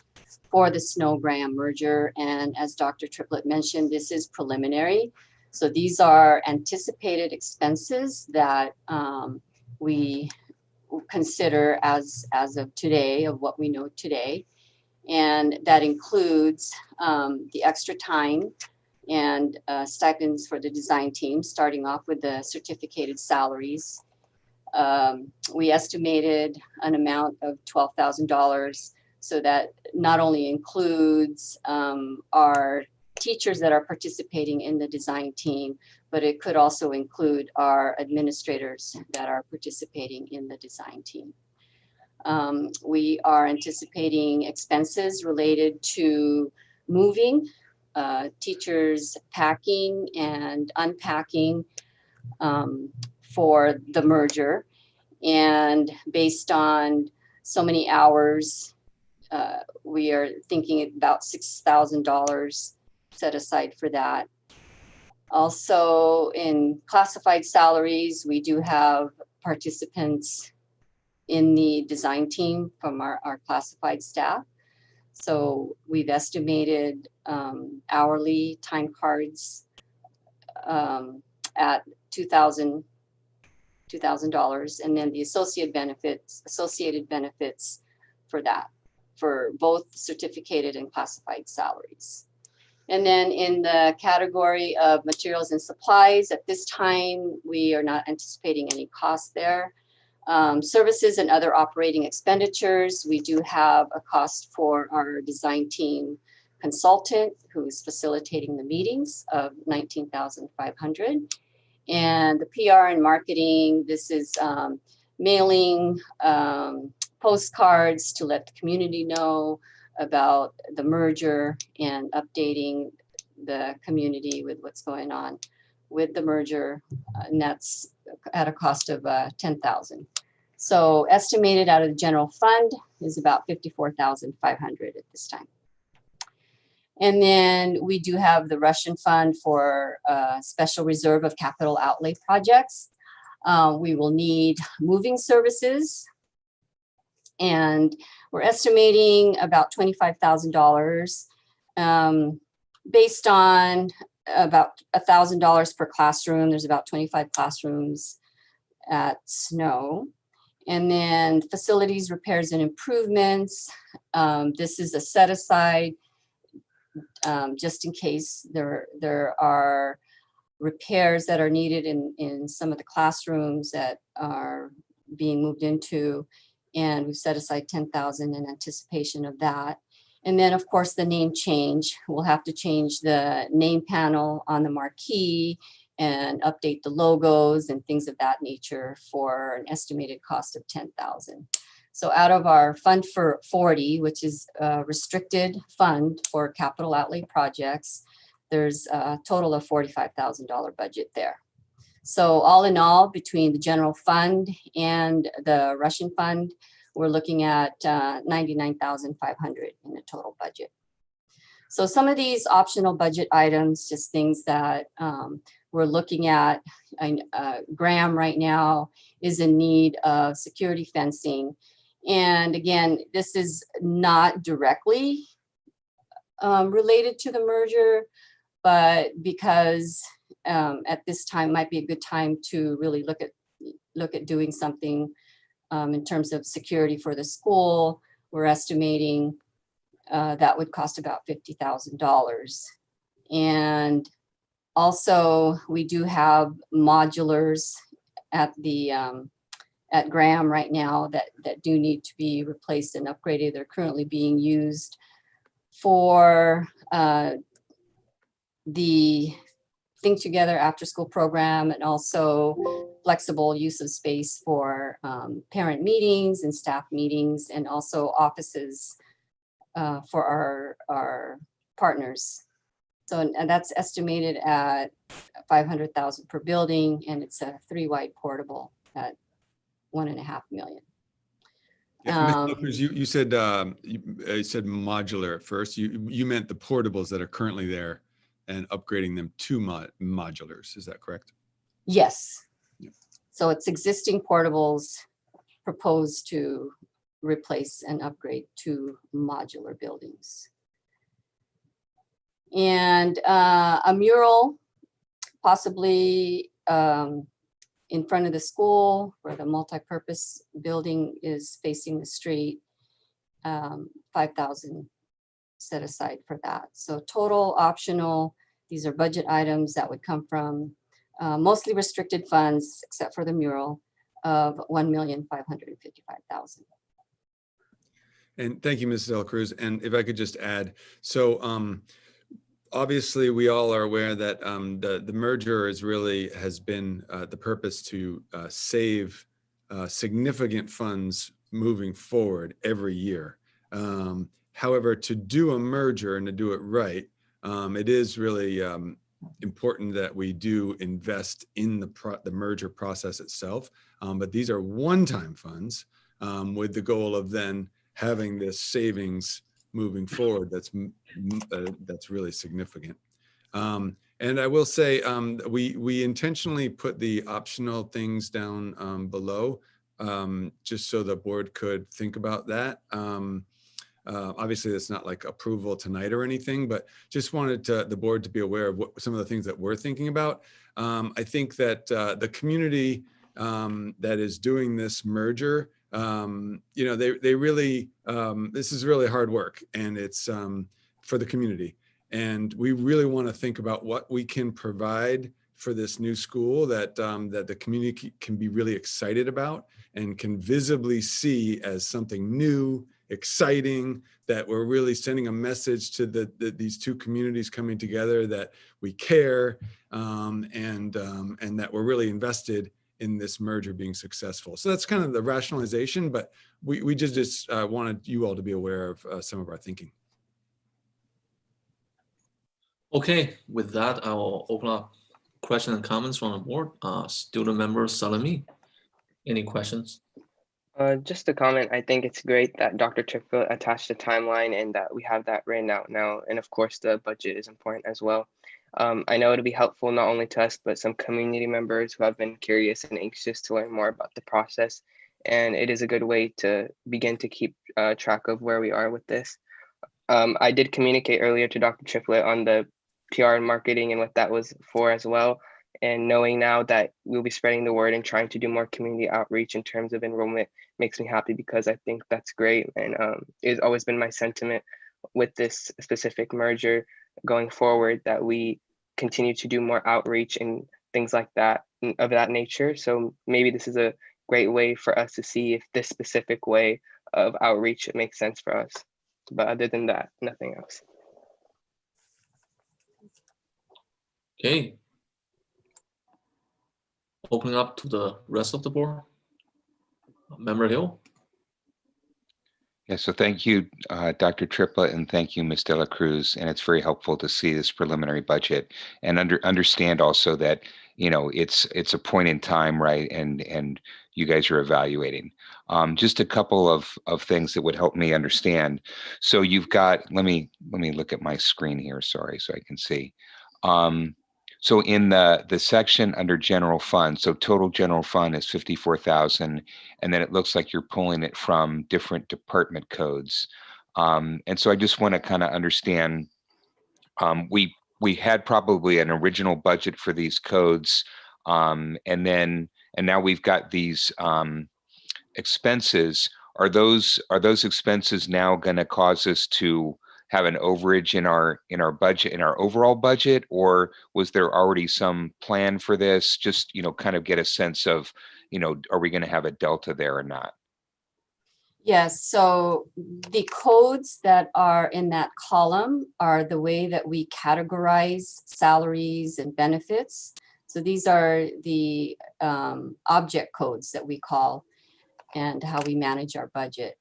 for the Snow-Graham merger. And as Dr. Triplett mentioned, this is preliminary. So these are anticipated expenses that we consider as of today, of what we know today. And that includes the extra time and stipends for the design team, starting off with the certificated salaries. We estimated an amount of $12,000, so that not only includes our teachers that are participating in the design team, but it could also include our administrators that are participating in the design team. We are anticipating expenses related to moving, teachers packing and unpacking for the merger. And based on so many hours, we are thinking about $6,000 set aside for that. Also, in classified salaries, we do have participants in the design team from our classified staff. So we've estimated hourly time cards at $2,000, and then the associated benefits for that, for both certificated and classified salaries. And then in the category of materials and supplies, at this time, we are not anticipating any cost there. Services and other operating expenditures, we do have a cost for our design team consultant who's facilitating the meetings of $19,500. And the PR and marketing, this is mailing postcards to let the community know about the merger and updating the community with what's going on with the merger, and that's at a cost of $10,000. So estimated out of the general fund is about $54,500 at this time. And then we do have the Russian fund for special reserve of capital outlay projects. We will need moving services, and we're estimating about $25,000 based on about $1,000 per classroom. There's about 25 classrooms at Snow. And then facilities, repairs, and improvements. This is a set aside just in case there are repairs that are needed in some of the classrooms that are being moved into. And we've set aside $10,000 in anticipation of that. And then, of course, the name change. We'll have to change the name panel on the marquee and update the logos and things of that nature for an estimated cost of $10,000. So out of our fund for 40, which is a restricted fund for capital outlay projects, there's a total of $45,000 budget there. So all in all, between the general fund and the Russian fund, we're looking at $99,500 in the total budget. So some of these optional budget items, just things that we're looking at. Graham right now is in need of security fencing. And again, this is not directly related to the merger, but because at this time might be a good time to really look at doing something in terms of security for the school. We're estimating that would cost about $50,000. And also we do have modulars at the at Graham right now that do need to be replaced and upgraded. They're currently being used for the Think Together after school program, and also flexible use of space for parent meetings and staff meetings, and also offices for our partners. So and that's estimated at $500,000 per building, and it's a 3-wide portable at $1.5 million. Yeah, you said you said modular at first. You meant the portables that are currently there and upgrading them to modulars. Is that correct? Yes. Yeah. So it's existing portables proposed to replace and upgrade to modular buildings. And a mural, possibly in front of the school where the multi-purpose building is facing the street, 5,000 set aside for that. So total optional, these are budget items that would come from mostly restricted funds, except for the mural, of $1,555,000. And thank you, Mrs. De La Cruz. And if I could just add, so obviously we all are aware that the merger has been the purpose to save significant funds moving forward every year. However, to do a merger and to do it right, it is really important that we do invest in the merger process itself. But these are one-time funds with the goal of then having this savings moving forward. That's really significant. And I will say we intentionally put the optional things down below just so the board could think about that. Obviously, that's not like approval tonight or anything, but just wanted the board to be aware of some of the things that we're thinking about. I think that the community that is doing this merger, they really, this is really hard work, and it's for the community. And we really want to think about what we can provide for this new school that the community can be really excited about and can visibly see as something new, exciting, that we're really sending a message to these two communities coming together that we care and that we're really invested in this merger being successful. So that's kind of the rationalization, but we just wanted you all to be aware of some of our thinking. Okay, with that, I will open up questions and comments from the board. Student member Salami, any questions? Just a comment. I think it's great that Dr. Triplett attached a timeline and that we have that written out now. And of course, the budget is important as well. I know it'll be helpful not only to us, but some community members who have been curious and anxious to learn more about the process. And it is a good way to begin to keep track of where we are with this. I did communicate earlier to Dr. Triplett on the PR and marketing and what that was for as well. And knowing now that we'll be spreading the word and trying to do more community outreach in terms of enrollment makes me happy, because I think that's great. And it's always been my sentiment with this specific merger going forward, that we continue to do more outreach and things like that, of that nature. So maybe this is a great way for us to see if this specific way of outreach makes sense for us. But other than that, nothing else. Okay. Opening up to the rest of the board. Member Hill. Yeah, so thank you, Dr. Triplett, and thank you, Ms. De La Cruz. And it's very helpful to see this preliminary budget and understand also that, you know, it's a point in time, right? And you guys are evaluating. Just a couple of things that would help me understand. So you've got, let me look at my screen here, sorry, so I can see. So in the section under general fund, so total general fund is 54,000, and then it looks like you're pulling it from different department codes. And so I just want to kind of understand, we had probably an original budget for these codes, and now we've got these expenses. Are those expenses now going to cause us to have an overage in our budget, in our overall budget, or was there already some plan for this? Just, you know, kind of get a sense of, you know, are we going to have a delta there or not? Yes, so the codes that are in that column are the way that we categorize salaries and benefits. So these are the object codes that we call and how we manage our budget.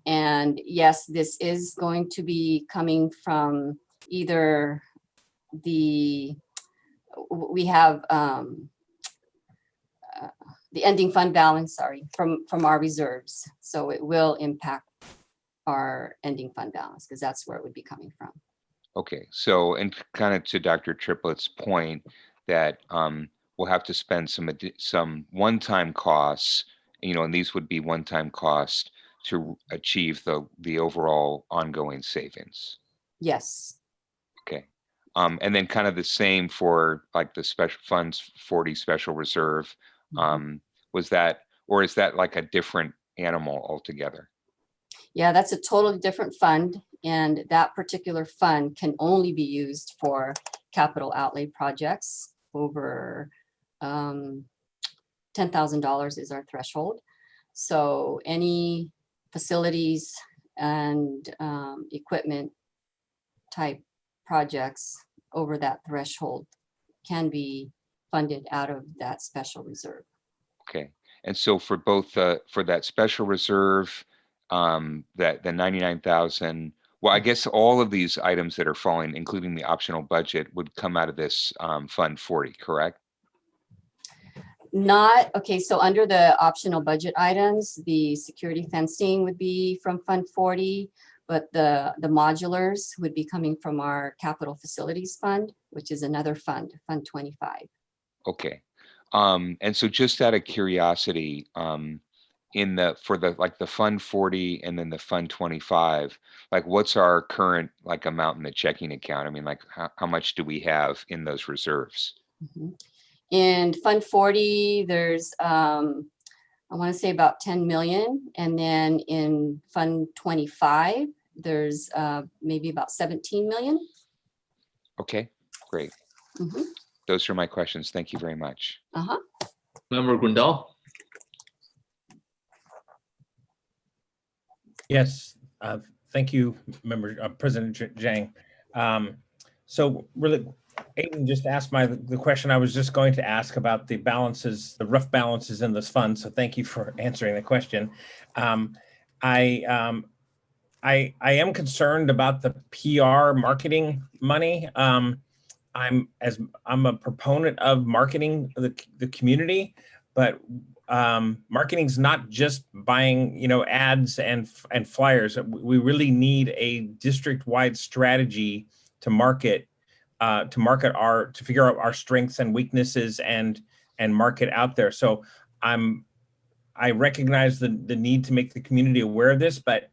And yes, this is going to be coming from either we have the ending fund balance, sorry, from our reserves. So it will impact our ending fund balance because that's where it would be coming from. Okay, so, and kind of to Dr. Triplett's point that we'll have to spend some one-time costs, you know, and these would be one-time costs to achieve the overall ongoing savings. Yes. Okay. And then kind of the same for like the special funds 40 special reserve. Was that, or is that like a different animal altogether? Yeah, that's a totally different fund. And that particular fund can only be used for capital outlay projects over $10,000 is our threshold. So any facilities and equipment type projects over that threshold can be funded out of that special reserve. Okay. And so for both for that special reserve, that the 99,000, well, I guess all of these items that are falling, including the optional budget, would come out of this Fund 40, correct? Not, okay, so under the optional budget items, the security fencing would be from Fund 40, but the modulars would be coming from our capital facilities fund, which is another fund, Fund 25. Okay. And so just out of curiosity, for the Fund 40 and then the Fund 25, like what's our current like amount in the checking account? I mean, like how much do we have in those reserves? In Fund 40, there's, I want to say about 10 million. And then in Fund 25, there's maybe about 17 million. Okay, great. Those are my questions. Thank you very much. Member Grandal. Yes, thank you, President Zhang. So really, Aiden just asked the question I was just going to ask about the balances, the rough balances in this fund. So thank you for answering the question. I am concerned about the PR marketing money. I'm a proponent of marketing the community, but marketing's not just buying, you know, ads and flyers. We really need a district-wide strategy to market to figure out our strengths and weaknesses and market out there. So I recognize the need to make the community aware of this, but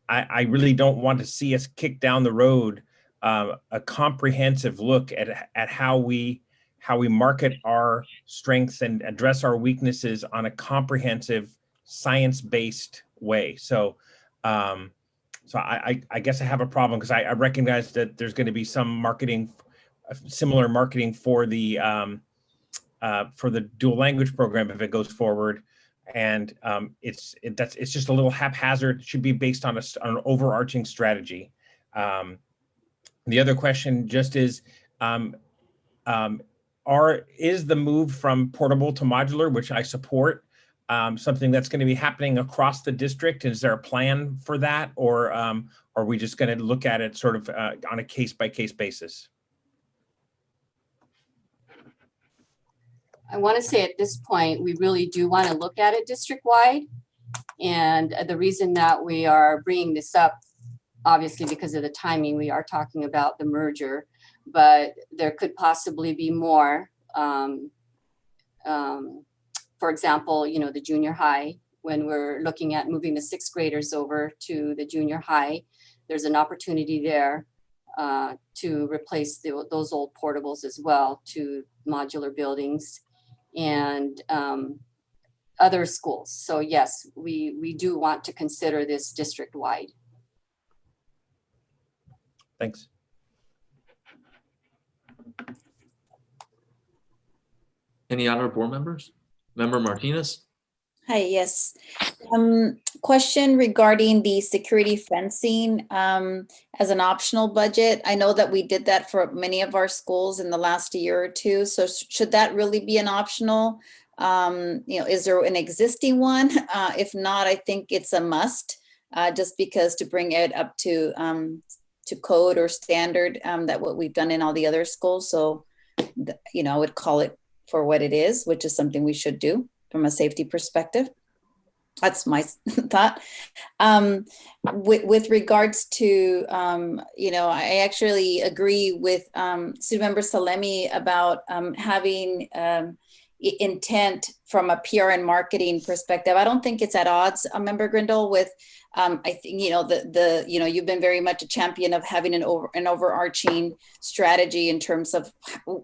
I really don't want to see us kick down the road a comprehensive look at how we market our strengths and address our weaknesses on a comprehensive science-based way. So I guess I have a problem because I recognize that there's going to be some marketing, similar marketing for the dual language program if it goes forward, and it's just a little haphazard. It should be based on an overarching strategy. The other question just is the move from portable to modular, which I support, something that's going to be happening across the district? Is there a plan for that, or are we just going to look at it sort of on a case-by-case basis? I want to say at this point, we really do want to look at it district-wide. And the reason that we are bringing this up, obviously because of the timing, we are talking about the merger, but there could possibly be more. For example, you know, the junior high, when we're looking at moving the 6th graders over to the junior high, there's an opportunity there to replace those old portables as well to modular buildings and other schools. So yes, we do want to consider this district-wide. Thanks. Any other board members? Member Martinez? Hi, yes. Question regarding the security fencing as an optional budget. I know that we did that for many of our schools in the last year or two. So should that really be an optional? You know, is there an existing one? If not, I think it's a must, just because to bring it up to code or standard that what we've done in all the other schools. So, you know, I would call it for what it is, which is something we should do from a safety perspective. That's my thought. With regards to, you know, I actually agree with Student Member Salemi about having intent from a PR and marketing perspective. I don't think it's at odds, Member Grindle, with I think, you know, you know, you've been very much a champion of having an overarching strategy in terms of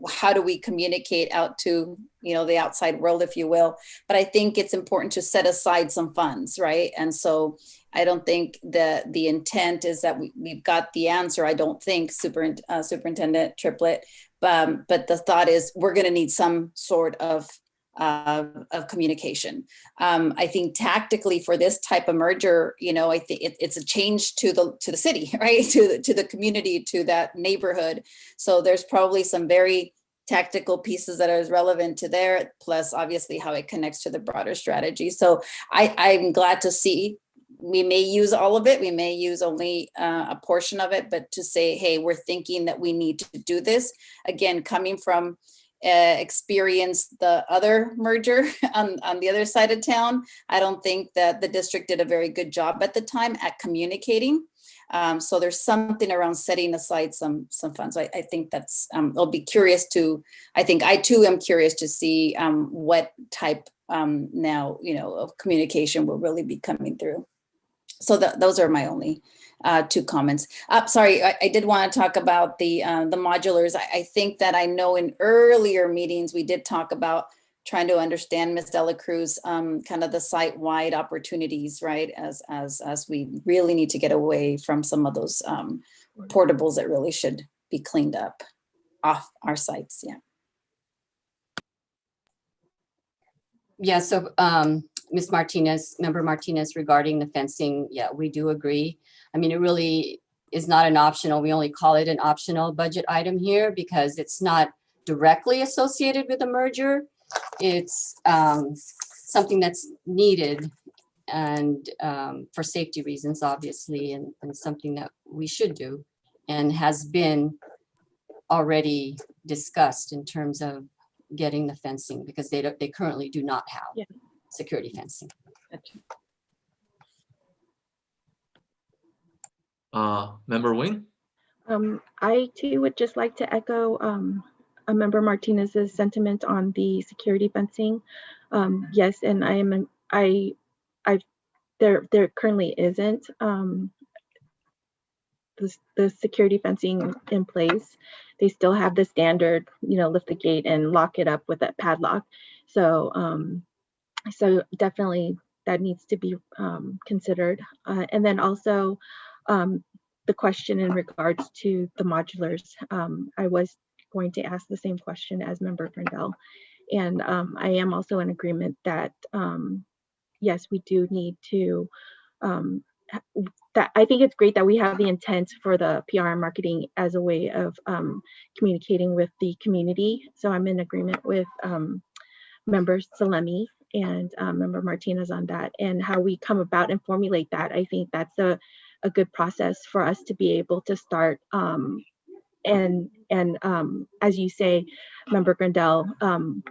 how do we communicate out to, you know, the outside world, if you will. But I think it's important to set aside some funds, right? And so I don't think that the intent is that we've got the answer. I don't think, Superintendent Triplett, but the thought is we're going to need some sort of communication. I think tactically for this type of merger, you know, I think it's a change to the city, right? To the community, to that neighborhood. So there's probably some very tactical pieces that are relevant to there, plus obviously how it connects to the broader strategy. So I'm glad to see. We may use all of it. We may use only a portion of it, but to say, hey, we're thinking that we need to do this. Again, coming from experience the other merger on the other side of town, I don't think that the district did a very good job at the time at communicating. So there's something around setting aside some funds. I think that's, I'll be curious to, I think I too am curious to see what type now, you know, of communication will really be coming through. So those are my only two comments. Sorry, I did want to talk about the modulars. I think that I know in earlier meetings, we did talk about trying to understand, Ms. Dela Cruz, kind of the site-wide opportunities, right? As we really need to get away from some of those portables that really should be cleaned up off our sites, yeah. Yeah, so Ms. Martinez, Member Martinez, regarding the fencing, yeah, we do agree. I mean, it really is not an optional. We only call it an optional budget item here because it's not directly associated with the merger. It's something that's needed and for safety reasons, obviously, and something that we should do and has been already discussed in terms of getting the fencing because they currently do not have security fencing. Member Wing? I too would just like to echo Member Martinez's sentiment on the security fencing. Yes, and there currently isn't the security fencing in place. They still have the standard, you know, lift the gate and lock it up with that padlock. So so definitely that needs to be considered. And then also the question in regards to the modulars, I was going to ask the same question as Member Grindle. And I am also in agreement that, yes, we do need to, that I think it's great that we have the intent for the PR and marketing as a way of communicating with the community. So I'm in agreement with Member Salemi and Member Martinez on that, and how we come about and formulate that. I think that's a good process for us to be able to start and as you say, Member Grandel,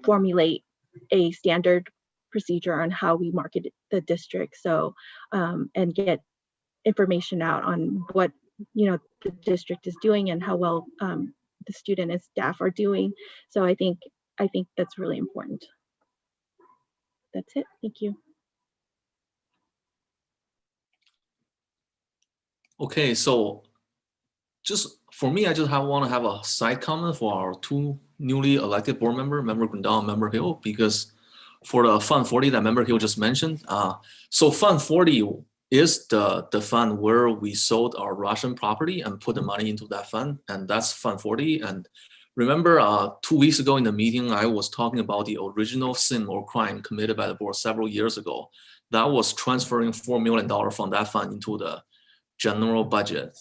formulate a standard procedure on how we market the district. So and get information out on what the district is doing and how well the student and staff are doing. So I think that's really important. That's it. Thank you. Okay, so just for me, I just want to have a side comment for our two newly elected board member Grandal and Member Hill, because for the Fund 40 that Member Hill just mentioned, so Fund 40 is the fund where we sold our Russian property and put the money into that fund, and that's Fund 40. And remember 2 weeks ago in the meeting, I was talking about the original sin or crime committed by the board several years ago. That was transferring $4 million from that fund into the general budget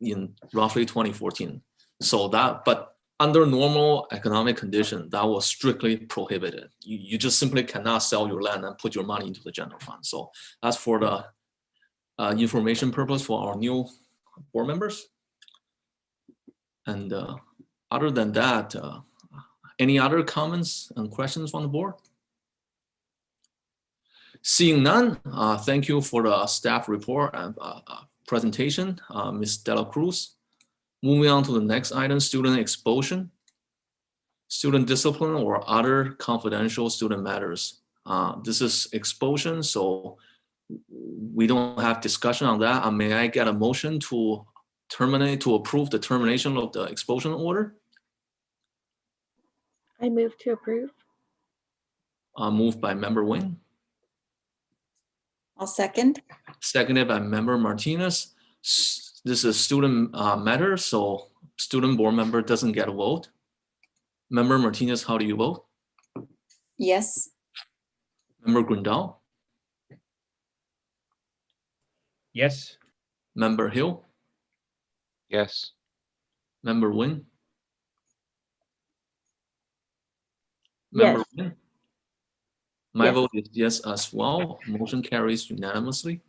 in roughly 2014. So but under normal economic condition, that was strictly prohibited. You just simply cannot sell your land and put your money into the general fund. So that's for the information purpose for our new board members. And other than that, any other comments and questions from the board? Seeing none, thank you for the staff report and presentation, Ms. Dela Cruz. Moving on to the next item, student expulsion, student discipline, or other confidential student matters. This is expulsion, so we don't have discussion on that. May I get a motion to approve the termination of the expulsion order? I move to approve. Moved by Member Wing. I'll second. Seconded by Member Martinez. This is student matter, so student board member doesn't get a vote. Member Martinez, how do you vote? Yes. Member Grandal? Yes. Member Hill? Yes. Member Wing? Yes. Member Wing? My Yes. vote is yes as well. Motion carries unanimously.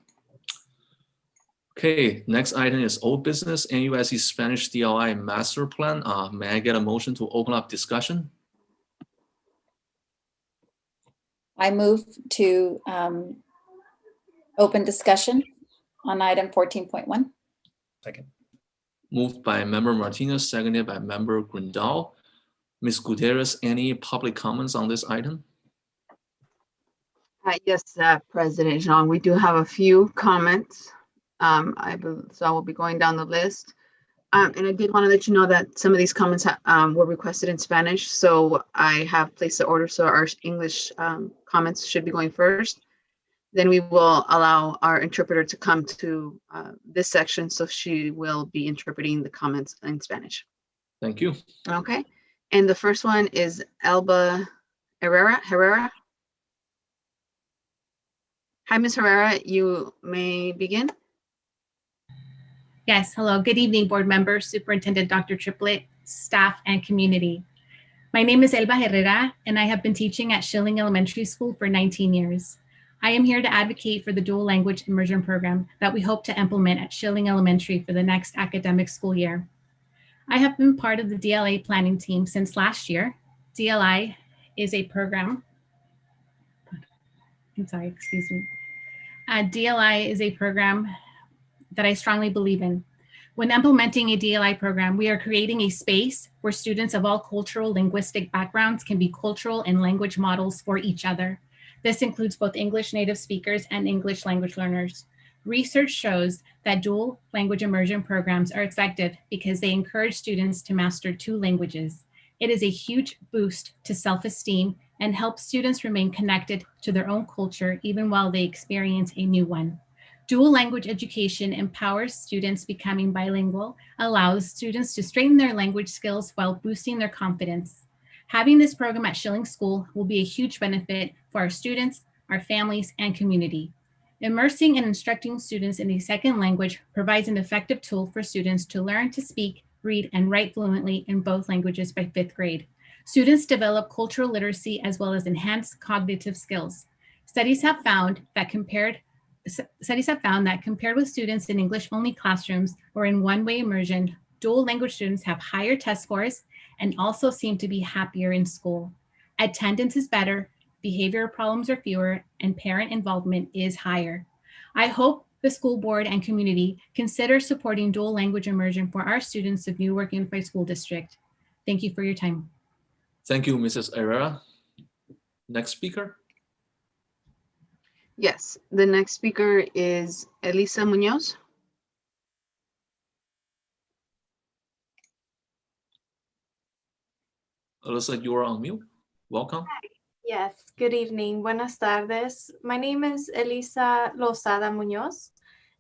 Okay, next item is old business, NUSC Spanish DLI Master Plan. May I get a motion to open up discussion? I move to open discussion on item 14.1. Second. Moved by Member Martinez, seconded by Member Grandal. Ms. Gutierrez, any public comments on this item? Yes, President Zhang, we do have a few comments. So I will be going down the list. And I did want to let you know that some of these comments were requested in Spanish. So I have placed the order. So our English comments should be going first. Then we will allow our interpreter to come to this section. So she will be interpreting the comments in Spanish. Thank you. Okay. And the first one is Elba Herrera. Hi, Ms. Herrera, you may begin. Yes, hello. Good evening, board members, Superintendent Dr. Triplett, staff, and community. My name is Elba Herrera, and I have been teaching at Schilling Elementary School for 19 years. I am here to advocate for the dual language immersion program that we hope to implement at Schilling Elementary for the next academic school year. I have been part of the DLA planning team since last year. DLI is a program. DLI is a program that I strongly believe in. When implementing a DLI program, we are creating a space where students of all cultural linguistic backgrounds can be cultural and language models for each other. This includes both English native speakers and English language learners. Research shows that dual language immersion programs are effective because they encourage students to master 2 languages. It is a huge boost to self-esteem and helps students remain connected to their own culture even while they experience a new one. Dual language education empowers students becoming bilingual, allows students to strengthen their language skills while boosting their confidence. Having this program at Schilling School will be a huge benefit for our students, our families, and community. Immersing and instructing students in a second language provides an effective tool for students to learn to speak, read, and write fluently in both languages by 5th grade. Students develop cultural literacy as well as enhanced cognitive skills. Studies have found that compared with students in English-only classrooms or in one-way immersion, dual language students have higher test scores and also seem to be happier in school. Attendance is better, behavioral problems are fewer, and parent involvement is higher. I hope the school board and community consider supporting dual language immersion for our students of Newark Unified School District. Thank you for your time. Thank you, Mrs. Herrera. Next speaker. Yes, the next speaker is Elisa Munoz. Elisa, you are on mute. Welcome. Yes, good evening. Buenas tardes. My name is Elisa Lozada Munoz,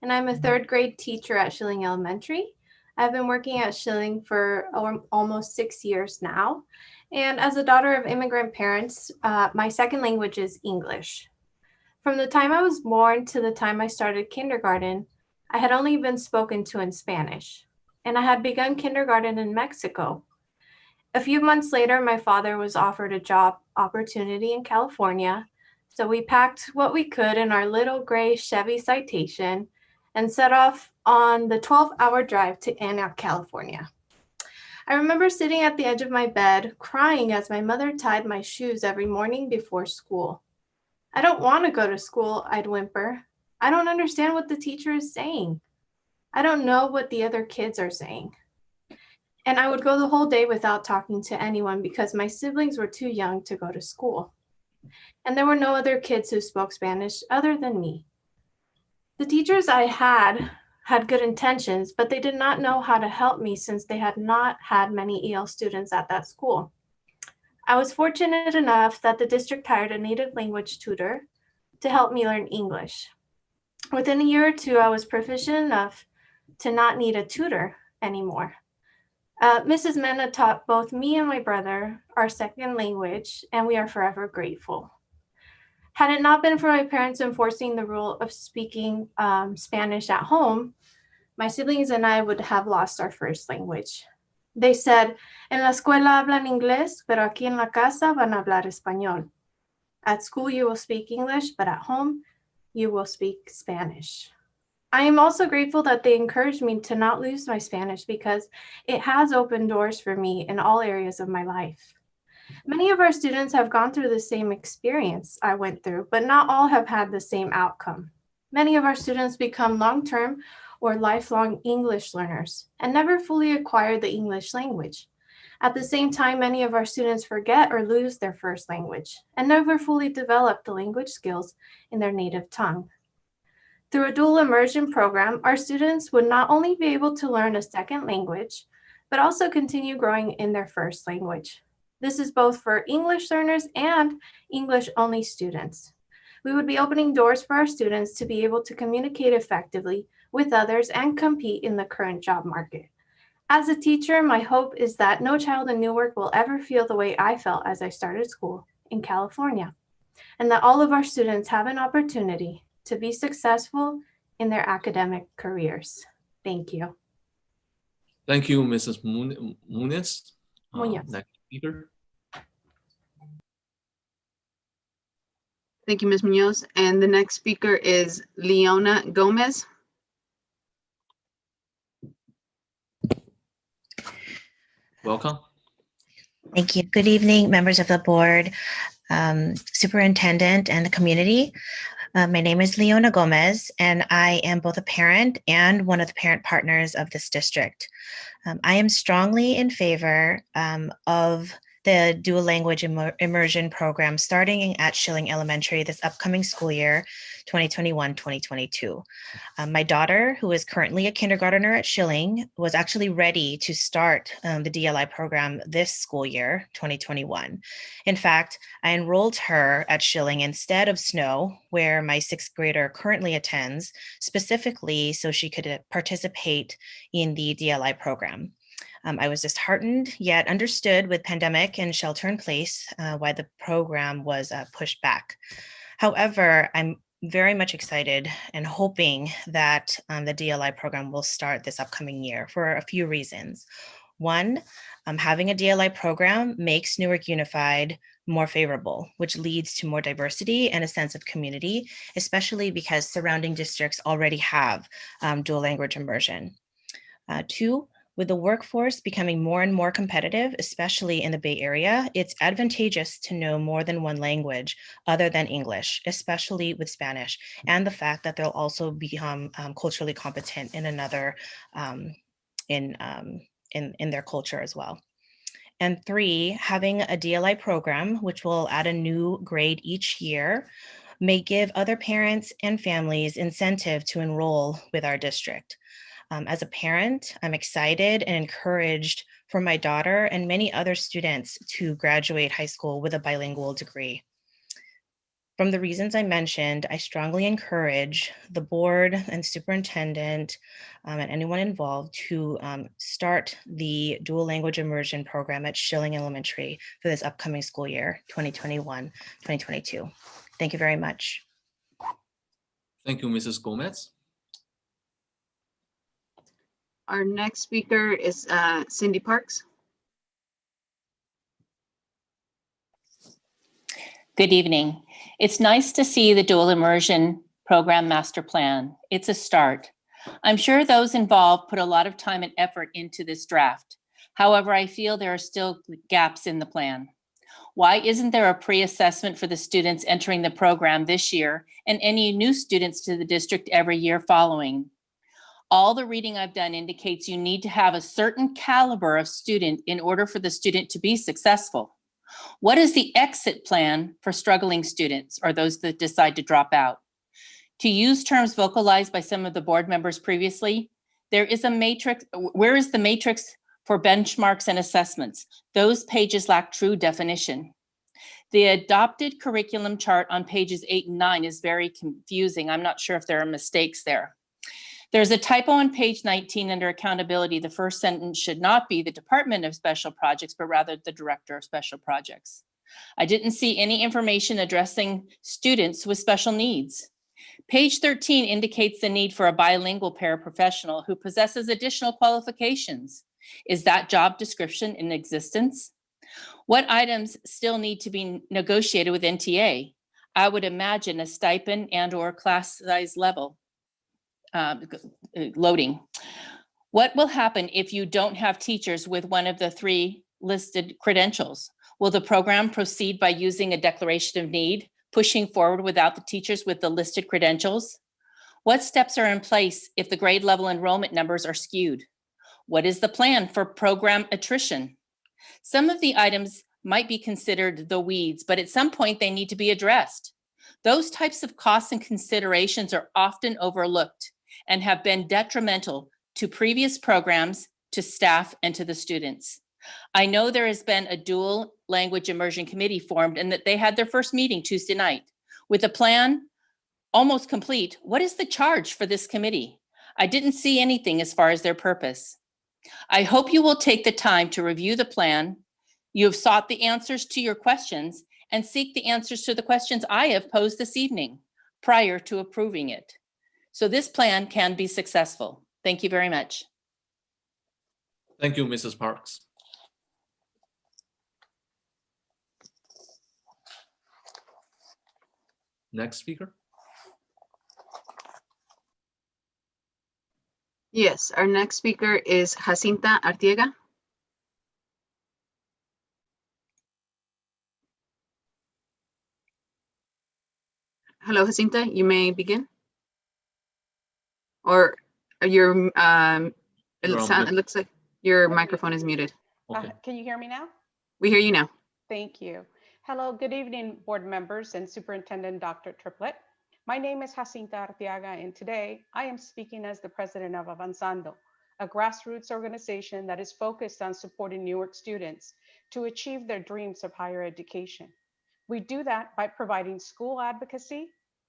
and I'm a third grade teacher at Schilling Elementary. I've been working at Schilling for almost 6 years now. And as a daughter of immigrant parents, my second language is English. From the time I was born to the time I started kindergarten, I had only been spoken to in Spanish, and I had begun kindergarten in Mexico. A few months later, my father was offered a job opportunity in California, so we packed what we could in our little gray Chevy Citation and set off on the 12-hour drive to Antioch, California. I remember sitting at the edge of my bed, crying as my mother tied my shoes every morning before school. I don't want to go to school, I'd whimper. I don't understand what the teacher is saying. I don't know what the other kids are saying. And I would go the whole day without talking to anyone because my siblings were too young to go to school. And there were no other kids who spoke Spanish other than me. The teachers I had good intentions, but they did not know how to help me since they had not had many EL students at that school. I was fortunate enough that the district hired a native language tutor to help me learn English. Within a year or two, I was proficient enough to not need a tutor anymore. Mrs. Mena taught both me and my brother our second language, and we are forever grateful. Had it not been for my parents enforcing the rule of speaking Spanish at home, my siblings and I would have lost our first language. They said, en la escuela hablan inglés, pero aquí en la casa van a hablar español. At school, you will speak English, but at home, you will speak Spanish. I am also grateful that they encouraged me to not lose my Spanish because it has opened doors for me in all areas of my life. Many of our students have gone through the same experience I went through, but not all have had the same outcome. Many of our students become long-term or lifelong English learners and never fully acquire the English language. At the same time, many of our students forget or lose their first language and never fully develop the language skills in their native tongue. Through a dual immersion program, our students would not only be able to learn a second language, but also continue growing in their first language. This is both for English learners and English-only students. We would be opening doors for our students to be able to communicate effectively with others and compete in the current job market. As a teacher, my hope is that no child in Newark will ever feel the way I felt as I started school in California, and that all of our students have an opportunity to be successful in their academic careers. Thank you. Thank you, Mrs. Muniz. Munoz. Next speaker. Thank you, Ms. Munoz. And the next speaker is Leona Gomez. Welcome. Thank you. Good evening, members of the board, superintendent, and the community. My name is Leona Gomez, and I am both a parent and one of the parent partners of this district. I am strongly in favor of the dual language immersion program starting at Schilling Elementary this upcoming school year, 2021-2022. My daughter, who is currently a kindergartner at Schilling, was actually ready to start the DLI program this school year, 2021. In fact, I enrolled her at Schilling instead of Snow, where my sixth grader currently attends, specifically so she could participate in the DLI program. I was disheartened, yet understood with pandemic and shelter in place why the program was pushed back. However, I'm very much excited and hoping that the DLI program will start this upcoming year for a few reasons. One, having a DLI program makes Newark Unified more favorable, which leads to more diversity and a sense of community, especially because surrounding districts already have dual language immersion. Two, with the workforce becoming more and more competitive, especially in the Bay Area, it's advantageous to know more than one language other than English, especially with Spanish, and the fact that they'll also become culturally competent in another, in their culture as well. And three, having a DLI program, which will add a new grade each year, may give other parents and families incentive to enroll with our district. As a parent, I'm excited and encouraged for my daughter and many other students to graduate high school with a bilingual degree. From the reasons I mentioned, I strongly encourage the board and superintendent and anyone involved to start the dual language immersion program at Schilling Elementary for this upcoming school year, 2021-2022. Thank you very much. Thank you, Mrs. Gomez. Our next speaker is Cindy Parks. Good evening. It's nice to see the dual immersion program master plan. It's a start. I'm sure those involved put a lot of time and effort into this draft. However, I feel there are still gaps in the plan. Why isn't there a pre-assessment for the students entering the program this year and any new students to the district every year following? All the reading I've done indicates you need to have a certain caliber of student in order for the student to be successful. What is the exit plan for struggling students or those that decide to drop out? To use terms vocalized by some of the board members previously, there is a matrix. Where is the matrix for benchmarks and assessments? Those pages lack true definition. The adopted curriculum chart on pages 8 and 9 is very confusing. I'm not sure if there are mistakes there. There's a typo on page 19 under accountability. The first sentence should not be the Department of Special Projects, but rather the Director of Special Projects. I didn't see any information addressing students with special needs. Page 13 indicates the need for a bilingual paraprofessional who possesses additional qualifications. Is that job description in existence? What items still need to be negotiated with NTA? I would imagine a stipend and/or class size level. Loading. What will happen if you don't have teachers with one of the 3 listed credentials? Will the program proceed by using a declaration of need, pushing forward without the teachers with the listed credentials? What steps are in place if the grade level enrollment numbers are skewed? What is the plan for program attrition? Some of the items might be considered the weeds, but at some point they need to be addressed. Those types of costs and considerations are often overlooked and have been detrimental to previous programs, to staff, and to the students. I know there has been a dual language immersion committee formed and that they had their first meeting Tuesday night. With a plan almost complete, what is the charge for this committee? I didn't see anything as far as their purpose. I hope you will take the time to review the plan. You have sought the answers to your questions and seek the answers to the questions I have posed this evening prior to approving it, so this plan can be successful. Thank you very much. Thank you, Mrs. Parks. Next speaker. Yes, our next speaker is Jacinta Artiega. Hello, Jacinta, you may begin. Or your it looks like your microphone is muted. Okay. Can you hear me now? We hear you now. Thank you. Hello, good evening, board members and Superintendent Dr. Triplett. My name is Jacinta Artiega, and today I am speaking as the president of Avanzando, a grassroots organization that is focused on supporting Newark students to achieve their dreams of higher education. We do that by providing school advocacy,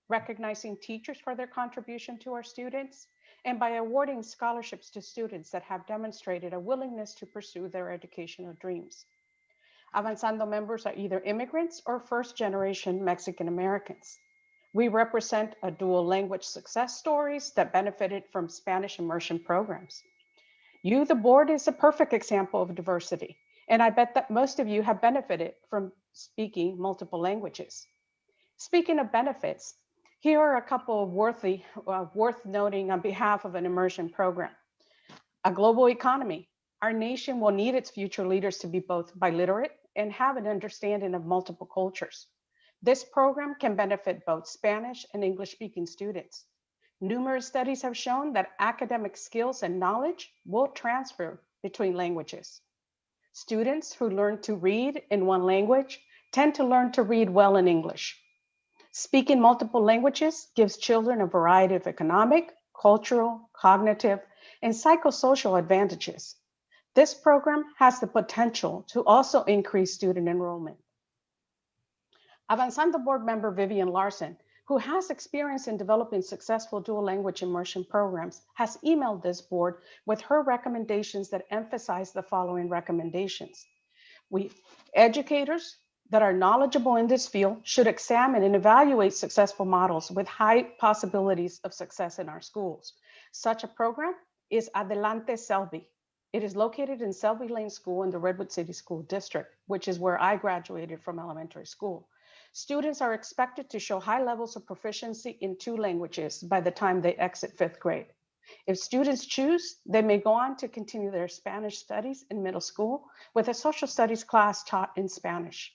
recognizing teachers for their contribution to our students, and by awarding scholarships to students that have demonstrated a willingness to pursue their educational dreams. Avanzando members are either immigrants or first-generation Mexican Americans. We represent a dual language success stories that benefited from Spanish immersion programs. You, the board, is a perfect example of diversity, and I bet that most of you have benefited from speaking multiple languages. Speaking of benefits, here are a couple of worth noting on behalf of an immersion program. A global economy. Our nation will need its future leaders to be both biliterate and have an understanding of multiple cultures. This program can benefit both Spanish and English-speaking students. Numerous studies have shown that academic skills and knowledge will transfer between languages. Students who learn to read in one language tend to learn to read well in English. Speaking multiple languages gives children a variety of economic, cultural, cognitive, and psychosocial advantages. This program has the potential to also increase student enrollment. Avanzando board member Vivian Larson, who has experience in developing successful dual language immersion programs, has emailed this board with her recommendations that emphasize the following recommendations. Educators that are knowledgeable in this field should examine and evaluate successful models with high possibilities of success in our schools. Such a program is Adelante Selby. It is located in Selby Lane School in the Redwood City School District, which is where I graduated from elementary school. Students are expected to show high levels of proficiency in 2 languages by the time they exit 5th grade. If students choose, they may go on to continue their Spanish studies in middle school with a social studies class taught in Spanish.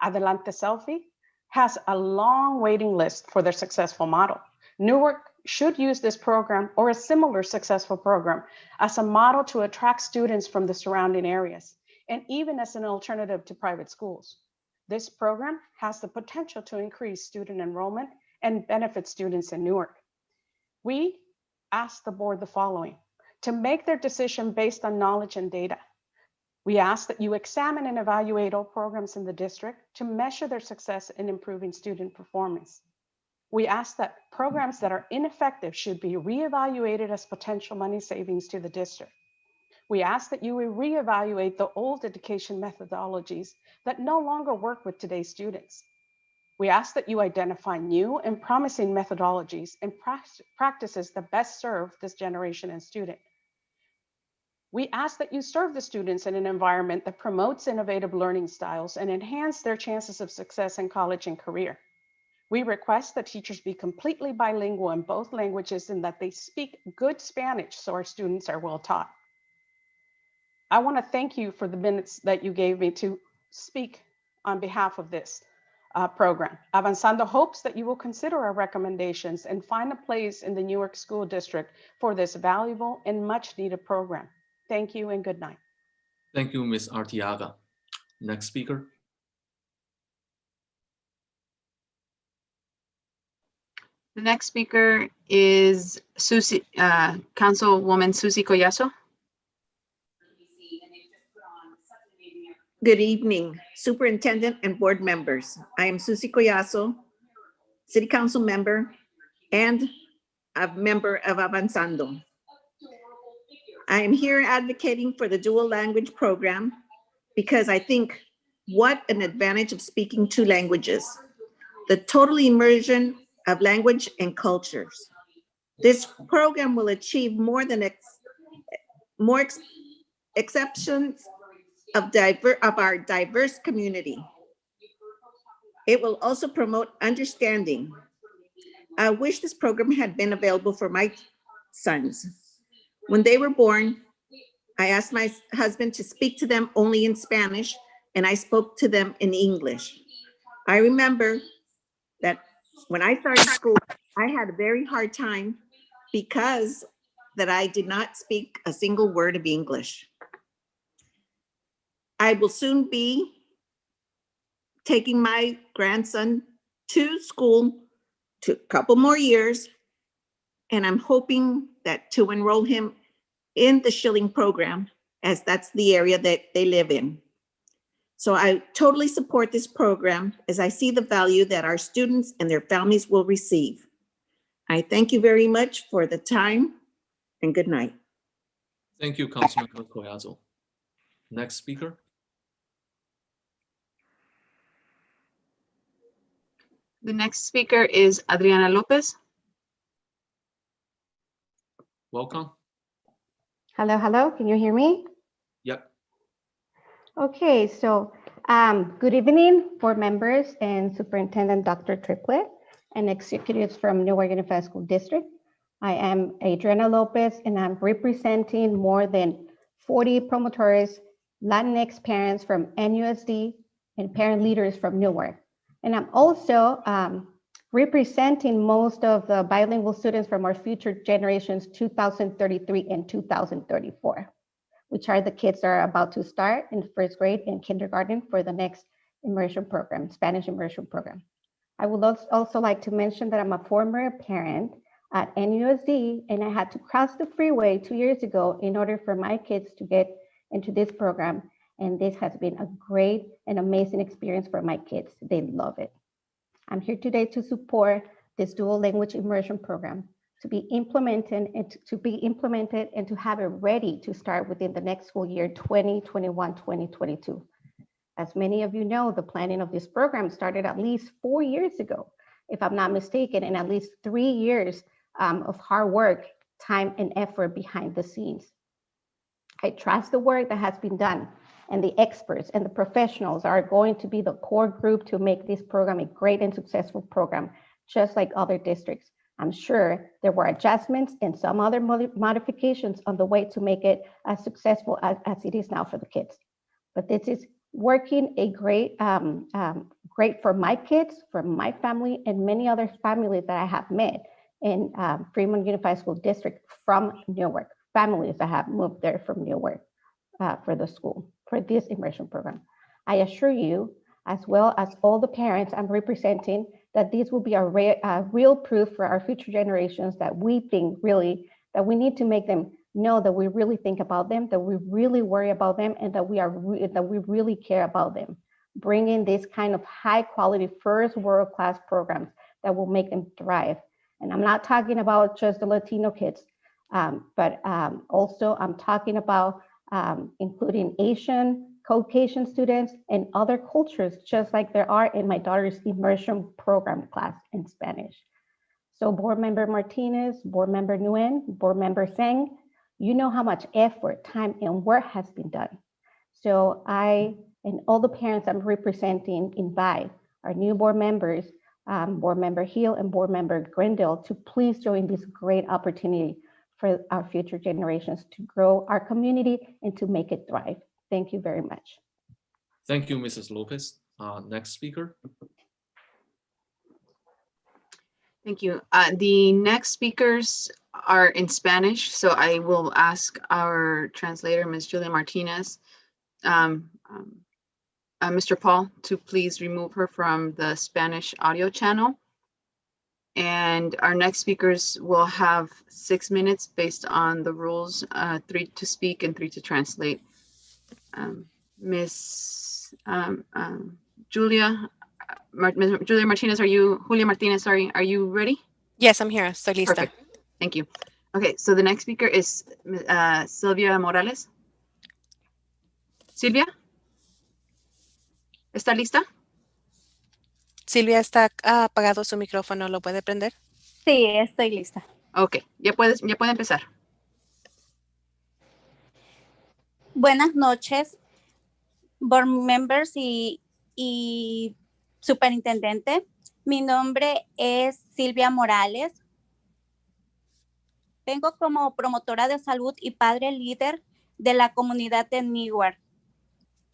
Adelante Selby has a long waiting list for their successful model. Newark should use this program or a similar successful program as a model to attract students from the surrounding areas, and even as an alternative to private schools. This program has the potential to increase student enrollment and benefit students in Newark. We ask the board the following: to make their decision based on knowledge and data. We ask that you examine and evaluate all programs in the district to measure their success in improving student performance. We ask that programs that are ineffective should be reevaluated as potential money savings to the district. We ask that you reevaluate the old education methodologies that no longer work with today's students. We ask that you identify new and promising methodologies and practices that best serve this generation and student. We ask that you serve the students in an environment that promotes innovative learning styles and enhance their chances of success in college and career. We request that teachers be completely bilingual in both languages and that they speak good Spanish so our students are well taught. I want to thank you for the minutes that you gave me to speak on behalf of this program. Avanzando hopes that you will consider our recommendations and find a place in the Newark School District for this valuable and much needed program. Thank you and good night. Thank you, Ms. Arteaga. Next speaker. The next speaker is Councilwoman Susie Collazo. Good evening, Superintendent and board members. I am Susie Collazo, City Council member and a member of Avanzando. I am here advocating for the dual language program because I think what an advantage of speaking 2 languages, the total immersion of language and cultures. This program will achieve more exceptions of our diverse community. It will also promote understanding. I wish this program had been available for my sons. When they were born, I asked my husband to speak to them only in Spanish, and I spoke to them in English. I remember that when I started school, I had a very hard time because that I did not speak a single word of English. I will soon be taking my grandson to school to a couple more years, and I'm hoping that to enroll him in the Schilling program, as that's the area that they live in. So I totally support this program as I see the value that our students and their families will receive. I thank you very much for the time and good night. Thank you, Councilmember Collazo. Next speaker. The next speaker is Adriana Lopez. Welcome. Hello, hello. Can you hear me? Yep. Okay, so good evening, board members and Superintendent Dr. Triplett and executives from Newark Unified School District. I am Adriana Lopez, and I'm representing more than 40 promoters, Latinx parents from NUSD, and parent leaders from Newark. And I'm also representing most of the bilingual students from our future generations 2033 and 2034, which are the kids that are about to start in first grade and kindergarten for the next immersion program, Spanish immersion program. I would also like to mention that I'm a former parent at NUSD, and I had to cross the freeway 2 years ago in order for my kids to get into this program. And this has been a great and amazing experience for my kids. They love it. I'm here today to support this dual language immersion program to be implemented and to have it ready to start within the next school year 2021-2022. As many of you know, the planning of this program started at least 4 years ago, if I'm not mistaken, and at least 3 years of hard work, time, and effort behind the scenes. I trust the work that has been done, and the experts and the professionals are going to be the core group to make this program a great and successful program, just like other districts. I'm sure there were adjustments and some other modifications on the way to make it as successful as it is now for the kids. But this is working a great for my kids, for my family, and many other families that I have met in Fremont Unified School District from Newark, families that have moved there from Newark for the school, for this immersion program. I assure you, as well as all the parents I'm representing, that this will be a real proof for our future generations that we think really, that we need to make them know that we really think about them, that we really worry about them, and that we really care about them. Bringing this kind of high quality first world-class programs that will make them thrive. And I'm not talking about just the Latino kids, but also I'm talking about including Asian, Caucasian students and other cultures, just like there are in my daughter's immersion program class in Spanish. So Board Member Martinez, Board Member Nguyen, Board Member Sang, you know how much effort, time, and work has been done. So I and all the parents I'm representing invite our new board members, Board Member Hill and Board Member Grindle, to please join this great opportunity for our future generations to grow our community and to make it thrive. Thank you very much. Thank you, Mrs. Lopez. Next speaker. Thank you. The next speakers are in Spanish, so I will ask our translator, Ms. Julia Martinez, Mr. Paul, to please remove her from the Spanish audio channel. And our next speakers will have 6 minutes based on the rules, 3 to speak and 3 to translate. Miss Julia Martinez, Julia Martinez, sorry, are you ready? Yes, I'm here. Estoy lista. Perfect. Thank you. Okay, so the next speaker is Silvia Morales. Silvia, ¿está lista? Silvia, está apagado su micrófono. ¿Lo puede prender? Sí, estoy lista. Ok, ya puede empezar. Buenas noches, board members y superintendente. Mi nombre es Silvia Morales. Vengo como promotora de salud y padre líder de la comunidad de Newark.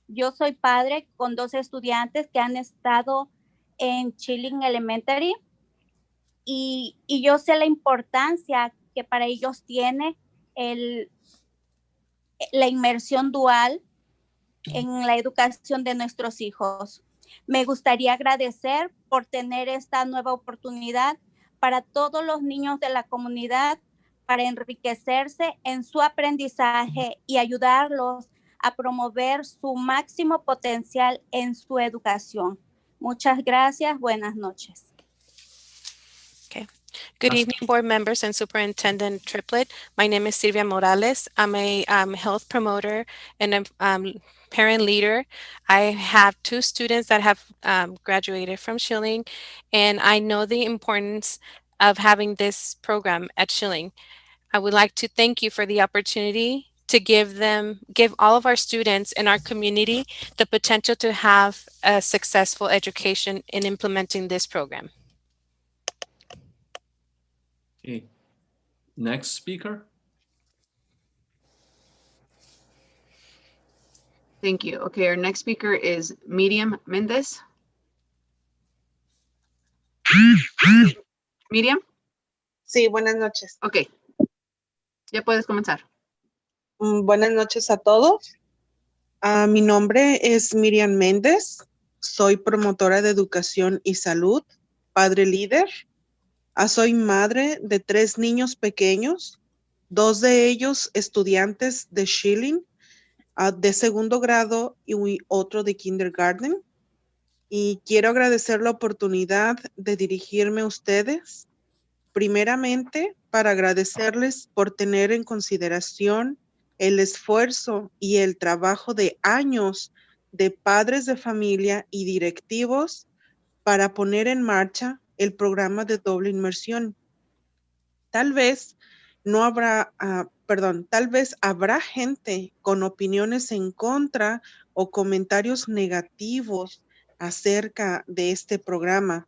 Yo soy padre con 2 estudiantes que han estado en Schilling Elementary y yo sé la importancia que para ellos tiene la inmersión dual en la educación de nuestros hijos. Me gustaría agradecer por tener esta nueva oportunidad para todos los niños de la comunidad para enriquecerse en su aprendizaje y ayudarlos a promover su máximo potencial en su educación. Muchas gracias. Buenas noches. Okay. Good evening, board members and Superintendent Triplett. My name is Silvia Morales. I'm a health promoter and a parent leader. I have 2 students that have graduated from Schilling, and I know the importance of having this program at Schilling. I would like to thank you for the opportunity to give all of our students in our community the potential to have a successful education in implementing this program. Okay. Next speaker. Thank you. Okay, our next speaker is Miriam Mendez. Miriam. Sí, buenas noches. Ok, ya puedes comenzar. Buenas noches a todos. Mi nombre es Miriam Méndez. Soy promotora de educación y salud, padre líder. Soy madre de 3 niños pequeños, 2 de ellos estudiantes de Schilling, de segundo grado y otro de kindergarten. Y quiero agradecer la oportunidad de dirigirme a ustedes. Primeramente, para agradecerles por tener en consideración el esfuerzo y el trabajo de años de padres de familia y directivos para poner en marcha el programa de doble inmersión. Tal vez habrá gente con opiniones en contra o comentarios negativos acerca de este programa.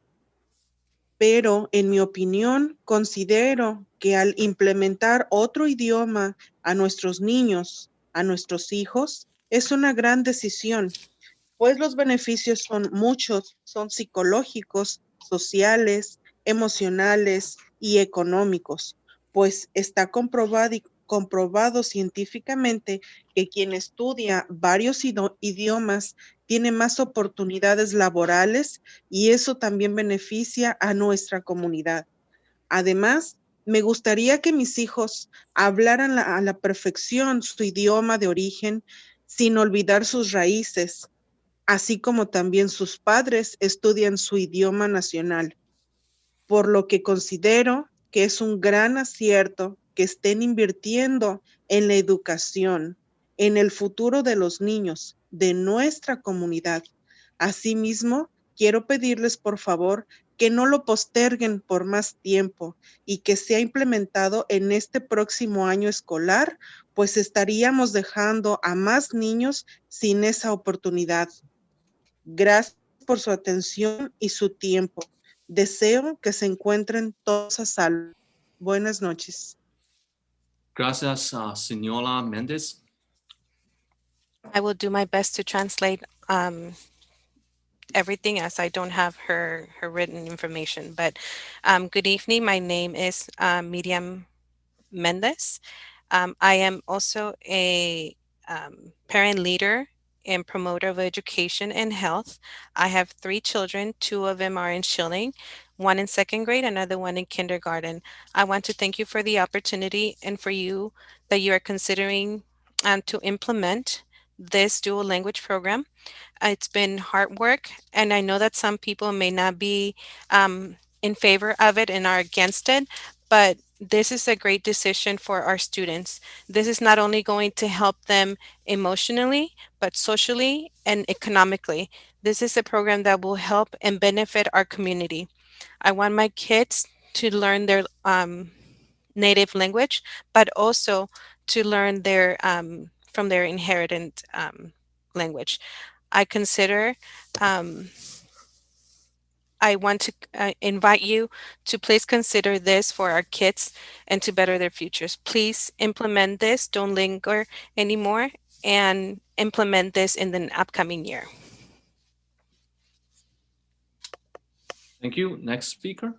Pero en mi opinión, considero que al implementar otro idioma a nuestros niños, a nuestros hijos, es una gran decisión, pues los beneficios son muchos, son psicológicos, sociales, emocionales y económicos, pues está comprobado científicamente que quien estudia varios idiomas tiene más oportunidades laborales y eso también beneficia a nuestra comunidad. Además, me gustaría que mis hijos hablaran a la perfección su idioma de origen sin olvidar sus raíces, así como también sus padres estudian su idioma nacional, por lo que considero que es un gran acierto que estén invirtiendo en la educación, en el futuro de los niños, de nuestra comunidad. Asimismo, quiero pedirles por favor que no lo posterguen por más tiempo y que sea implementado en este próximo año escolar, pues estaríamos dejando a más niños sin esa oportunidad. Gracias por su atención y su tiempo. Deseo que se encuentren todos a salvo. Buenas noches. Gracias, señora Méndez. I will do my best to translate everything as I don't have her written information. But good evening. My name is Miriam Mendez. I am also a parent leader and promoter of education and health. I have 3 children. 2 of them are in Schilling, 1 in 2nd grade, another 1 in kindergarten. I want to thank you for the opportunity and for you that you are considering to implement this dual language program. It's been hard work, and I know that some people may not be in favor of it and are against it, but this is a great decision for our students. This is not only going to help them emotionally, but socially and economically. This is a program that will help and benefit our community. I want my kids to learn their native language, but also to learn their from their inherited language. I consider I want to invite you to please consider this for our kids and to better their futures. Please implement this, don't linger anymore, and implement this in the upcoming year. Thank you. Next speaker.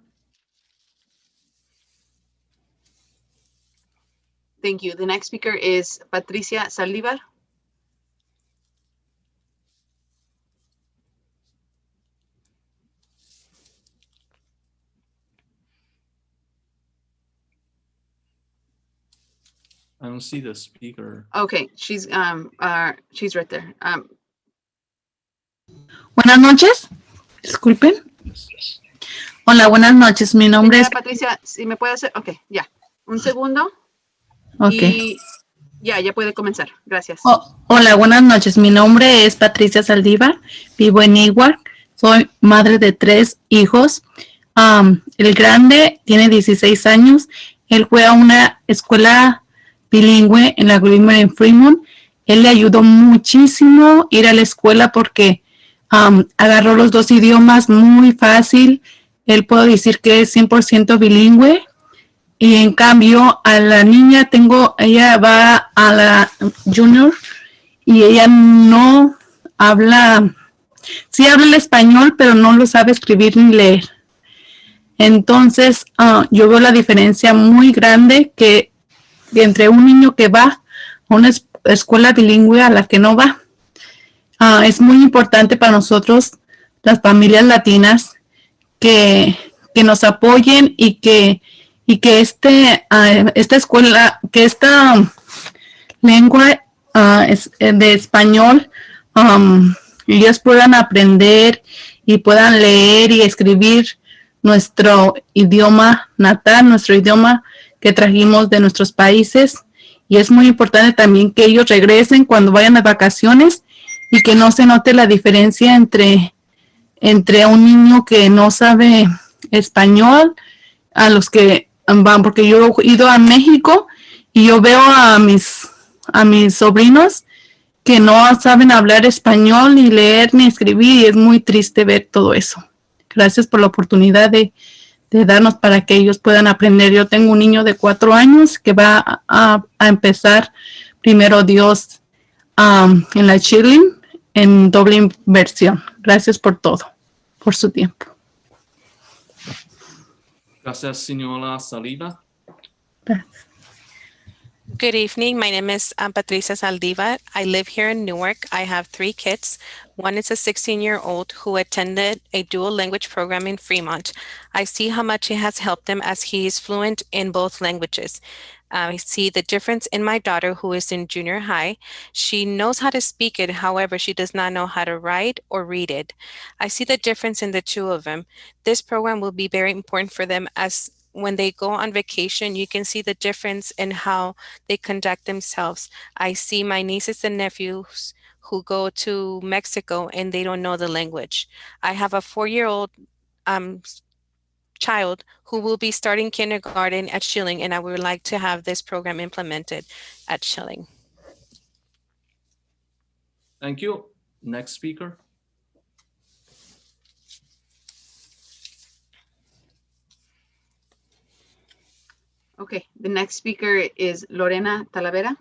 Thank you. The next speaker is Patricia Saldívar. I don't see the speaker. Okay, she's right there. Buenas noches. Disculpen. Hola, buenas noches. Mi nombre es Patricia, si me puede hacer, ok, ya. Un segundo. Okay. Y ya puede comenzar. Gracias. Hola, buenas noches. Mi nombre es Patricia Saldívar. Vivo en Newark. Soy madre de 3 hijos. El grande tiene 16 años. Él fue a una escuela bilingüe en la Greenway en Fremont. Él le ayudó muchísimo ir a la escuela porque agarró los dos idiomas muy fácil. Él puedo decir que es 100% bilingüe. Y en cambio, a la niña ella va a la junior y ella no habla, sí habla el español, pero no lo sabe escribir ni leer. Entonces, yo veo la diferencia muy grande que entre un niño que va a una escuela bilingüe a la que no va. Es muy importante para nosotros, las familias latinas, que nos apoyen y que esta escuela, que esta lengua de español, ellos puedan aprender y puedan leer y escribir nuestro idioma natal, nuestro idioma que trajimos de nuestros países. Y es muy importante también que ellos regresen cuando vayan a vacaciones y que no se note la diferencia entre un niño que no sabe español a los que van, porque yo he ido a México y yo veo a mis sobrinos que no saben hablar español, ni leer, ni escribir, y es muy triste ver todo eso. Gracias por la oportunidad de darnos para que ellos puedan aprender. Yo tengo un niño de 4 años que va a empezar, primero Dios, en la Chilling, en doble inversión. Gracias por todo, por su tiempo. Gracias, señora Saliva. Good evening. My name is Patricia Saldiva. I live here in Newark. I have 3 kids. One is a 16-year-old who attended a dual language program in Fremont. I see how much it has helped him as he is fluent in both languages. I see the difference in my daughter who is in junior high. She knows how to speak it. However, she does not know how to write or read it. I see the difference in the 2 of them. This program will be very important for them as when they go on vacation, you can see the difference in how they conduct themselves. I see my nieces and nephews who go to Mexico and they don't know the language. I have a 4-year-old child who will be starting kindergarten at Schilling, and I would like to have this program implemented at Schilling. Thank you. Next speaker. Okay, the next speaker is Lorena Talavera.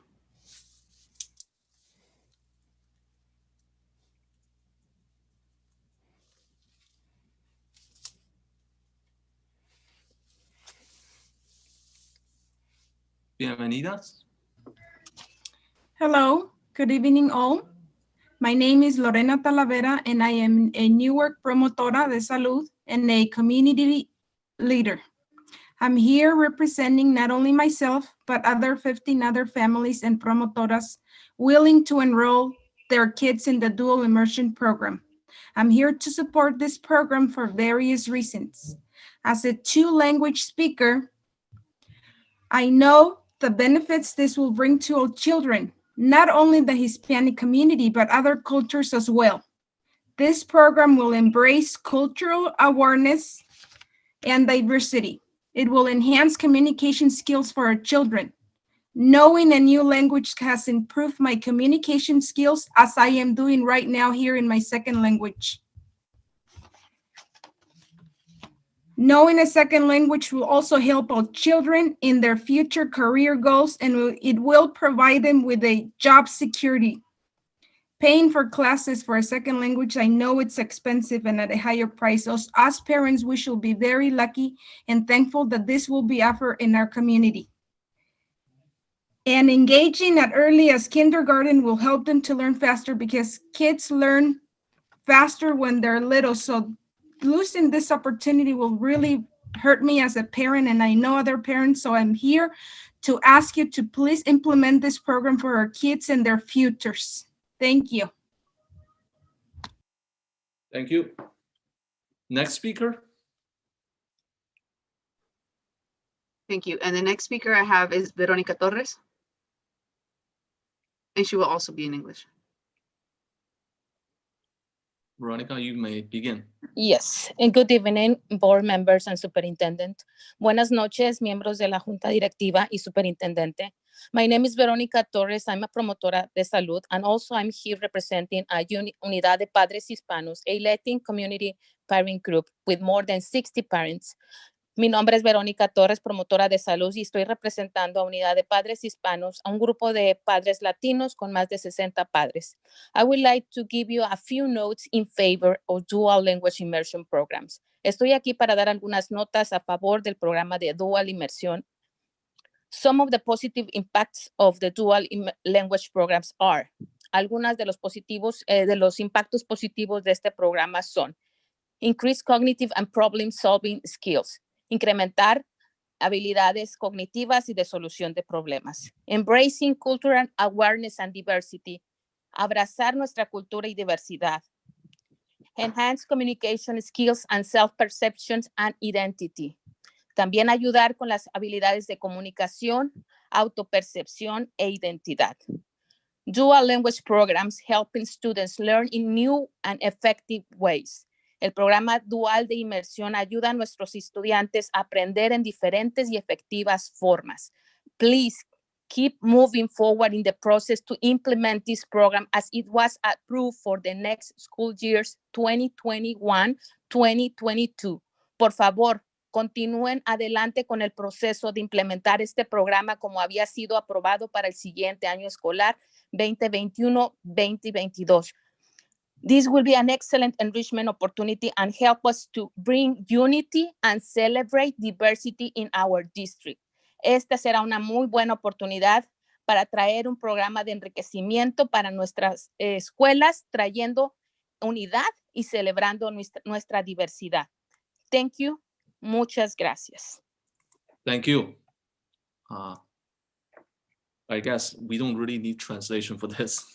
Bienvenidas. Hello, good evening all. My name is Lorena Talavera and I am a Newark promotora de salud and a community leader. I'm here representing not only myself, but other 15 other families and promotoras willing to enroll their kids in the dual immersion program. I'm here to support this program for various reasons. As a 2-language speaker, I know the benefits this will bring to all children, not only the Hispanic community, but other cultures as well. This program will embrace cultural awareness and diversity. It will enhance communication skills for our children. Knowing a new language has improved my communication skills as I am doing right now here in my 2nd language. Knowing a 2nd language will also help our children in their future career goals, and it will provide them with a job security. Paying for classes for a 2nd language, I know it's expensive and at a higher price. So as parents, we should be very lucky and thankful that this will be offered in our community. And engaging as early as kindergarten will help them to learn faster because kids learn faster when they're little. So losing this opportunity will really hurt me as a parent, and I know other parents. So I'm here to ask you to please implement this program for our kids and their futures. Thank you. Thank you. Next speaker. Thank you. And the next speaker I have is Veronica Torres. And she will also be in English. Veronica, you may begin. Yes, and good evening, board members and superintendent. Buenas noches, miembros de la Junta Directiva y Superintendente. My name is Veronica Torres. I'm a promotora de salud, and also I'm here representing a Unidad de Padres Hispanos, a Latin community parent group with more than 60 parents. Mi nombre es Verónica Torres, promotora de salud, y estoy representando a Unidad de Padres Hispanos, a un grupo de padres latinos con más de 60 padres. I would like to give you a few notes in favor of dual language immersion programs. Estoy aquí para dar algunas notas a favor del programa de dual inmersión. Some of the positive impacts of the dual language programs are. Algunas de los impactos positivos de este programa son: increased cognitive and problem solving skills. Incrementar habilidades cognitivas y de solución de problemas. Embracing cultural awareness and diversity. Abrazar nuestra cultura y diversidad. Enhance communication skills and self-perception and identity. También ayudar con las habilidades de comunicación, autopercepción e identidad. Dual language programs helping students learn in new and effective ways. El programa dual de inmersión ayuda a nuestros estudiantes a aprender en diferentes y efectivas formas. Please keep moving forward in the process to implement this program as it was approved for the next school years 2021-2022. Por favor, continúen adelante con el proceso de implementar este programa como había sido aprobado para el siguiente año escolar 2021-2022. This will be an excellent enrichment opportunity and help us to bring unity and celebrate diversity in our district. Esta será una muy buena oportunidad para traer un programa de enriquecimiento para nuestras escuelas, trayendo unidad y celebrando nuestra diversidad. Thank you. Muchas gracias. Thank you. I guess we don't really need translation for this.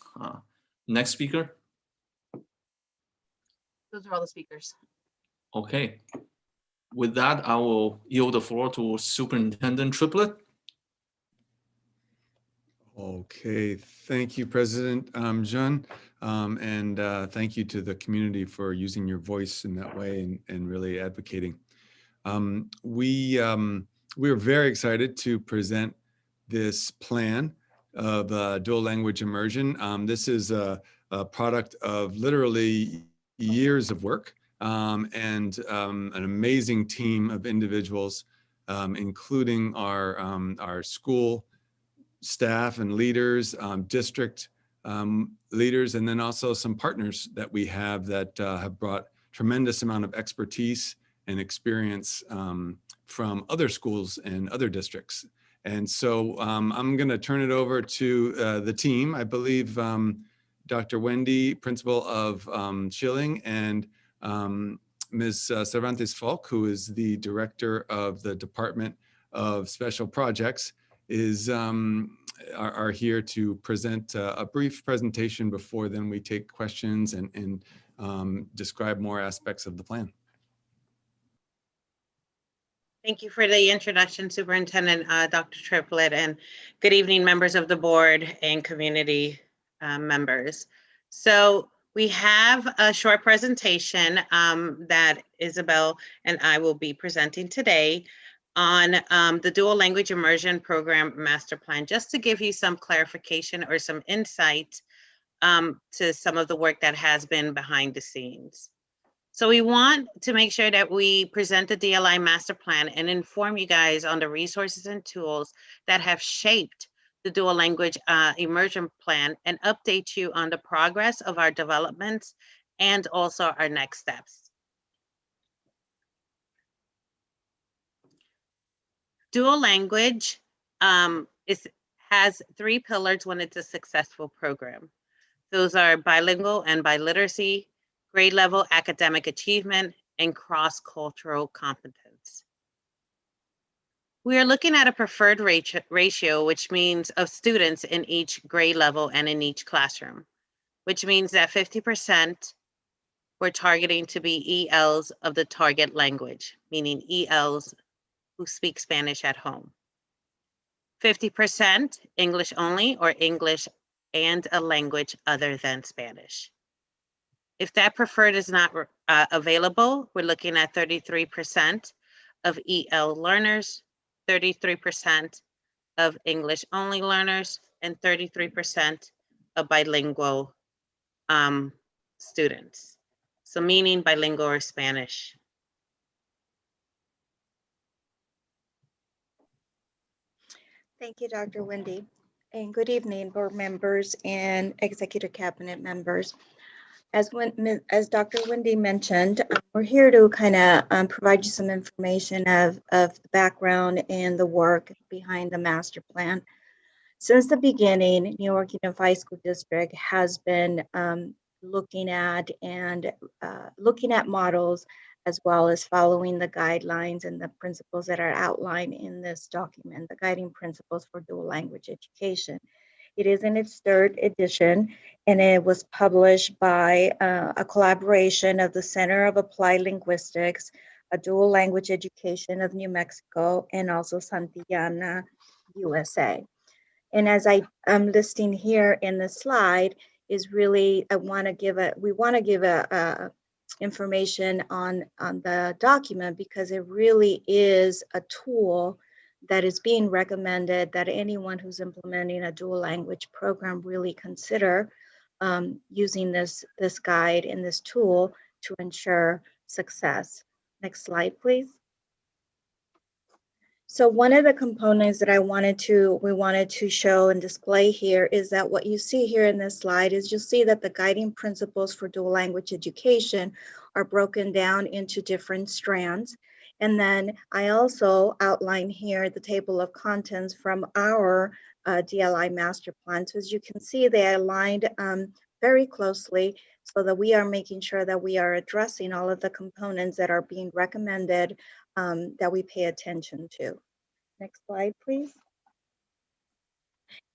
Next speaker. Those are all the speakers. Okay. With that, I will yield the floor to Superintendent Triplett. Okay, thank you, President Jean, and thank you to the community for using your voice in that way and really advocating. We are very excited to present this plan of dual language immersion. This is a product of literally years of work and an amazing team of individuals, including our school staff and leaders, district leaders, and then also some partners that we have that have brought tremendous amount of expertise and experience from other schools and other districts. And so I'm going to turn it over to the team. I believe Dr. Wendy, principal of Schilling, and Ms. Cervantes Falk, who is the director of the Department of Special Projects, are here to present a brief presentation before then we take questions and describe more aspects of the plan. Thank you for the introduction, Superintendent Dr. Triplett, and good evening, members of the board and community members. So we have a short presentation that Isabel and I will be presenting today on the Dual Language Immersion Program Master Plan, just to give you some clarification or some insight to some of the work that has been behind the scenes. So we want to make sure that we present the DLI Master Plan and inform you guys on the resources and tools that have shaped the Dual Language Immersion Plan and update you on the progress of our developments and also our next steps. Dual language has three pillars when it's a successful program. Those are bilingual and biliteracy, grade level academic achievement, and cross-cultural competence. We are looking at a preferred ratio, which means of students in each grade level and in each classroom, which means that 50% we're targeting to be ELs of the target language, meaning ELs who speak Spanish at home. 50% English only or English and a language other than Spanish. If that preferred is not available, we're looking at 33% of EL learners, 33% of English only learners, and 33% of bilingual students. So meaning bilingual or Spanish. Thank you, Dr. Wendy. And good evening, board members and executive cabinet members. As Dr. Wendy mentioned, we're here to kind of provide you some information of the background and the work behind the master plan. Since the beginning, Newark Unified School District has been looking at models, as well as following the guidelines and the principles that are outlined in this document, the guiding principles for dual language education. It is in its 3rd edition, and it was published by a collaboration of the Center of Applied Linguistics, a Dual Language Education of New Mexico, and also Santillana, USA. And as I'm listing here in the slide, is really we want to give a information on the document, because it really is a tool that is being recommended that anyone who's implementing a dual language program really consider using this guide and this tool to ensure success. Next slide, please. So one of the components that we wanted to show and display here is that what you see here in this slide is you'll see that the guiding principles for dual language education are broken down into different strands. And then I also outline here the table of contents from our DLI master plan. So as you can see, they are aligned very closely so that we are making sure that we are addressing all of the components that are being recommended that we pay attention to. Next slide, please.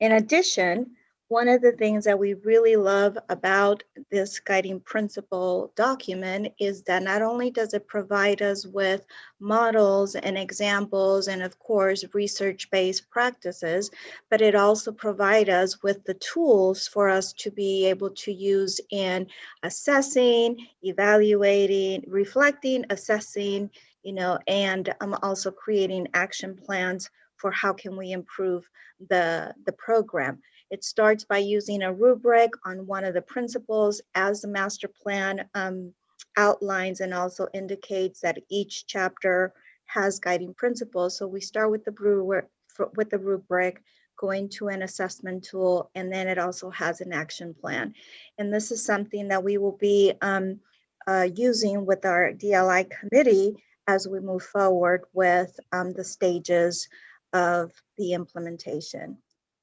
In addition, one of the things that we really love about this guiding principle document is that not only does it provide us with models and examples and of course research-based practices, but it also provides us with the tools for us to be able to use in assessing, evaluating, reflecting, assessing, and also creating action plans for how can we improve the program. It starts by using a rubric on one of the principles as the master plan outlines and also indicates that each chapter has guiding principles. So we start with the rubric, going to an assessment tool, and then it also has an action plan. And this is something that we will be using with our DLI committee as we move forward with the stages of the implementation.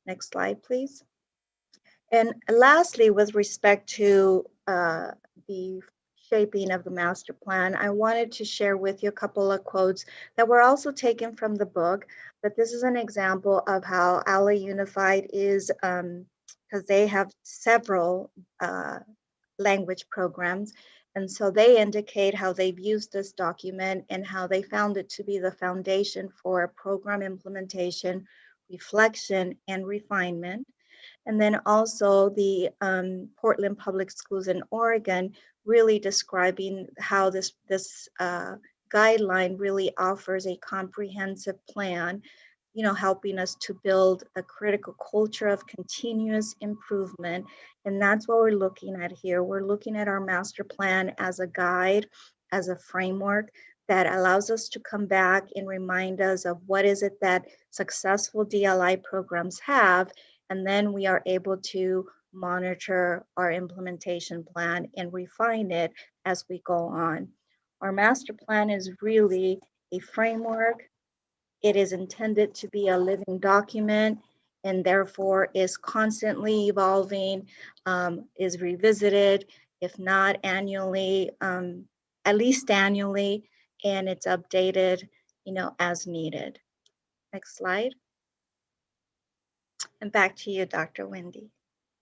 Next slide, please. And lastly, with respect to the shaping of the master plan, I wanted to share with you a couple of quotes that were also taken from the book, but this is an example of how LA Unified is, because they have several language programs. And so they indicate how they've used this document and how they found it to be the foundation for program implementation, reflection, and refinement. And then also the Portland Public Schools in Oregon really describing how this guideline really offers a comprehensive plan, helping us to build a critical culture of continuous improvement. And that's what we're looking at here. We're looking at our master plan as a guide, as a framework that allows us to come back and remind us of what is it that successful DLI programs have. And then we are able to monitor our implementation plan and refine it as we go on. Our master plan is really a framework. It is intended to be a living document and therefore is constantly evolving, is revisited, if not annually, at least annually, and it's updated, as needed. Next slide. And back to you, Dr. Wendy.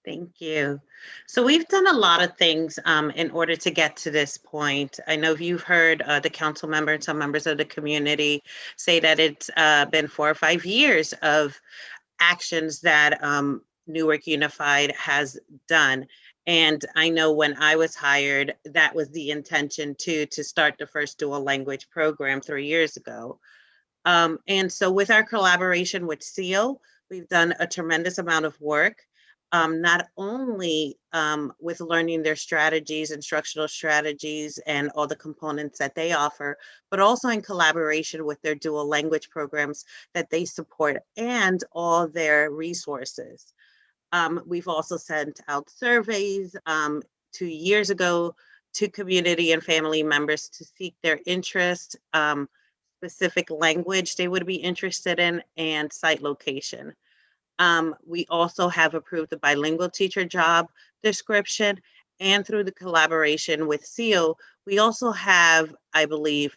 Thank you. So we've done a lot of things in order to get to this point. I know you've heard the council member and some members of the community say that it's been 4 or 5 years of actions that Newark Unified has done. And I know when I was hired, that was the intention too, to start the first dual language program 3 years ago. And so with our collaboration with SEAL, we've done a tremendous amount of work, not only with learning their strategies, instructional strategies, and all the components that they offer, but also in collaboration with their dual language programs that they support and all their resources. We've also sent out surveys 2 years ago to community and family members to seek their interest, specific language they would be interested in, and site location. We also have approved the bilingual teacher job description, and through the collaboration with SEAL, we also have, I believe,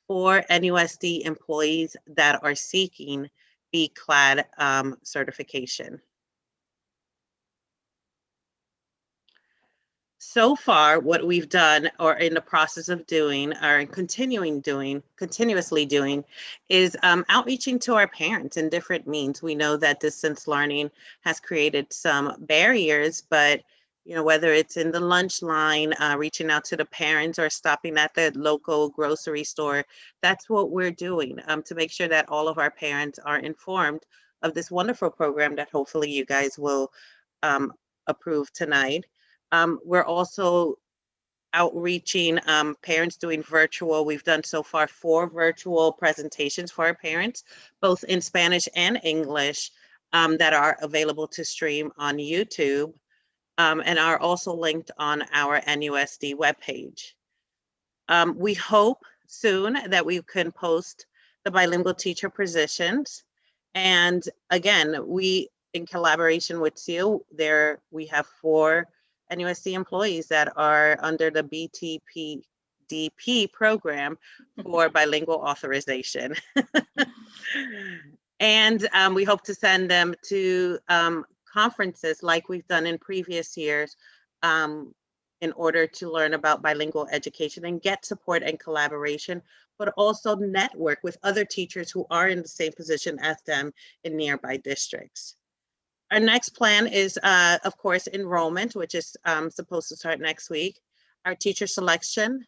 4 NUSD employees that are seeking BCLAD certification. So far, what we've done or in the process of doing or continuously doing is outreaching to our parents in different means. We know that distance learning has created some barriers, but whether it's in the lunch line, reaching out to the parents or stopping at the local grocery store, that's what we're doing to make sure that all of our parents are informed of this wonderful program that hopefully you guys will approve tonight. We're also outreaching parents doing virtual. We've done so far 4 virtual presentations for our parents, both in Spanish and English, that are available to stream on YouTube and are also linked on our NUSD webpage. We hope soon that we can post the bilingual teacher positions. And again, we, in collaboration with SEAL, we have 4 NUSD employees that are under the BTPDP program for bilingual authorization. And we hope to send them to conferences like we've done in previous years in order to learn about bilingual education and get support and collaboration, but also network with other teachers who are in the same position as them in nearby districts. Our next plan is, of course, enrollment, which is supposed to start next week. Our teacher selection,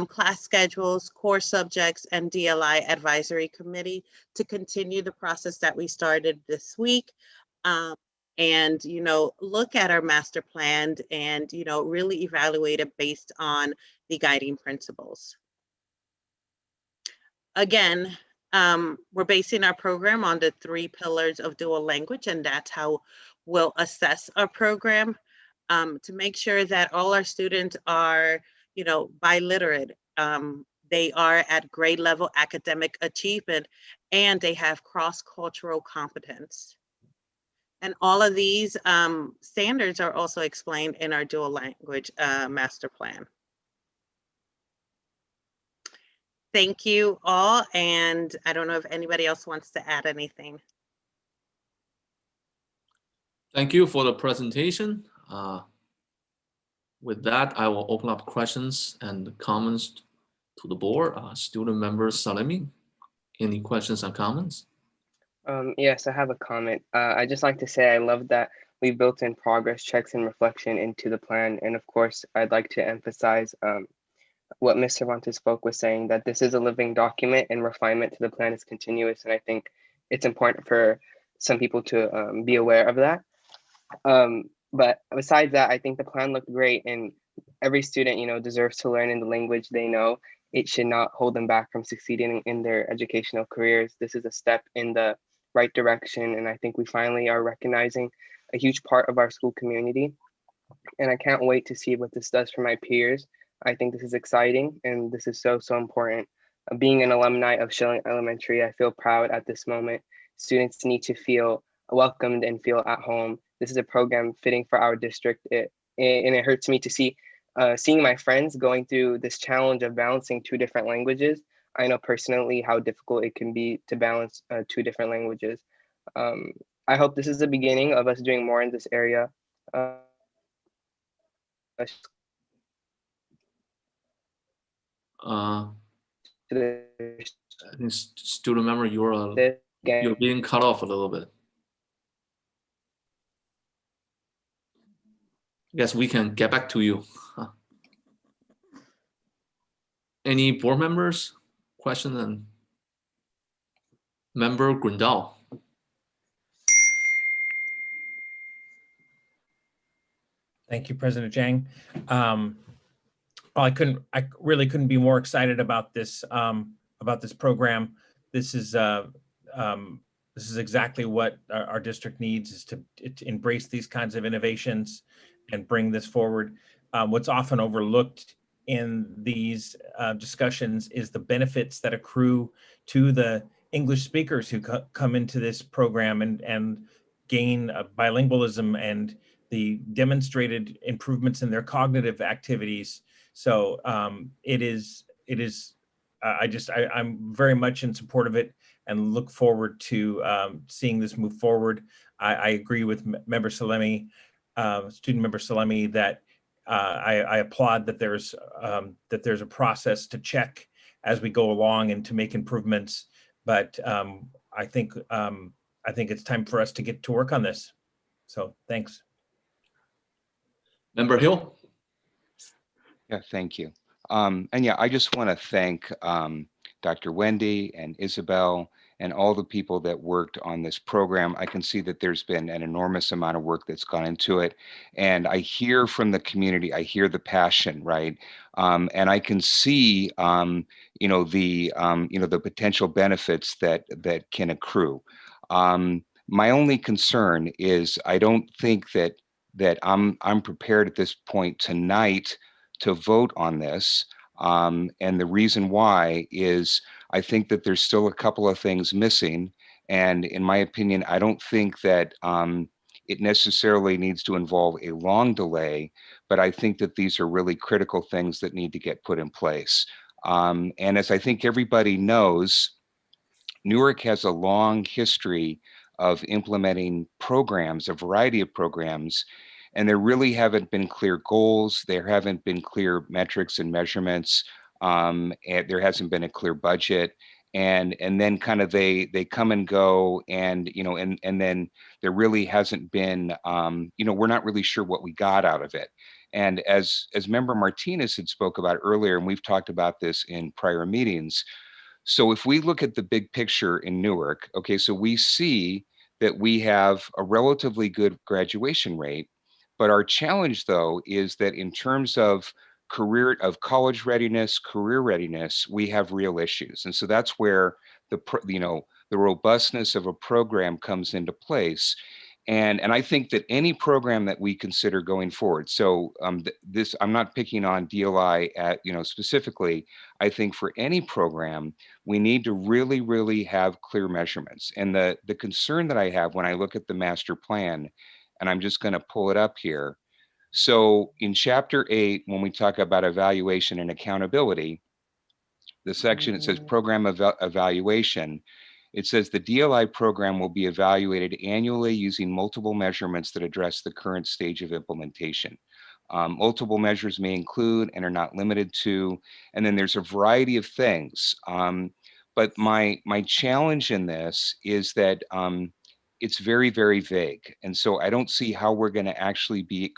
class schedules, core subjects, and DLI advisory committee to continue the process that we started this week. And, look at our master plan and, really evaluate it based on the guiding principles. Again, we're basing our program on the 3 pillars of dual language, and that's how we'll assess our program to make sure that all our students are, biliterate. They are at grade level academic achievement, and they have cross-cultural competence. And all of these standards are also explained in our dual language master plan. Thank you all, and I don't know if anybody else wants to add anything. Thank you for the presentation. With that, I will open up questions and comments to the board. Student member Salemi, any questions or comments? Yes, I have a comment. I just like to say I love that we built in progress checks and reflection into the plan. And of course, I'd like to emphasize what Ms. Cervantes spoke was saying, that this is a living document and refinement to the plan is continuous. And I think it's important for some people to be aware of that. But besides that, I think the plan looked great, and every student, deserves to learn in the language they know. It should not hold them back from succeeding in their educational careers. This is a step in the right direction, and I think we finally are recognizing a huge part of our school community. And I can't wait to see what this does for my peers. I think this is exciting, and this is so important. Being an alumni of Schilling Elementary, I feel proud at this moment. Students need to feel welcomed and feel at home. This is a program fitting for our district. And it hurts me to see seeing my friends going through this challenge of balancing 2 different languages. I know personally how difficult it can be to balance 2 different languages. I hope this is the beginning of us doing more in this area. I think student member, you're being cut off a little bit. guess we can get back to you. Any board members? Question and Member Grindal. Thank you, President Zhang. Well, I really couldn't be more excited about this program. This is exactly what our district needs, is to embrace these kinds of innovations and bring this forward. What's often overlooked in these discussions is the benefits that accrue to the English speakers who come into this program and gain bilingualism and the demonstrated improvements in their cognitive activities. So I'm very much in support of it and look forward to seeing this move forward. I agree with student member Salemi, that I applaud that there's a process to check as we go along and to make improvements. But I think it's time for us to get to work on this. So thanks. Member Hill. Yeah, thank you. And yeah, I just want to thank Dr. Wendy and Isabel and all the people that worked on this program. I can see that there's been an enormous amount of work that's gone into it. And I hear from the community, I hear the passion, right? And I can see, the potential benefits that can accrue. My only concern is I don't think that I'm prepared at this point tonight to vote on this. And the reason why is I think that there's still a couple of things missing. And in my opinion, I don't think that it necessarily needs to involve a long delay, but I think that these are really critical things that need to get put in place. And as I think everybody knows, Newark has a long history of implementing programs, a variety of programs, and there really haven't been clear goals. There haven't been clear metrics and measurements. And there hasn't been a clear budget. And then kind of they come and go, and and then there really hasn't been we're not really sure what we got out of it. And as Member Martinez had spoke about earlier, and we've talked about this in prior meetings. So if we look at the big picture in Newark, okay, so we see that we have a relatively good graduation rate, but our challenge though is that in terms of college readiness, career readiness, we have real issues. And so that's where the robustness of a program comes into place. And I think that any program that we consider going forward, so I'm not picking on DLI specifically. I think for any program, we need to really, really have clear measurements. And the concern that I have when I look at the master plan, and I'm just going to pull it up here. So in Chapter 8, when we talk about evaluation and accountability, the section, it says program evaluation. It says the DLI program will be evaluated annually using multiple measurements that address the current stage of implementation. Multiple measures may include and are not limited to, and then there's a variety of things. But my challenge in this is that it's very, very vague. And so I don't see how we're going to actually be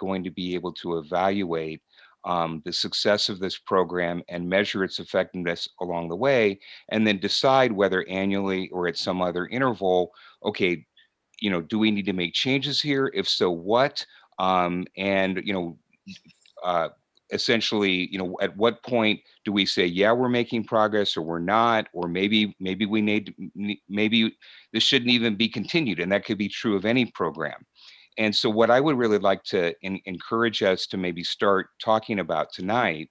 able to evaluate the success of this program and measure its effectiveness along the way, and then decide whether annually or at some other interval, okay, do we need to make changes here? If so, what? Essentially, at what point do we say, yeah, we're making progress, or we're not, or maybe this shouldn't even be continued, and that could be true of any program. And so what I would really like to encourage us to maybe start talking about tonight,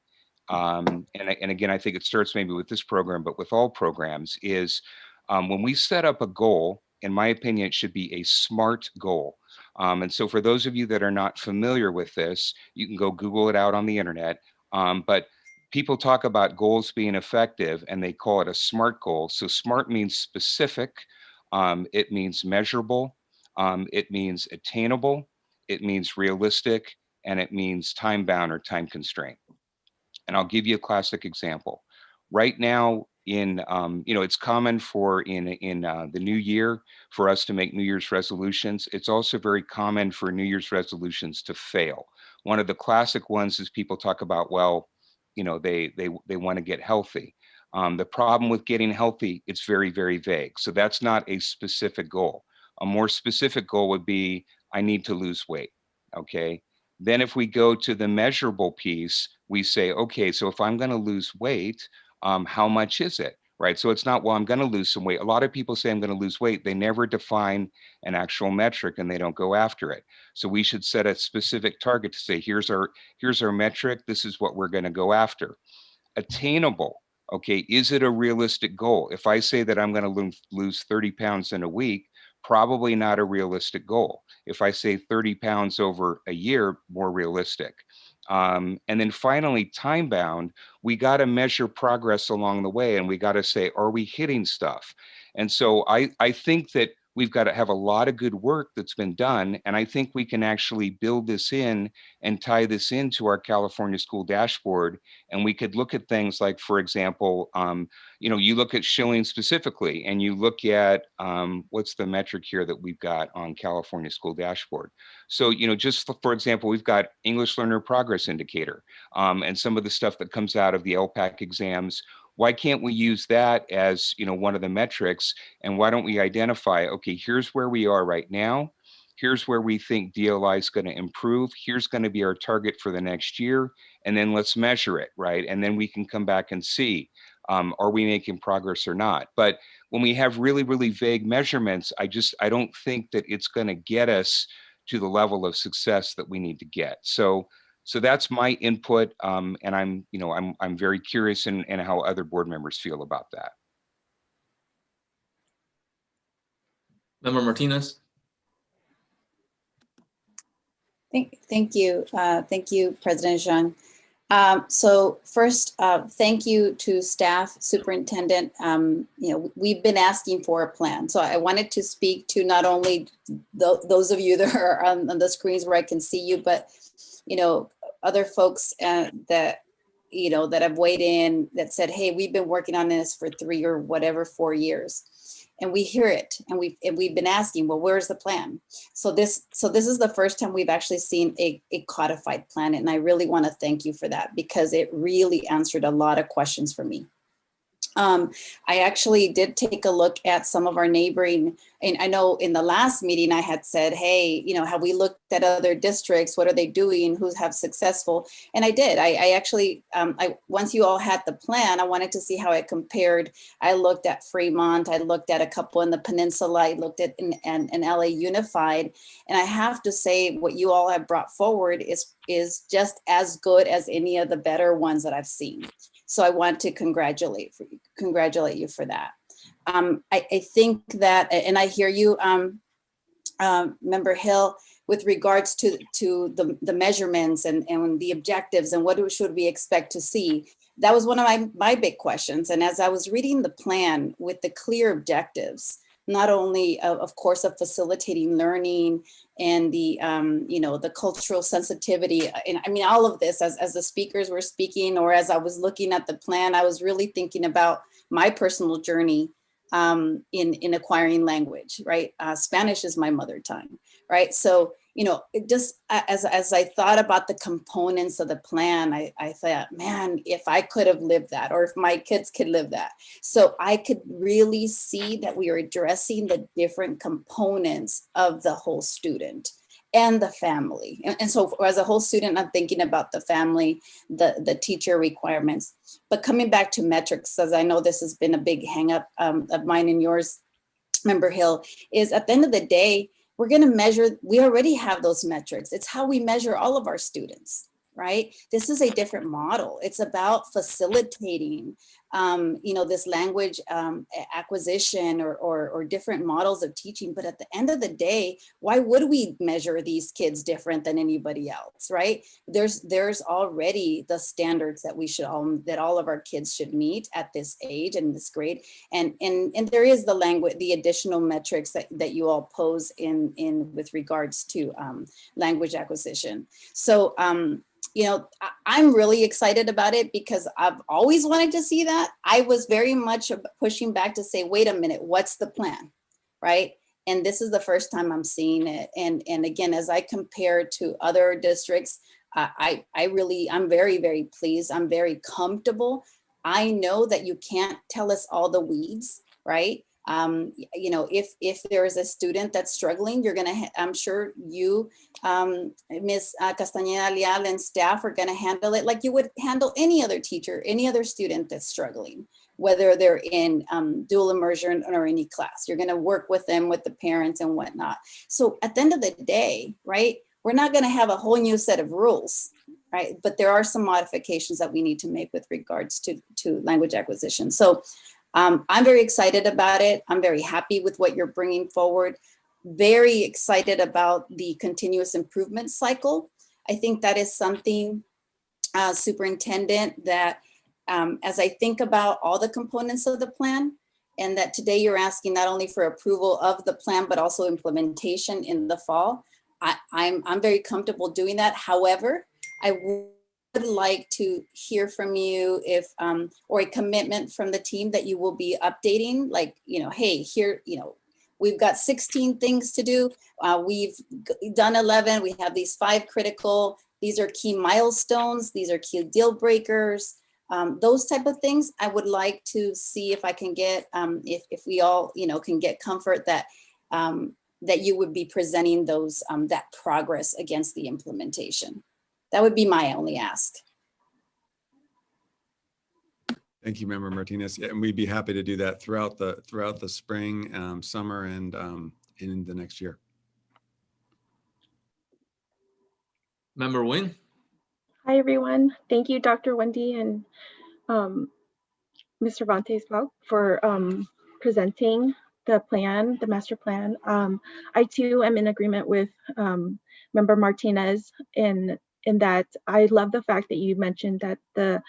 and again, I think it starts maybe with this program, but with all programs, is when we set up a goal, in my opinion, it should be a SMART goal. And so for those of you that are not familiar with this, you can go Google it out on the internet. But people talk about goals being effective, and they call it a SMART goal. So SMART means specific, it means measurable, it means attainable, it means realistic, and it means time bound or time constraint. And I'll give you a classic example. Right now, it's common for in the new year for us to make New Year's resolutions. It's also very common for New Year's resolutions to fail. One of the classic ones is people talk about, well, they want to get healthy. The problem with getting healthy, it's very, very vague. So that's not a specific goal. A more specific goal would be, I need to lose weight, okay? Then if we go to the measurable piece, we say, okay, so if I'm gonna lose weight, how much is it, right? So it's not, well, I'm gonna lose some weight. A lot of people say I'm gonna lose weight. They never define an actual metric and they don't go after it. So we should set a specific target to say, here's our metric. This is what we're gonna go after. Attainable. Okay, is it a realistic goal? If I say that I'm gonna lose 30 pounds in a week, probably not a realistic goal. If I say 30 pounds over a year, more realistic. And then finally, time bound, we got to measure progress along the way, and we got to say, are we hitting stuff? And so I think that we've got to have a lot of good work that's been done, and I think we can actually build this in and tie this into our California School Dashboard, and we could look at things like, for example, you look at Schilling specifically, and you look at what's the metric here that we've got on California School Dashboard. So, just for example, we've got English Learner Progress Indicator and some of the stuff that comes out of the LPAC exams. Why can't we use that as, one of the metrics? And why don't we identify, okay, here's where we are right now. Here's where we think DLI is going to improve. Here's going to be our target for the next year. And then let's measure it, right? And then we can come back and see, are we making progress or not? But when we have really, really vague measurements, I don't think that it's going to get us to the level of success that we need to get. So that's my input, and I'm very curious in how other board members feel about that. Member Martinez. Thank you. Thank you, President Jean. So first, thank you to staff, superintendent. We've been asking for a plan. So I wanted to speak to not only those of you that are on the screens where I can see you, but other folks that have weighed in that said, hey, we've been working on this for 3 or whatever, 4 years. And we hear it, and we've been asking, well, where's the plan? So this is the first time we've actually seen a codified plan, and I really want to thank you for that, because it really answered a lot of questions for me. I actually did take a look at some of our neighboring, and I know in the last meeting I had said, hey, have we looked at other districts? What are they doing? Who's have successful? And I did. I actually, once you all had the plan, I wanted to see how it compared. I looked at Fremont. I looked at a couple in the peninsula. I looked at in LA Unified. And I have to say, what you all have brought forward is just as good as any of the better ones that I've seen. So I want to congratulate you for that. I think that, and I hear you, Member Hill, with regards to the measurements and the objectives and what should we expect to see. That was one of my big questions. And as I was reading the plan with the clear objectives, not only of course of facilitating learning and the the cultural sensitivity, and I mean all of this as the speakers were speaking, or as I was looking at the plan, I was really thinking about my personal journey in acquiring language, right? Spanish is my mother tongue, right? So just as I thought about the components of the plan, I thought, man, if I could have lived that, or if my kids could live that. So I could really see that we are addressing the different components of the whole student and the family. And so as a whole student, I'm thinking about the family, the teacher requirements. But coming back to metrics, as I know this has been a big hang up of mine and yours, Member Hill, is at the end of the day, we're going to measure, we already have those metrics. It's how we measure all of our students, right? This is a different model. It's about facilitating, this language acquisition or different models of teaching. But at the end of the day, why would we measure these kids different than anybody else, right? There's already the standards that we should that all of our kids should meet at this age and this grade. And there is the language, the additional metrics that you all pose in with regards to language acquisition. So you know, I'm really excited about it because I've always wanted to see that. I was very much pushing back to say, wait a minute, what's the plan, right? And this is the first time I'm seeing it. And again, as I compare to other districts, I'm very, very pleased. I'm very comfortable. I know that you can't tell us all the weeds, right? You know, if there is a student that's struggling, you're gonna, I'm sure you, Ms. Castañeda Leal and staff are gonna handle it like you would handle any other teacher, any other student that's struggling, whether they're in dual immersion or any class. You're gonna work with them, with the parents and whatnot. So at the end of the day, right, we're not gonna have a whole new set of rules, right? But there are some modifications that we need to make with regards to language acquisition. So I'm very excited about it. I'm very happy with what you're bringing forward. Very excited about the continuous improvement cycle. I think that is something, Superintendent, that as I think about all the components of the plan, and that today you're asking not only for approval of the plan, but also implementation in the fall, I'm very comfortable doing that. However, I would like to hear from you if, or a commitment from the team that you will be updating, like, you know, hey, here, you know, we've got 16 things to do. We've done 11. We have these 5 critical. These are key milestones. These are key deal breakers. Those type of things. I would like to see if I can get, if we all, you know, can get comfort that that you would be presenting those, that progress against the implementation. That would be my only ask. Thank you, Member Martinez. Yeah, and we'd be happy to do that throughout the spring, summer, and in the next year. Member Nguyen. Hi, everyone. Thank you, Dr. Wendy and Ms. Cervantes for presenting the plan, the master plan. I too am in agreement with Member Martinez in that I love the fact that you mentioned that the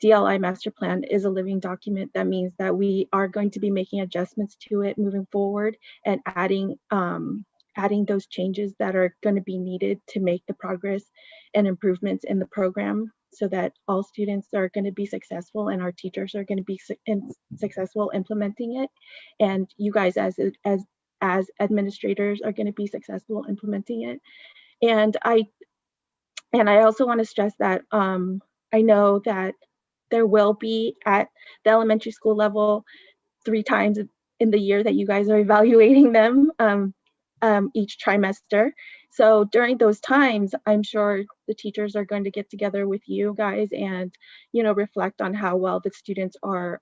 DLI master plan is a living document. That means that we are going to be making adjustments to it moving forward and adding those changes that are going to be needed to make the progress and improvements in the program so that all students are going to be successful and our teachers are going to be successful implementing it. And you guys as administrators are going to be successful implementing it. And I also want to stress that I know that there will be at the elementary school level 3 times in the year that you guys are evaluating them each trimester. So during those times, I'm sure the teachers are going to get together with you guys and, you know, reflect on how well the students are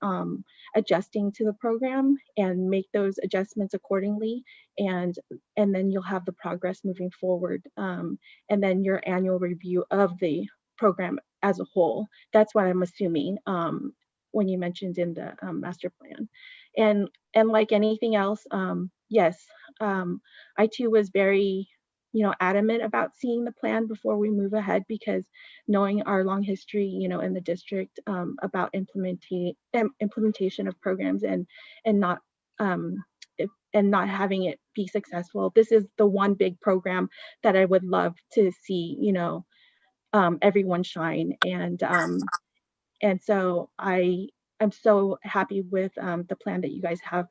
adjusting to the program and make those adjustments accordingly. And then you'll have the progress moving forward. And then your annual review of the program as a whole. That's what I'm assuming when you mentioned in the master plan. And like anything else, yes, I too was very, you know, adamant about seeing the plan before we move ahead, because knowing our long history, you know, in the district about implementation of programs and not having it be successful. This is the one big program that I would love to see, you know, everyone shine. And so I'm so happy with the plan that you guys have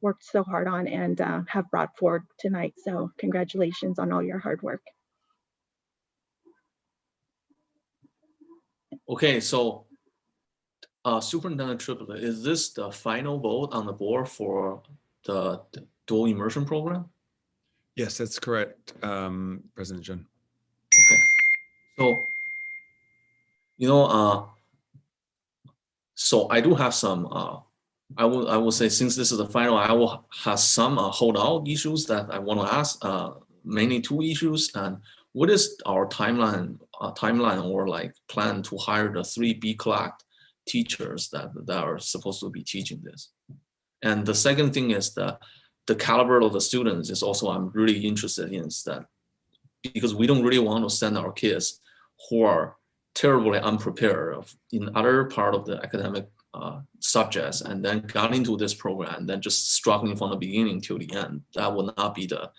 worked so hard on and have brought forward tonight. So congratulations on all your hard work. Okay, so Superintendent Triplett, is this the final vote on the board for the dual immersion program? Yes, that's correct, President Jun. Okay, so, you know, so I do have some, I will say, since this is the final, I will have some holdout issues that I want to ask, mainly 2 issues. And what is our timeline or like plan to hire the 3 BCLAC teachers that are supposed to be teaching this? And the second thing is the caliber of the students is also I'm really interested in, is that because we don't really want to send our kids who are terribly unprepared in other part of the academic subjects and then got into this program and then just struggling from the beginning till the end. That would not be the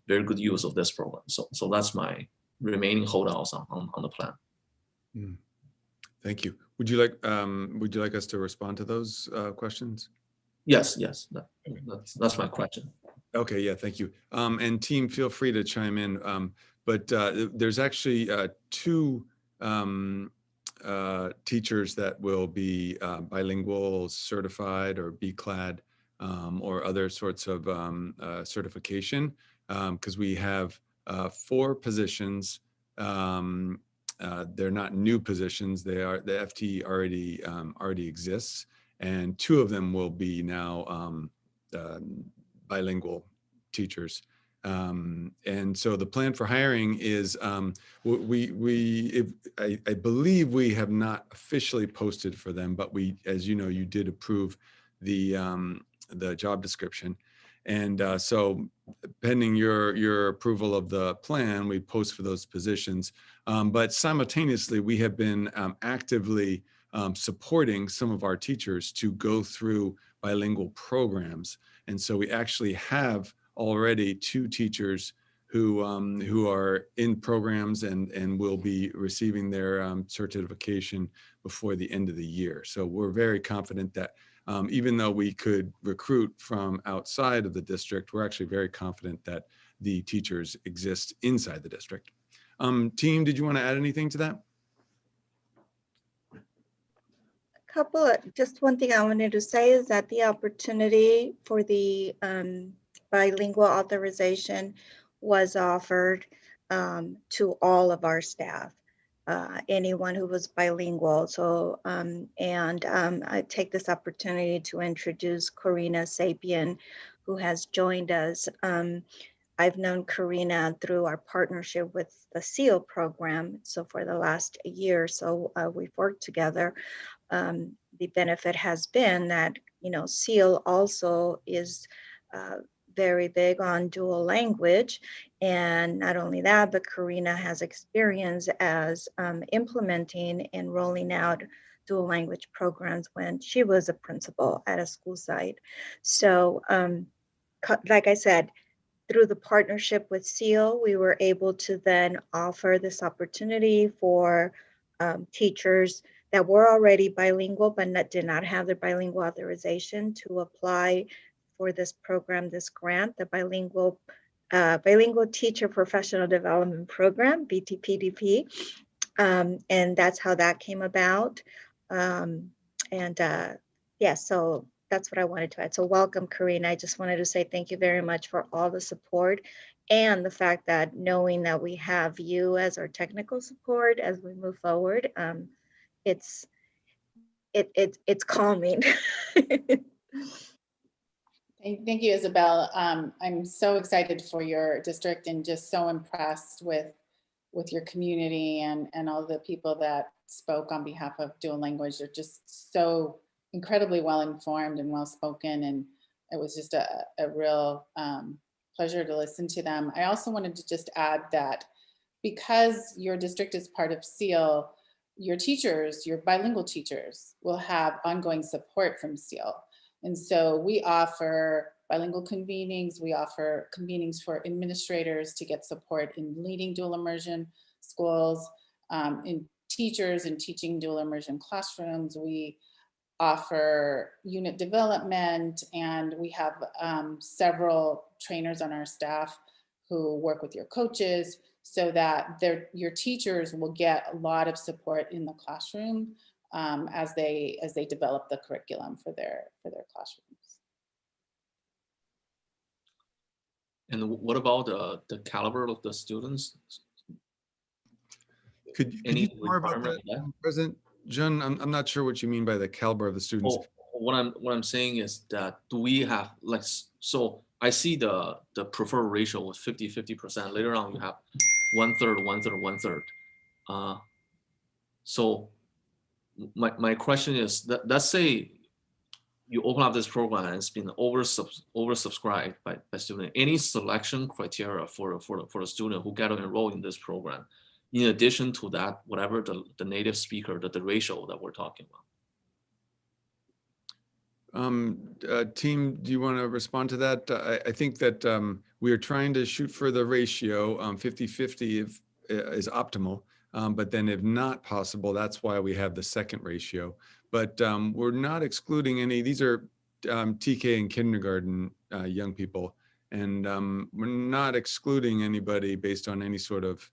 very good use of this program. So that's my remaining holdouts on the plan. Thank you. Would you like us to respond to those questions? Yes, that's my question. Okay, yeah, thank you. And team, feel free to chime in. But there's actually two teachers that will be bilingual certified or BCLAD or other sorts of certification, because we have 4 positions. They're not new positions. The FTE already exists, and 2 of them will be now bilingual teachers. And so the plan for hiring is I believe we have not officially posted for them, but we, as you know, you did approve the job description. And so pending your approval of the plan, we post for those positions. But simultaneously, we have been actively supporting some of our teachers to go through bilingual programs. And so we actually have already 2 teachers who are in programs and will be receiving their certification before the end of the year. So we're very confident that even though we could recruit from outside of the district, we're actually very confident that the teachers exist inside the district. Team, did you want to add anything to that? Just one thing I wanted to say is that the opportunity for the bilingual authorization was offered to all of our staff, anyone who was bilingual. So, I take this opportunity to introduce Karina Sapien, who has joined us. I've known Karina through our partnership with the SEAL program. So for the last year or so, we've worked together. The benefit has been that, SEAL also is very big on dual language. And not only that, but Karina has experience as implementing and rolling out dual language programs when she was a principal at a school site. So like I said, through the partnership with SEAL, we were able to then offer this opportunity for teachers that were already bilingual, but did not have their bilingual authorization to apply for this program, this grant, the Bilingual Teacher Professional Development Program, BTPDP. And that's how that came about. Yeah, so that's what I wanted to add. So welcome, Karina. I just wanted to say thank you very much for all the support and the fact that knowing that we have you as our technical support as we move forward, it's calming. Thank you, Isabel. I'm so excited for your district and just so impressed with your community and all the people that spoke on behalf of dual language. They're just so incredibly well informed and well spoken, and it was just a real pleasure to listen to them. I also wanted to just add that because your district is part of SEAL, your teachers, your bilingual teachers, will have ongoing support from SEAL. And so we offer bilingual convenings, we offer convenings for administrators to get support in leading dual immersion schools, in teachers and teaching dual immersion classrooms. We offer unit development, and we have several trainers on our staff who work with your coaches so that your teachers will get a lot of support in the classroom as they develop the curriculum for their classrooms. And what about the caliber of the students? Could you talk more about that, President John? I'm not sure what you mean by the caliber of the students. Oh, what I'm saying is that do we have so I see the preferred ratio was 50-50%. Later on, you have 1/3, 1/3, 1/3. So my question is that let's say you open up this program and it's been oversubscribed by student. Any selection criteria for the student who get enrolled in this program, in addition to that, whatever the native speaker, the ratio that we're talking about. Team, do you want to respond to that? I think that we are trying to shoot for the ratio. 50-50 is optimal. But then if not possible, that's why we have the second ratio. But we're not excluding any. These are TK and kindergarten young people. And we're not excluding anybody based on any sort of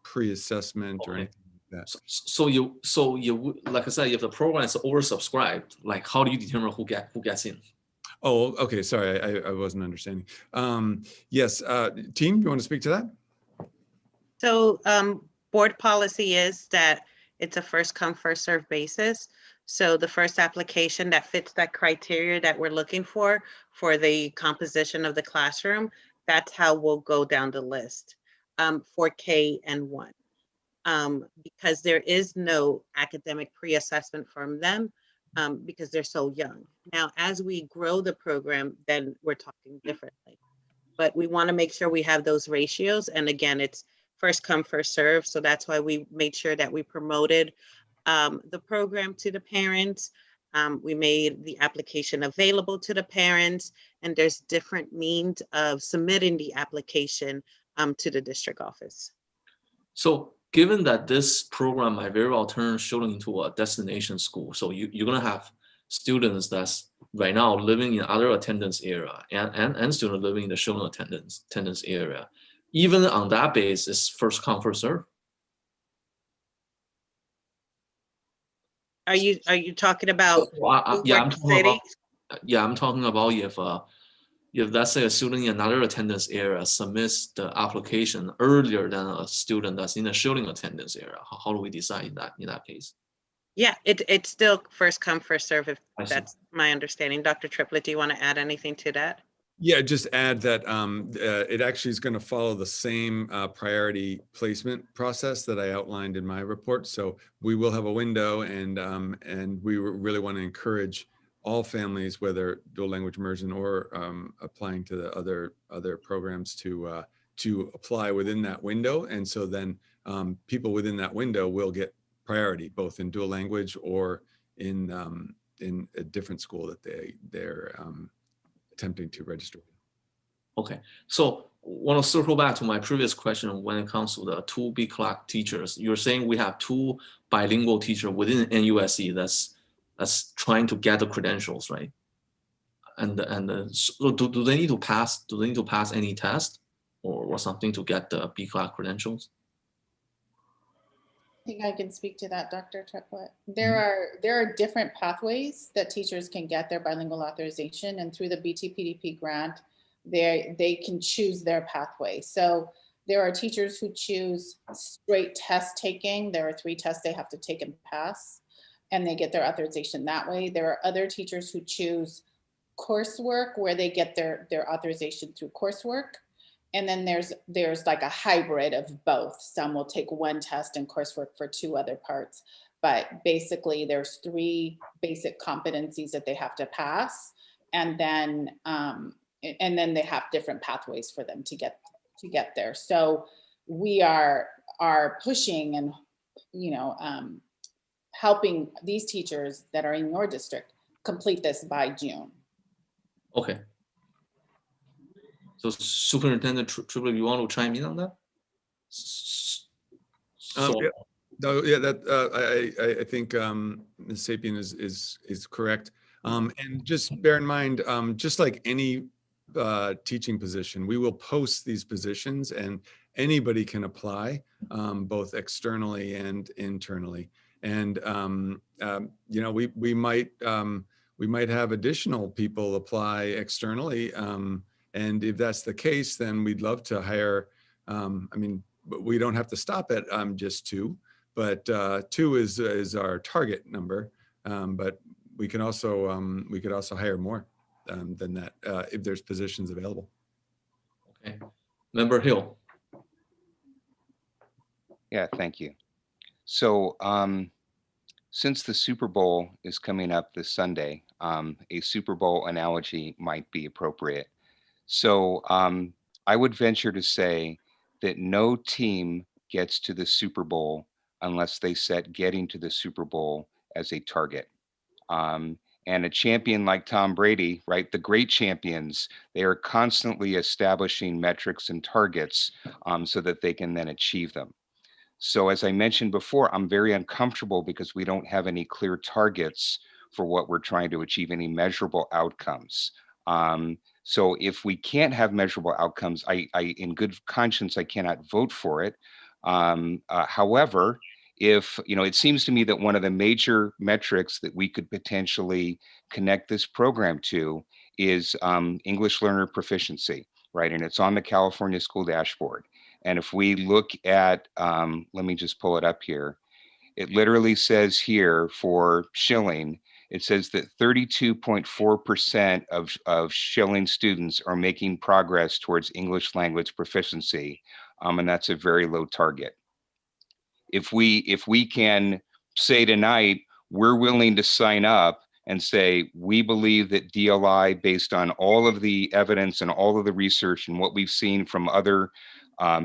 pre-assessment or anything like that. So you like I said, if the program is oversubscribed, like how do you determine who gets in? Oh, okay. Sorry, I wasn't understanding. Yes, team, you want to speak to that? So board policy is that it's a first come, first serve basis. So the first application that fits that criteria that we're looking for the composition of the classroom, that's how we'll go down the list for K and 1. Because there is no academic pre-assessment from them because they're so young. Now, as we grow the program, then we're talking differently. But we want to make sure we have those ratios. And again, it's first come, first serve. So that's why we made sure that we promoted the program to the parents. We made the application available to the parents, and there's different means of submitting the application to the district office. So given that this program might very well turn children into a destination school, so you're gonna have students that's right now living in other attendance area and students living in the children attendance area. Even on that basis, first come, first serve. Are you talking about? Yeah, I'm talking about if let's say a student in another attendance area submits the application earlier than a student that's in a shielding attendance area, how do we decide that in that case? Yeah, it's still first come, first serve, if that's my understanding. Dr. Triplett, do you want to add anything to that? Yeah, just add that it actually is going to follow the same priority placement process that I outlined in my report. So we will have a window, and we really want to encourage all families, whether dual language immersion or applying to the other programs, to apply within that window. And so then people within that window will get priority, both in dual language or in a different school that they're attempting to register. Okay, so I want to circle back to my previous question when it comes to the 2 BCLAC teachers. You're saying we have 2 bilingual teachers within NUSC that's trying to get the credentials, right? So do they need to pass? Do they need to pass any test or something to get the BCLAC credentials? I think I can speak to that, Dr. Triplett. There are different pathways that teachers can get their bilingual authorization, and through the BTPDP grant, they can choose their pathway. So there are teachers who choose straight test taking. There are 3 tests they have to take and pass, and they get their authorization that way. There are other teachers who choose coursework, where they get their authorization through coursework. And then there's like a hybrid of both. Some will take 1 test and coursework for 2 other parts. But basically there's 3 basic competencies that they have to pass. And then they have different pathways for them to get there. So we are pushing and, helping these teachers that are in your district complete this by June. Okay. So Superintendent Triplett, you want to chime in on that? I think Ms. Sapien is correct. And just bear in mind, just like any teaching position, we will post these positions and anybody can apply, both externally and internally. And we might have additional people apply externally. And if that's the case, then we'd love to hire, we don't have to stop at just 2, but 2 is our target number. But we could also hire more than that if there's positions available. Okay, Member Hill. Yeah, thank you. So since the Super Bowl is coming up this Sunday, a Super Bowl analogy might be appropriate. So I would venture to say that no team gets to the Super Bowl unless they set getting to the Super Bowl as a target. And a champion like Tom Brady, right? The great champions, they are constantly establishing metrics and targets so that they can then achieve them. So as I mentioned before, I'm very uncomfortable because we don't have any clear targets for what we're trying to achieve, any measurable outcomes. So if we can't have measurable outcomes, I in good conscience, I cannot vote for it. However, if, it seems to me that one of the major metrics that we could potentially connect this program to is English learner proficiency, right? And it's on the California School Dashboard. And if we look at, let me just pull it up here. It literally says here for Schilling, it says that 32.4% of Schilling students are making progress towards English language proficiency. And that's a very low target. If we can say tonight, we're willing to sign up and say, we believe that DLI, based on all of the evidence and all of the research and what we've seen from other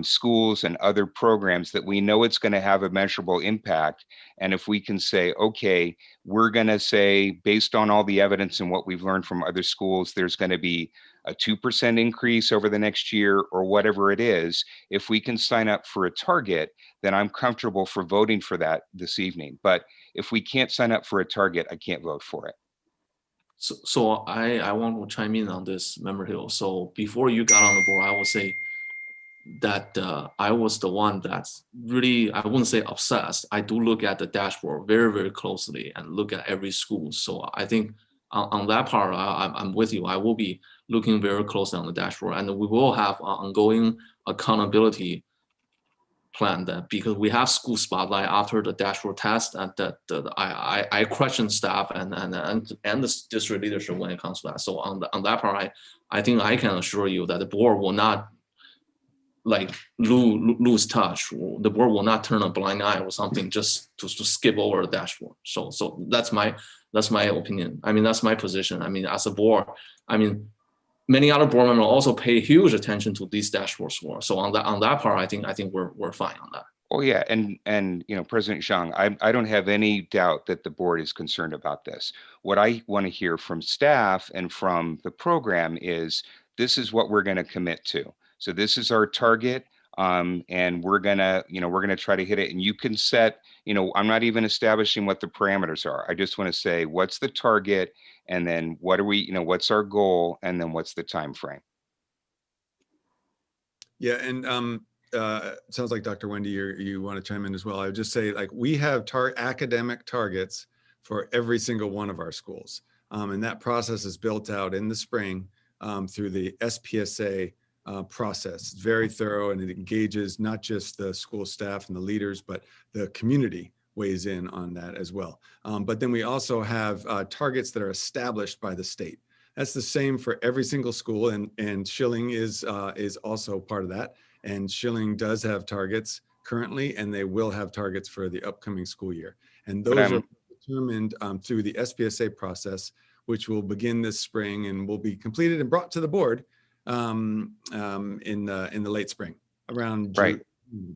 schools and other programs, that we know it's going to have a measurable impact. And if we can say, okay, we're going to say, based on all the evidence and what we've learned from other schools, there's going to be a 2% increase over the next year or whatever it is. If we can sign up for a target, then I'm comfortable for voting for that this evening. But if we can't sign up for a target, I can't vote for it. So I want to chime in on this, Member Hill. So before you got on the board, I will say that I was the one that's really, I wouldn't say obsessed. I do look at the dashboard very, very closely and look at every school. So I think on that part, I'm with you. I will be looking very closely on the dashboard, and we will have ongoing accountability plan, that because we have school spotlight after the dashboard test, and that I question staff and the district leadership when it comes to that. So on that part, I think I can assure you that the board will not like lose touch. The board will not turn a blind eye or something just to skip over the dashboard. So that's my opinion. I mean, that's my position. I mean, as a board, I mean, many other board members also pay huge attention to these dashboard scores. So on that part, I think we're fine on that. Oh yeah, and President Zhang, I don't have any doubt that the board is concerned about this. What I want to hear from staff and from the program is, this is what we're going to commit to. So this is our target, and we're gonna try to hit it. And you can set, I'm not even establishing what the parameters are. I just want to say, what's the target, and then what are we, what's our goal, and then what's the time frame. Yeah, and sounds like Dr. Wendy, you want to chime in as well. I would just say, like, we have academic targets for every single one of our schools, and that process is built out in the spring through the SPSA process. It's very thorough, and it engages not just the school staff and the leaders, but the community weighs in on that as well. But then we also have targets that are established by the state. That's the same for every single school, and Schilling is also part of that. And Schilling does have targets currently, and they will have targets for the upcoming school year. And those are determined through the SPSA process, which will begin this spring and will be completed and brought to the board in the late spring, around June, right. I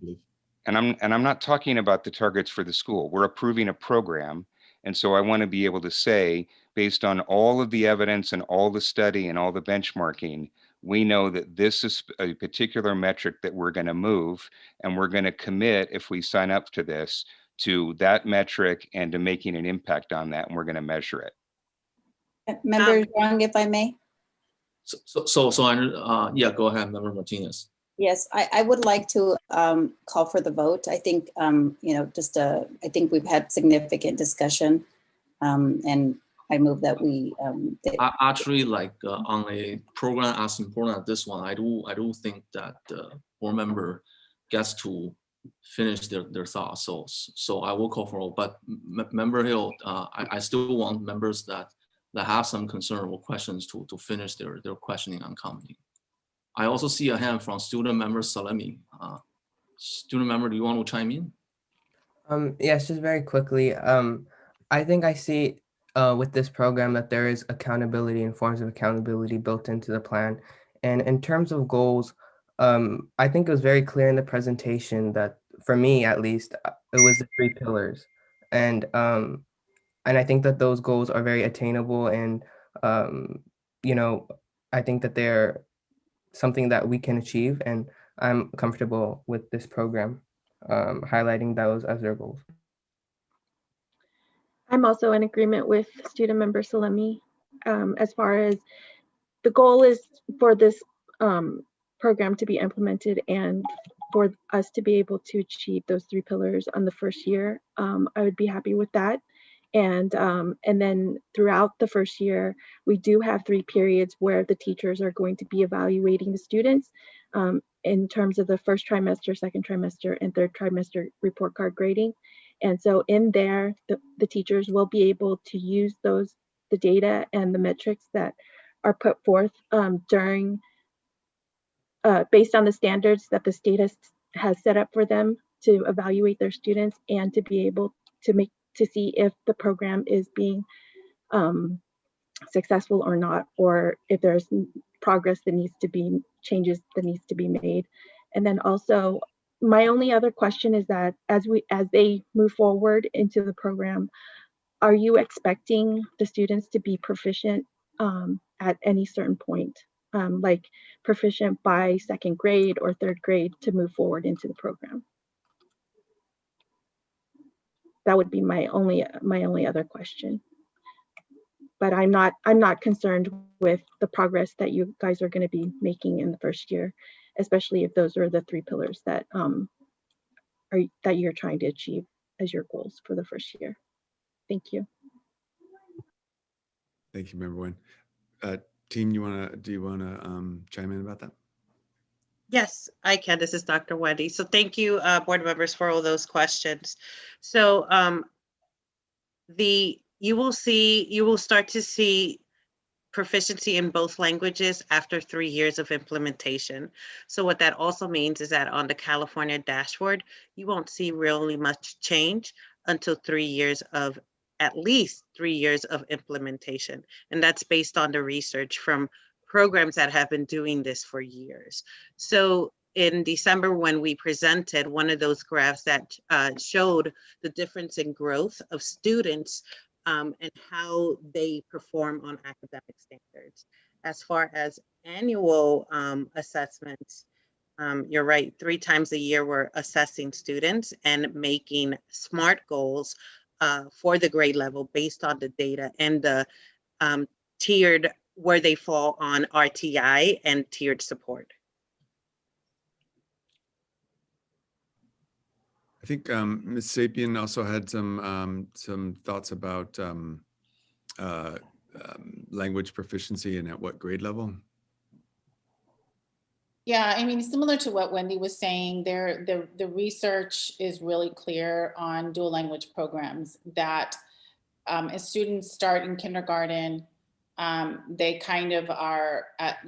believe. And I'm not talking about the targets for the school. We're approving a program, and so I want to be able to say, based on all of the evidence and all the study and all the benchmarking, we know that this is a particular metric that we're going to move, and we're going to commit, if we sign up to this, to that metric and to making an impact on that, and we're going to measure it. Member Zhang, if I may. Yeah, go ahead, Member Martinez. Yes, I would like to call for the vote. I think, I think we've had significant discussion, and I move that we. Actually, like on a program as important as this one, I do think that the board member gets to finish their thoughts. So I will call for all. But Member Hill, I still want members that have some concern or questions to finish their questioning and commenting. I also see a hand from student member Salemi. Student member, do you want to chime in? Yes, just very quickly. I think I see with this program that there is accountability and forms of accountability built into the plan. And in terms of goals, I think it was very clear in the presentation that, for me at least, it was the 3 pillars. And I think that those goals are very attainable, and I think that they're something that we can achieve, and I'm comfortable with this program. highlighting those as their goals. I'm also in agreement with student member Salemi as far as the goal is for this program to be implemented and for us to be able to achieve those 3 pillars on the first year. I would be happy with that. And then throughout the first year, we do have 3 periods where the teachers are going to be evaluating the students in terms of the first trimester, second trimester, and third trimester report card grading. And so in there, the teachers will be able to use the data and the metrics that are put forth during based on the standards that the state has set up for them to evaluate their students and to be able to see if the program is being successful or not, or if there's progress that needs to be, changes that needs to be made. And then also, my only other question is that as they move forward into the program, are you expecting the students to be proficient at any certain point, like proficient by 2nd grade or 3rd grade to move forward into the program? That would be my only other question. But I'm not concerned with the progress that you guys are going to be making in the first year, especially if those are the 3 pillars that that you're trying to achieve as your goals for the first year. Thank you. Thank you, Member Nguyen. Team, do you want to chime in about that? Yes, I can. This is Dr. Wendy. So thank you, board members, for all those questions. So you will start to see proficiency in both languages after 3 years of implementation. So what that also means is that on the California dashboard, you won't see really much change until at least 3 years of implementation. And that's based on the research from programs that have been doing this for years. So in December, when we presented one of those graphs that showed the difference in growth of students and how they perform on academic standards. As far as annual assessments, you're right, 3 times a year we're assessing students and making SMART goals for the grade level based on the data and the tiered, where they fall on RTI and tiered support. I think Ms. Sapien also had some thoughts about language proficiency and at what grade level. Yeah, I mean, similar to what Wendy was saying, the research is really clear on dual language programs that as students start in kindergarten, they kind of are at,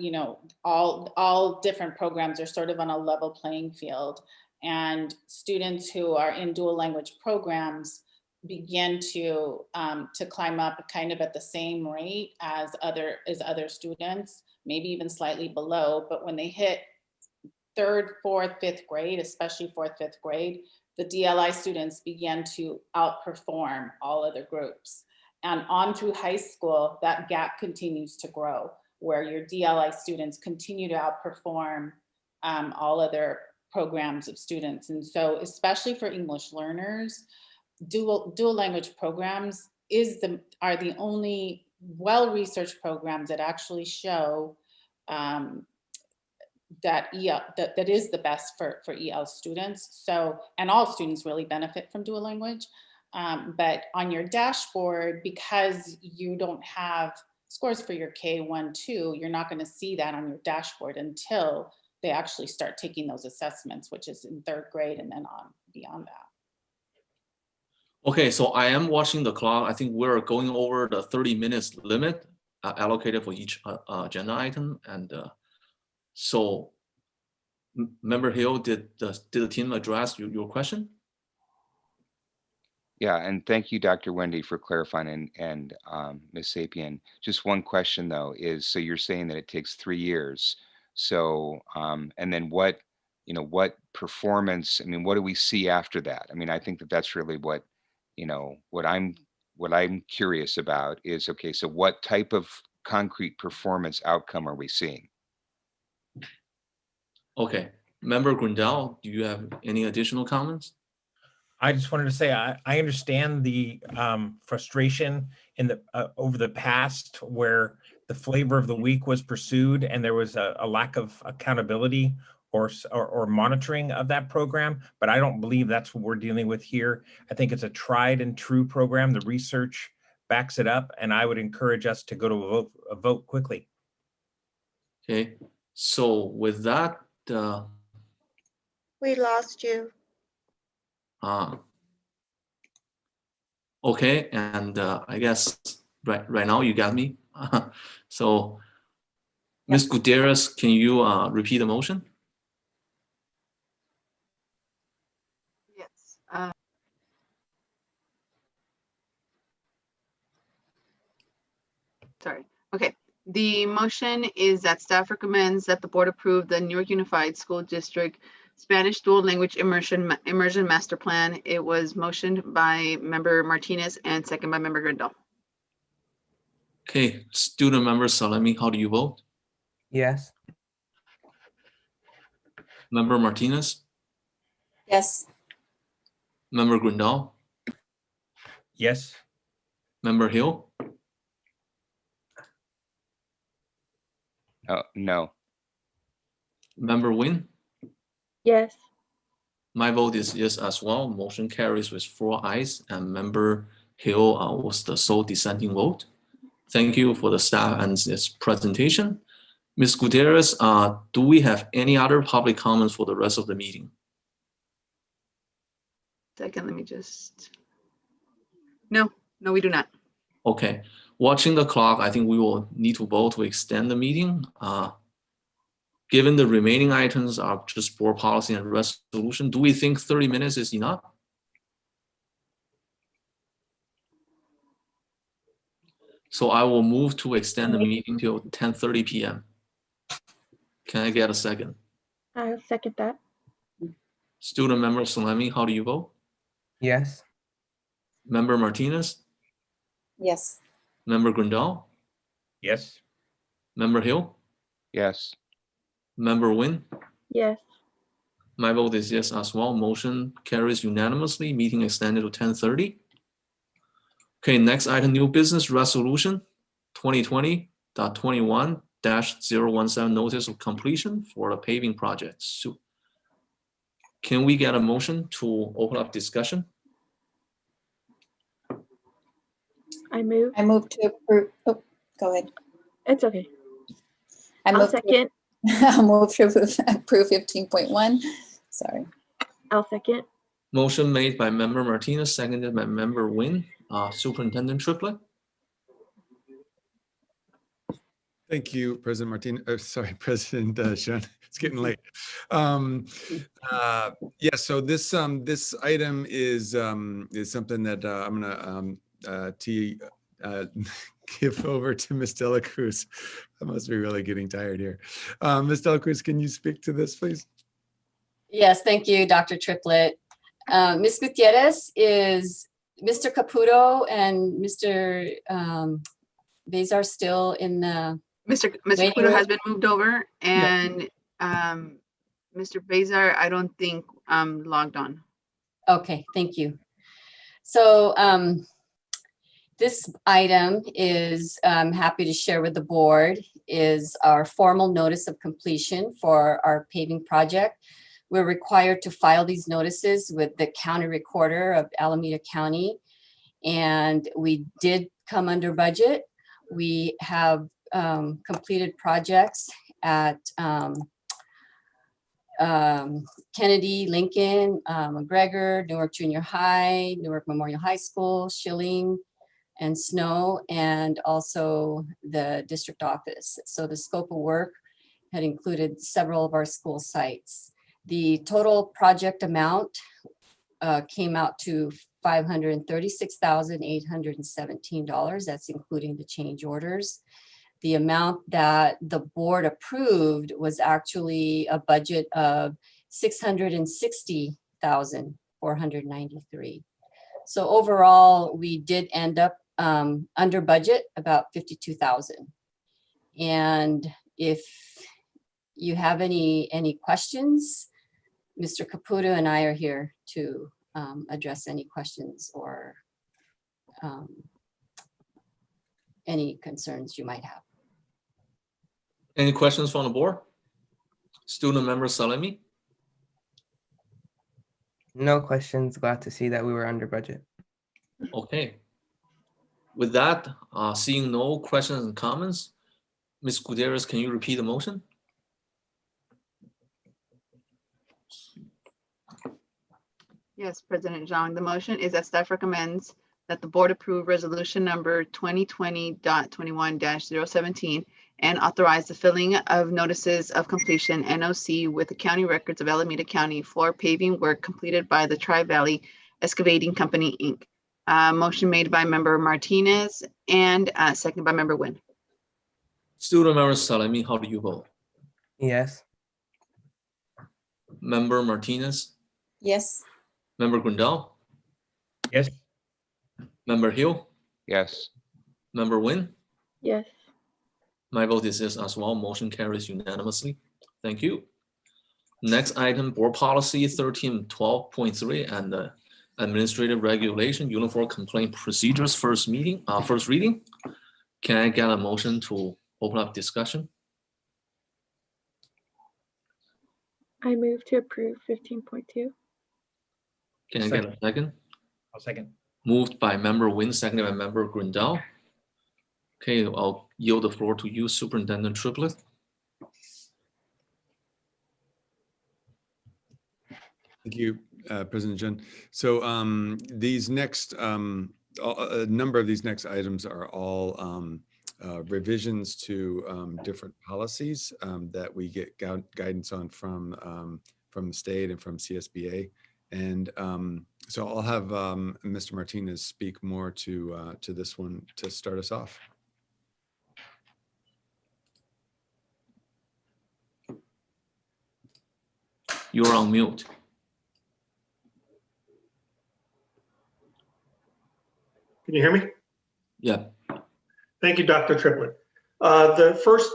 all different programs are sort of on a level playing field. And students who are in dual language programs begin to climb up kind of at the same rate as other students, maybe even slightly below. But when they hit 3rd, 4th, 5th grade, especially 4th, 5th grade, the DLI students begin to outperform all other groups. And on through high school, that gap continues to grow, where your DLI students continue to outperform all other programs of students. And so especially for English learners, dual language programs are the only well-researched programs that actually show that is the best for EL students. So, and all students really benefit from dual language. But on your dashboard, because you don't have scores for your K1, 2, you're not going to see that on your dashboard until they actually start taking those assessments, which is in 3rd grade and then on beyond that. Okay, so I am watching the clock. I think we're going over the 30 minutes limit allocated for each agenda item. And so, Member Hill, did the team address your question? Yeah, and thank you, Dr. Wendy, for clarifying, and Ms. Sapien. Just one question though is, so you're saying that it takes 3 years. So, and then what performance, I mean, what do we see after that? I mean, I think that that's really what I'm curious about is, okay, so what type of concrete performance outcome are we seeing? Okay, Member Grindal, do you have any additional comments? I just wanted to say, I understand the frustration in the over the past where the flavor of the week was pursued and there was a lack of accountability or monitoring of that program, but I don't believe that's what we're dealing with here. I think it's a tried and true program. The research backs it up, and I would encourage us to go to a vote quickly. Okay, so with that, We lost you. okay, and I guess right now you got me. So, Ms. Gutierrez, can you repeat the motion? Yes. Sorry. Okay. The motion is that staff recommends that the board approve the Newark Unified School District Spanish Dual Language Immersion Master Plan. It was motioned by Member Martinez and second by Member Grindal. Okay, student member Salemi, how do you vote? Yes. Member Martinez? Yes. Member Grindal? Yes. Member Hill? No. Member Nguyen? Yes. My vote is yes as well. Motion carries with 4 ayes, and Member Hill was the sole dissenting vote. Thank you for the staff and its presentation. Ms. Gutierrez, do we have any other public comments for the rest of the meeting? Second, let me just. No, we do not. Okay, watching the clock, I think we will need to vote to extend the meeting. Given the remaining items are just board policy and resolution, do we think 30 minutes is enough? So I will move to extend the meeting till 10:30 p.m. Can I get a second? I'll second that. Student member Salemi, how do you vote? Yes. Member Martinez? Yes. Member Grindal? Yes. Member Hill? Yes. Member Nguyen? Yes. My vote is yes as well. Motion carries unanimously. Meeting extended to 10:30. Okay, next item, new business resolution 2020.21-017 notice of completion for the paving project. So can we get a motion to open up discussion? I move. I move to approve. Oh, go ahead. It's okay. I I'll move second. I'll move to approve 15.1. Sorry. I'll second. Motion made by Member Martinez, seconded by Member Nguyen. Superintendent Triplett. Thank you, President Martin. Sorry, President Sean. It's getting late. Yeah. So this item is something that I'm gonna give over to Ms. Dela Cruz. I must be really getting tired here. Ms. Dela Cruz, can you speak to this, please? Yes, thank you, Dr. Triplett. Ms. Gutierrez, is Mr. Caputo and Mr. Bezar still in the Mr. Caputo has been moved over, and Mr. Bezar, I don't think logged on. Okay, thank you. So this item is, I'm happy to share with the board, is our formal notice of completion for our paving project. We're required to file these notices with the county recorder of Alameda County, and we did come under budget. We have completed projects at Kennedy, Lincoln, McGregor, Newark Junior High, Newark Memorial High School, Schilling, and Snow, and also the district office. So the scope of work had included several of our school sites. The total project amount came out to $536,817. That's including the change orders. The amount that the board approved was actually a budget of $660,493. So overall, we did end up under budget about $52,000. And if you have any questions, Mr. Caputo and I are here to address any questions or any concerns you might have. Any questions from the board? Student member Salemi? No questions. Glad to see that we were under budget. Okay. With that, seeing no questions and comments, Ms. Gutierrez, can you repeat the motion? Yes, President Zhang, the motion is that staff recommends that the board approve resolution number 2020.21-017 and authorize the filling of notices of completion NOC with the county records of Alameda County for paving work completed by the Tri-Valley Excavating Company, Inc. Motion made by member Martinez and seconded by member Nguyen. Student member Salemi, how do you vote? Yes. Member Martinez? Yes. Member Grindal? Yes. Member Hill? Yes. Member Nguyen? Yes. My vote is yes as well. Motion carries unanimously. Thank you. Next item, board policy 1312.3 and the administrative regulation, uniform complaint procedures, first reading. Can I get a motion to open up discussion? I move to approve 15.2. Can I get a second? I'll second. Moved by member Nguyen, seconded by member Grindal. Okay, I'll yield the floor to you, Superintendent Triplett. Thank you, President Jen. So these next, a number of these next items are all revisions to different policies that we get guidance on from the state and from CSBA. And so I'll have Mr. Martinez speak more to this one to start us off. You're on mute. Can you hear me? Yeah. Thank you, Dr. Triplett. The first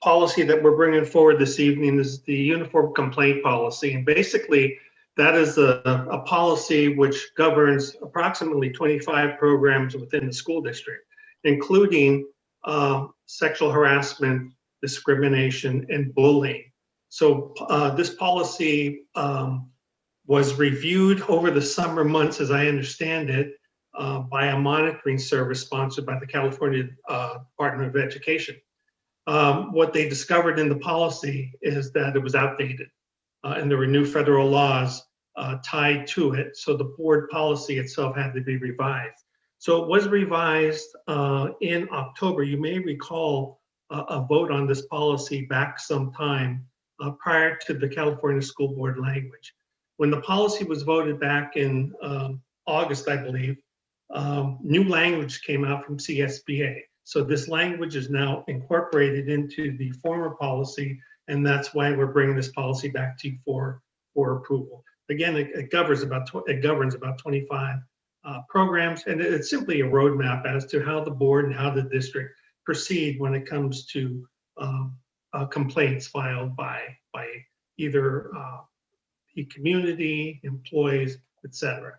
policy that we're bringing forward this evening is the uniform complaint policy. And basically, that is a policy which governs approximately 25 programs within the school district, including sexual harassment, discrimination, and bullying. So this policy was reviewed over the summer months, as I understand it, by a monitoring service sponsored by the California Department of Education. What they discovered in the policy is that it was outdated and there were new federal laws tied to it. So the board policy itself had to be revised. So it was revised in October. You may recall a vote on this policy back some time prior to the California School Board language. When the policy was voted back in August, I believe, new language came out from CSBA. So this language is now incorporated into the former policy, and that's why we're bringing this policy back to you for approval. Again, it governs about 25 programs, and it's simply a roadmap as to how the board and how the district proceed when it comes to complaints filed by either the community, employees, etc.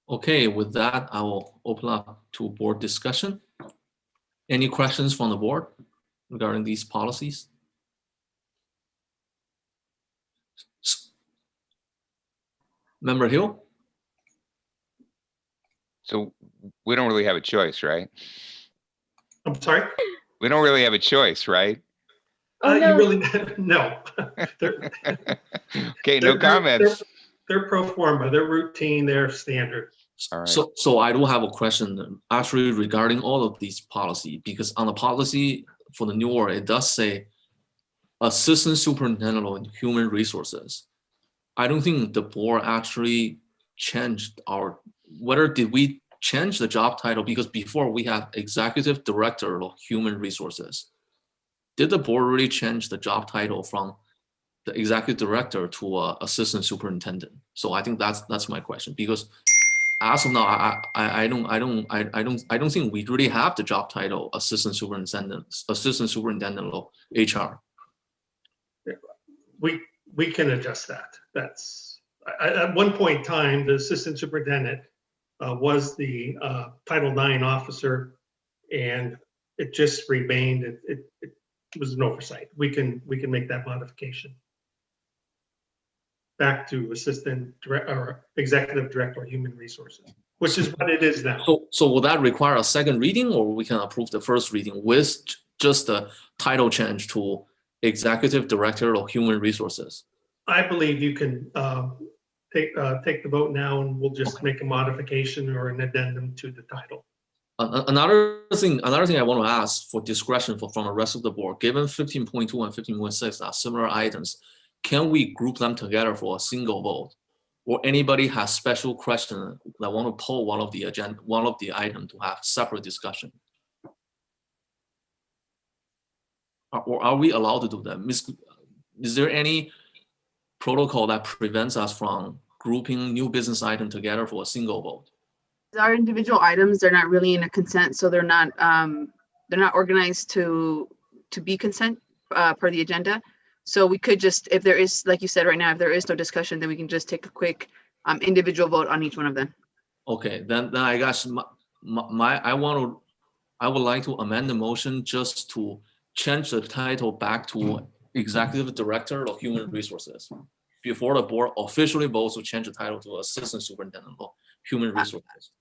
Okay, with that, I will open up to board discussion. Any questions from the board regarding these policies? Member Hill? So we don't really have a choice, right? I'm sorry? We don't really have a choice, right? You really, no. Okay, no comments. They're pro forma, they're routine, they're standard. All right. So I do have a question actually regarding all of these policy, because on the policy for the newer, it does say assistant superintendent of human resources. I don't think the board actually changed whether did we change the job title, because before we have executive director of human resources. Did the board really change the job title from the executive director to assistant superintendent? So I think that's my question, because as of now, I don't think we really have the job title assistant superintendent law HR. We can adjust that. That's at one point in time, the assistant superintendent was the Title IX officer, and it just remained. It was an oversight. We can make that modification back to assistant or executive director of human resources, which is what it is now. So will that require a second reading, or we can approve the first reading with just the title change to executive director of human resources? I believe you can take the vote now, and we'll just make a modification or an addendum to the title. Another thing I want to ask for discretion from the rest of the board, given 15.2 and 15.6 are similar items, can we group them together for a single vote? Or anybody has special question that want to pull one of the item to have separate discussion? Or are we allowed to do that? Is there any protocol that prevents us from grouping new business item together for a single vote? Our individual items, they're not really in a consent, so they're not organized to be consent per the agenda. So we could just, if there is, like you said right now, if there is no discussion, then we can just take a quick individual vote on each one of them. Okay, then I guess I would like to amend the motion just to change the title back to Executive Director of Human Resources before the board officially votes to change the title to Assistant Superintendent of Human Resources.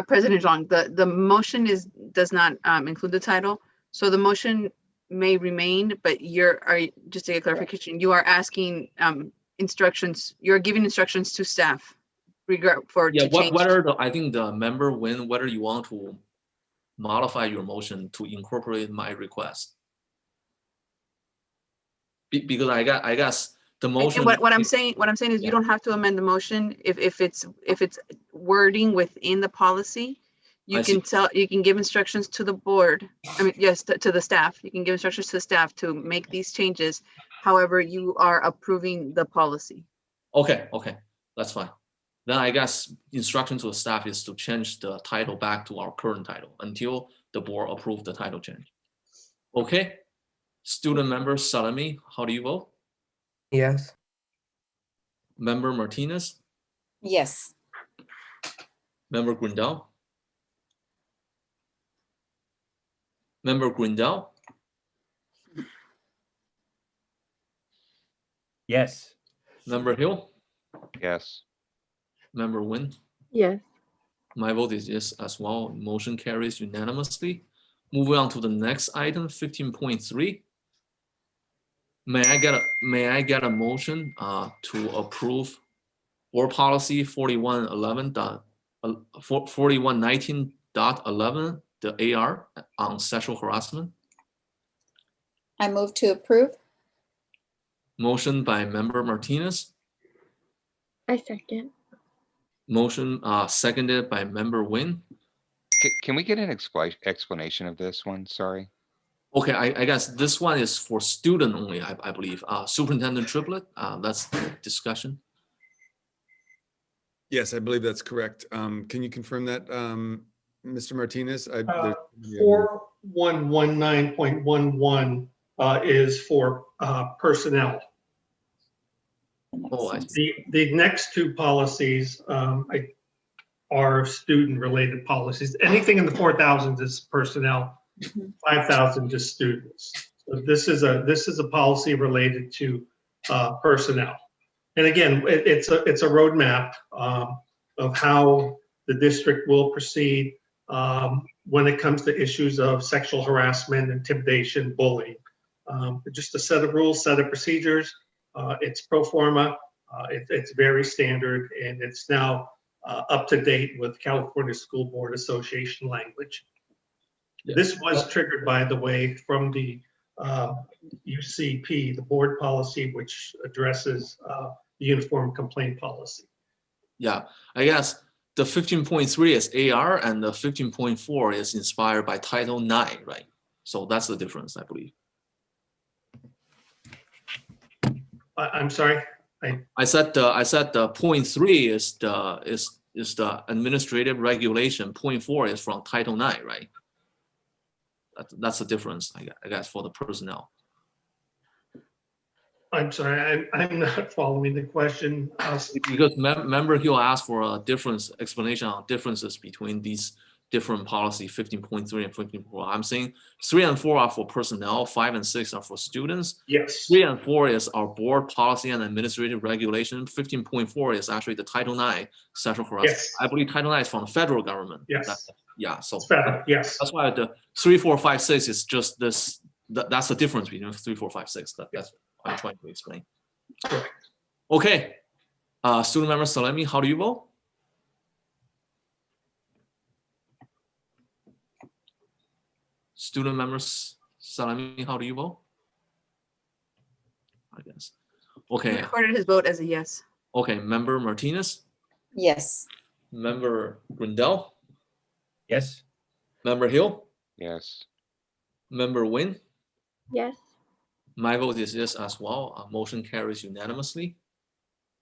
President Zhang, the motion does not include the title, so the motion may remain, but just to get clarification, you are asking instructions, you're giving instructions to staff I think the member whether you want to modify your motion to incorporate my request. Because I guess the motion. What I'm saying is you don't have to amend the motion if it's wording within the policy. You can give instructions to the board. I mean, yes, to the staff. You can give instructions to the staff to make these changes. However, you are approving the policy. Okay, that's fine. Then I guess instruction to the staff is to change the title back to our current title until the board approves the title change. Okay, student member Salami, how do you vote? Yes. Member Martinez? Yes. Member Grindal? Member Grindal? Yes. Member Hill? Yes. Member Nguyen? Yes. My vote is yes as well. Motion carries unanimously. Moving on to the next item, 15.3. May I get a motion to approve board policy 4119.11, the AR on sexual harassment? I move to approve. Motion by member Martinez. I second. Motion seconded by member Nguyen. Can we get an explanation of this one? Sorry. Okay, I guess this one is for student only, I believe. Superintendent Triplett, that's the discussion. Yes, I believe that's correct. Can you confirm that, Mr. Martinez? 4119.11 is for personnel. Oh, I see. The next two policies are student-related policies. Anything in the 4,000s is personnel. 5,000 just students. So this is a policy related to personnel. And again, it's a roadmap of how the district will proceed when it comes to issues of sexual harassment, intimidation, bullying. Just a set of rules, set of procedures. It's pro forma. It's very standard, and it's now up to date with California School Board Association language. Yeah. This was triggered, by the way, from the UCP, the board policy, which addresses the uniform complaint policy. Yeah, I guess the 15.3 is AR and the 15.4 is inspired by Title IX, right? So that's the difference, I believe. I'm sorry. I said the 0.3 is is the administrative regulation. 0.4 is from Title IX, right? That's the difference, I guess, for the personnel. I'm sorry, I'm not following the question. Because member Hill asked for a difference explanation on differences between these different policy 15.3 and 15.4. I'm saying 3 and 4 are for personnel, 5 and 6 are for students. Yes. 3 and 4 is our board policy and administrative regulation. 15.4 is actually the Title IX sexual harassment. Yes. I believe Title IX is from the federal government. Yes. Yeah, so It's federal, yes. that's why the 3, 4, 5, 6 is just this. That's the difference between 3, 4, 5, 6. That's what I'm trying to explain. Correct. Okay. Student member Salemi, how do you vote? Student members Salemi, how do you vote? I guess. He Okay. recorded his vote as a yes. Okay. Member Martinez. Yes. Member Grindel. Yes. Member Hill. Yes. Member Nguyen. Yes. My vote is yes as well. Motion carries unanimously.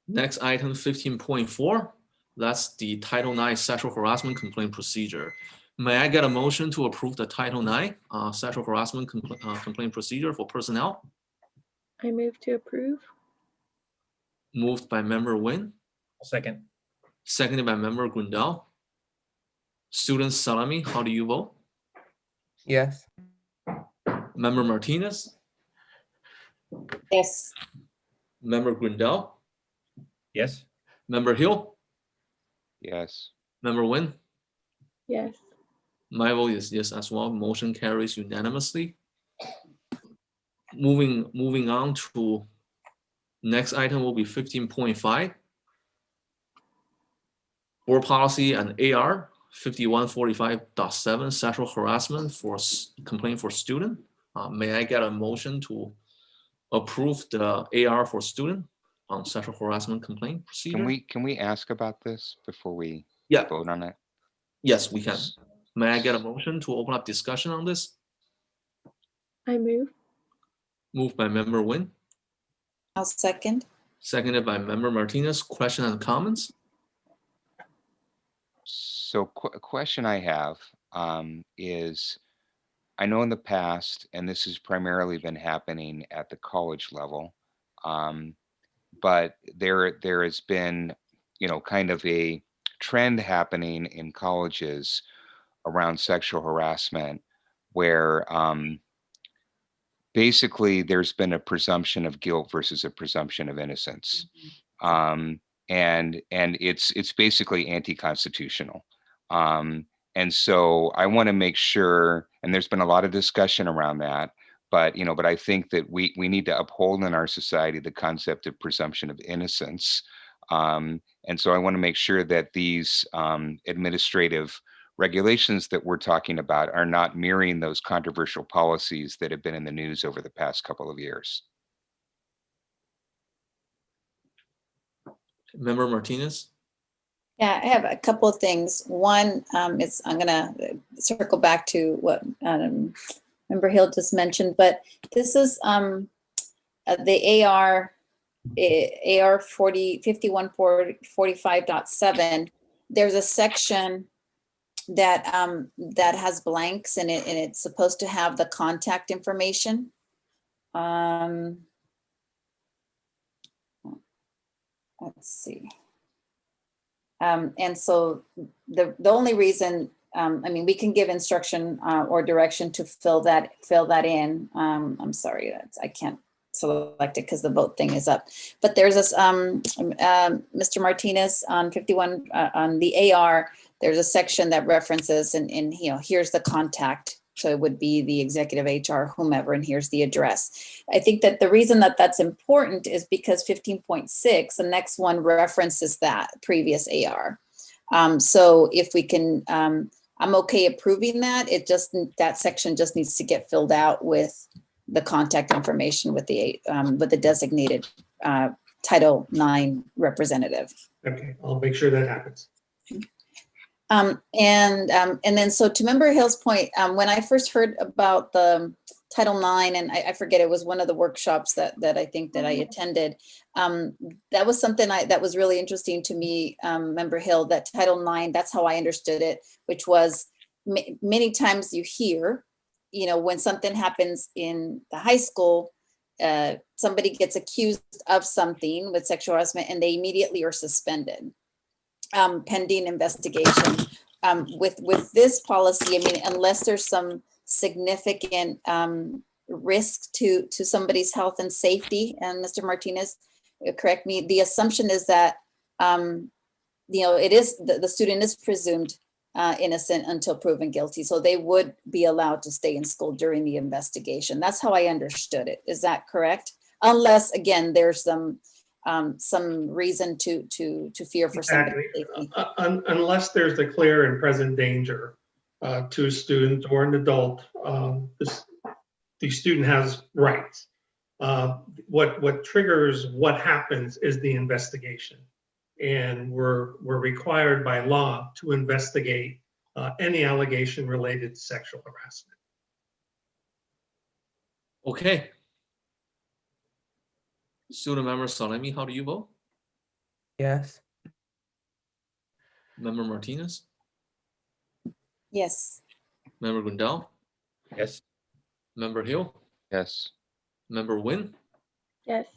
Next item 15.4. That's the Title IX sexual harassment complaint procedure. May I get a motion to approve the Title IX sexual harassment complaint procedure for personnel? I move to approve. Moved by member Nguyen. Second. Seconded by member Grindel. Student Salami, how do you vote? Yes. Member Martinez. Yes. Member Grindel. Yes. Member Hill. Yes. Member Nguyen. Yes. My vote is yes as well. Motion carries unanimously. Moving on to next item will be 15.5. Board policy and AR 5145.7 sexual harassment for complaint for student. May I get a motion to approve the AR for student on sexual harassment complaint procedure? Can we ask about this before we Yeah. vote on it? Yes, we can. May I get a motion to open up discussion on this? I move. Moved by member Nguyen, I'll second. seconded by member Martinez. Question and comments? So a question I have is, I know in the past, and this has primarily been happening at the college level, but there has been, kind of a trend happening in colleges around sexual harassment where basically there's been a presumption of guilt versus a presumption of innocence. And it's basically anti-constitutional. And so I want to make sure, and there's been a lot of discussion around that, but I think that we need to uphold in our society the concept of presumption of innocence. And so I want to make sure that these administrative regulations that we're talking about are not mirroring those controversial policies that have been in the news over the past couple of years. Member Martinez? Yeah, I have a couple of things. One, I'm gonna circle back to what Member Hill just mentioned, but this is the AR 5145.7. There's a section that has blanks in it, and it's supposed to have the contact information. Let's see. And so the only reason, we can give instruction or direction to fill that in. I'm sorry, I can't select it because the vote thing is up. But there's this, Mr. Martinez on 51 on the AR. There's a section that references and here's the contact. So it would be the executive HR, whomever, and here's the address. I think that the reason that that's important is because 15.6, the next one references that previous AR. So if we can, I'm okay approving that. That section just needs to get filled out with the contact information with the designated Title IX representative. Okay, I'll make sure that happens. And then so to Member Hill's point, when I first heard about the Title IX, and I forget, it was one of the workshops that I think that I attended. That was something that was really interesting to me, Member Hill, that Title IX, that's how I understood it, which was many times you hear, you know, when something happens in the high school, somebody gets accused of something with sexual harassment and they immediately are suspended, pending investigation. With this policy, I mean, unless there's some significant risk to somebody's health and safety, and Mr. Martinez, correct me, the assumption is that, you know, it is, the student is presumed innocent until proven guilty. So they would be allowed to stay in school during the investigation. That's how I understood it. Is that correct? Unless, again, there's some reason to fear for somebody's safety. Unless there's a clear and present danger to a student or an adult, the student has rights. What triggers what happens is the investigation. And we're required by law to investigate any allegation related to sexual harassment. Okay. Student member Salemi, how do you vote? Yes. Member Martinez? Yes. Member Gundel? Yes. Member Hill? Yes. Member Nguyen? Yes.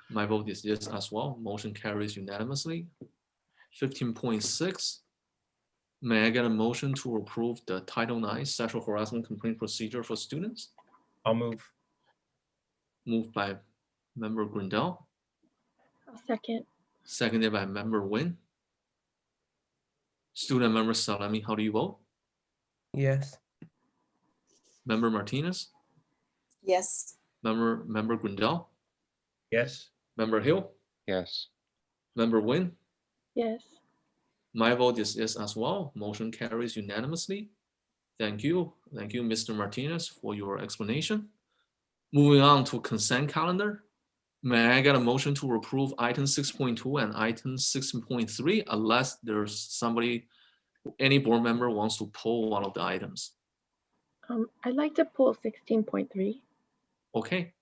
My vote is yes as well. Motion carries unanimously. 15.6. May I get a motion to approve the Title IX sexual harassment complaint procedure for students? I'll move. Moved by Member Grindel, I'll second. seconded by Member Nguyen. Student member Salemi, how do you vote? Yes. Member Martinez? Yes. Member Grindel? Yes. Member Hill? Yes. Member Nguyen? Yes. My vote is yes as well. Motion carries unanimously. Thank you. Thank you, Mr. Martinez, for your explanation. Moving on to consent calendar. May I get a motion to approve item 6.2 and item 6.3 unless there's somebody, any board member wants to pull one of the items? I'd like to pull 16.3. Okay.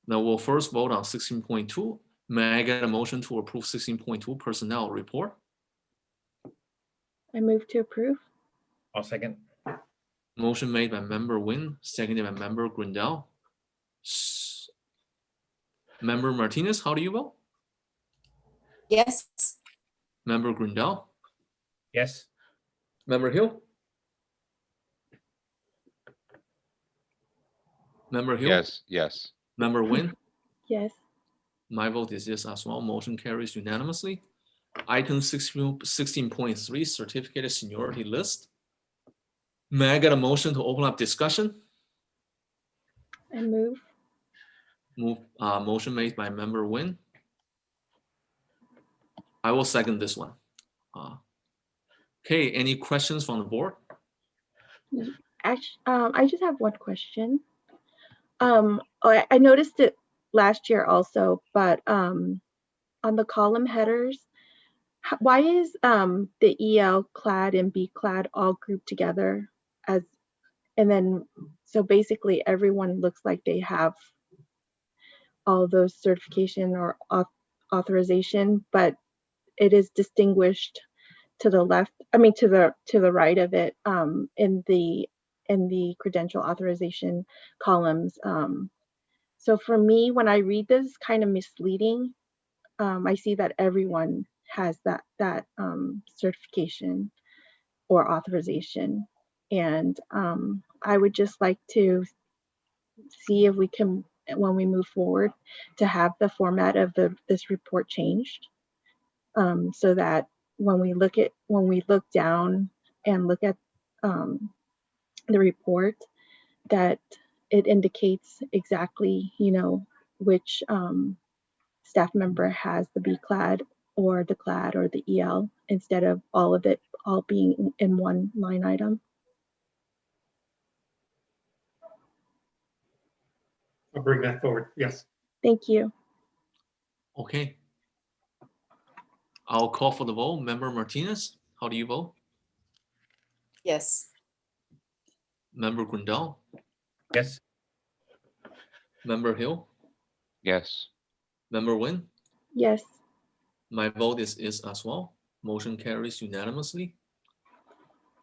Now we'll first vote on 16.2. May I get a motion to approve 16.2 personnel report? I move to approve. I'll second. Motion made by Member Nguyen, seconded by Member Grindel. Member Martinez, how do you vote? Yes. Member Grindel? Yes. Member Hill? Member Hill? Yes. Yes. Member Nguyen? Yes. My vote is yes as well. Motion carries unanimously. Item 16.3, certificated seniority list. May I get a motion to open up discussion? I move. Motion made by Member Nguyen. I will second this one. Okay, any questions from the board? Actually, I just have one question. I noticed it last year also, but on the column headers, why is the EL clad and B clad all grouped together as, and then so basically everyone looks like they have all those certification or authorization, but it is distinguished to the left, I mean to the right of it in the credential authorization columns. So for me, when I read this, kind of misleading. I see that everyone has that certification or authorization, and I would just like to see if we can, when we move forward, to have the format of this report changed, so that when we look down and look at the report, that it indicates exactly, you know, which staff member has the B clad or the clad or the EL, instead of all of it all being in one line item. I'll bring that forward. Yes. Thank you. Okay. I'll call for the vote. Member Martinez, how do you vote? Yes. Member Grindel? Yes. Member Hill, Yes. Member Nguyen. Yes. My vote is as well. Motion carries unanimously.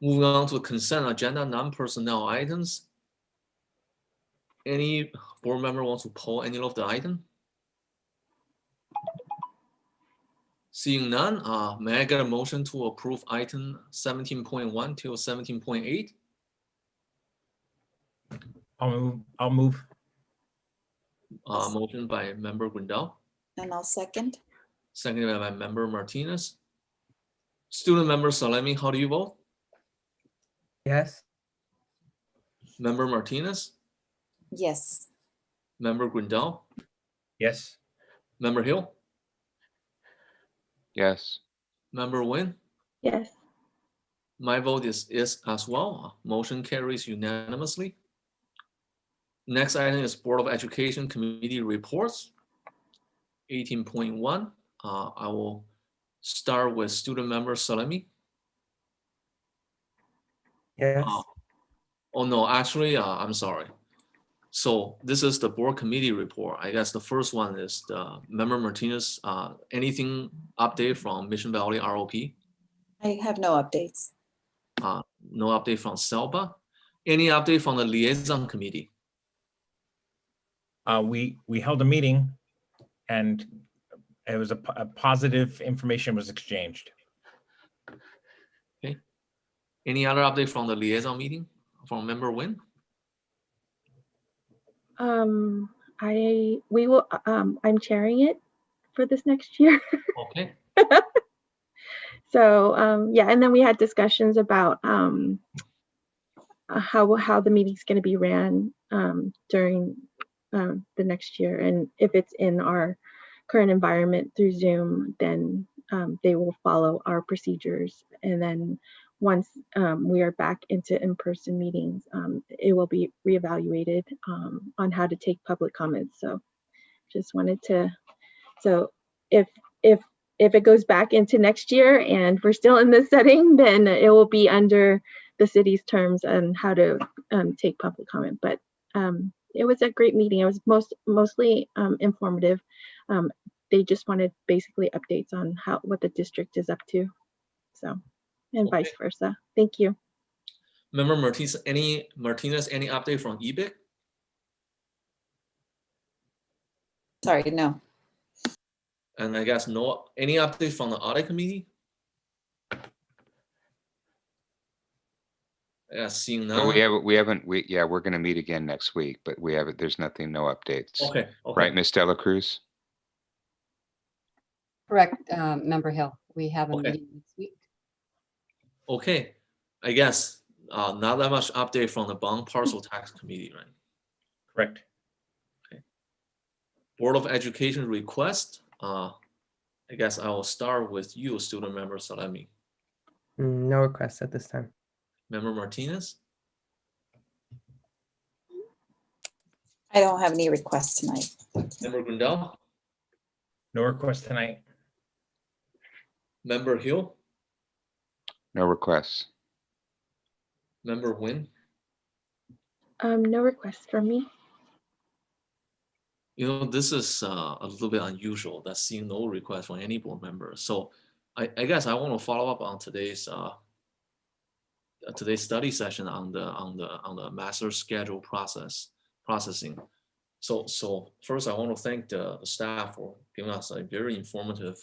Moving on to the consent agenda, non-personnel items. Any board member wants to poll any of the item? Seeing none, may I get a motion to approve item 17.1 till 17.8? I'll move. Motion by member Grindal, And I'll second. seconded by member Martinez. Student member Salemi, how do you vote? Yes. Member Martinez, Yes. member Grindal, Yes. member Hill, Yes. member Nguyen. Yes. My vote is as well. Motion carries unanimously. Next item is Board of Education Committee reports. 18.1. I will start with student member Salemi. Yes. Oh no, actually, I'm sorry. So this is the board committee report. I guess the first one is the member Martinez. Anything update from Mission Valley ROP? I have no updates. No update from SELBA. Any update from the liaison committee? We held a meeting and it was a positive information was exchanged. Okay. Any other update from the liaison meeting from member Nguyen? I'm chairing it for this next year. Okay. So yeah, and then we had discussions about how the meeting's going to be ran during the next year, and if it's in our current environment through Zoom, then they will follow our procedures, and then once we are back into in-person meetings, it will be reevaluated on how to take public comments. So just wanted to, so if it goes back into next year and we're still in this setting, then it will be under the city's terms on how to take public comment. But it was a great meeting. It was mostly informative. They just wanted basically updates on what the district is up to. So, and Okay. vice versa. Thank you. Member Martinez, any update from EBIC? Sorry, no. And I guess no, any update from the audit committee? Yeah, seeing So none. we're going to meet again next week, but there's nothing, no updates. Okay. Right, Ms. Dela Cruz? Correct, Member Hill. We have a Okay. meeting next week. Okay, I guess not that much update from the bond parcel tax committee, right? Correct. Okay. Board of Education request. I guess I will start with you, student member Salemi. No requests at this time. Member Martinez, I don't have any requests tonight. member Grindal, No request tonight. member Hill, No requests. member Nguyen. No requests from me. You know, this is a little bit unusual that seeing no request from any board member. So I guess I want to follow up on today's study session on the master schedule processing. So first I want to thank the staff for giving us a very informative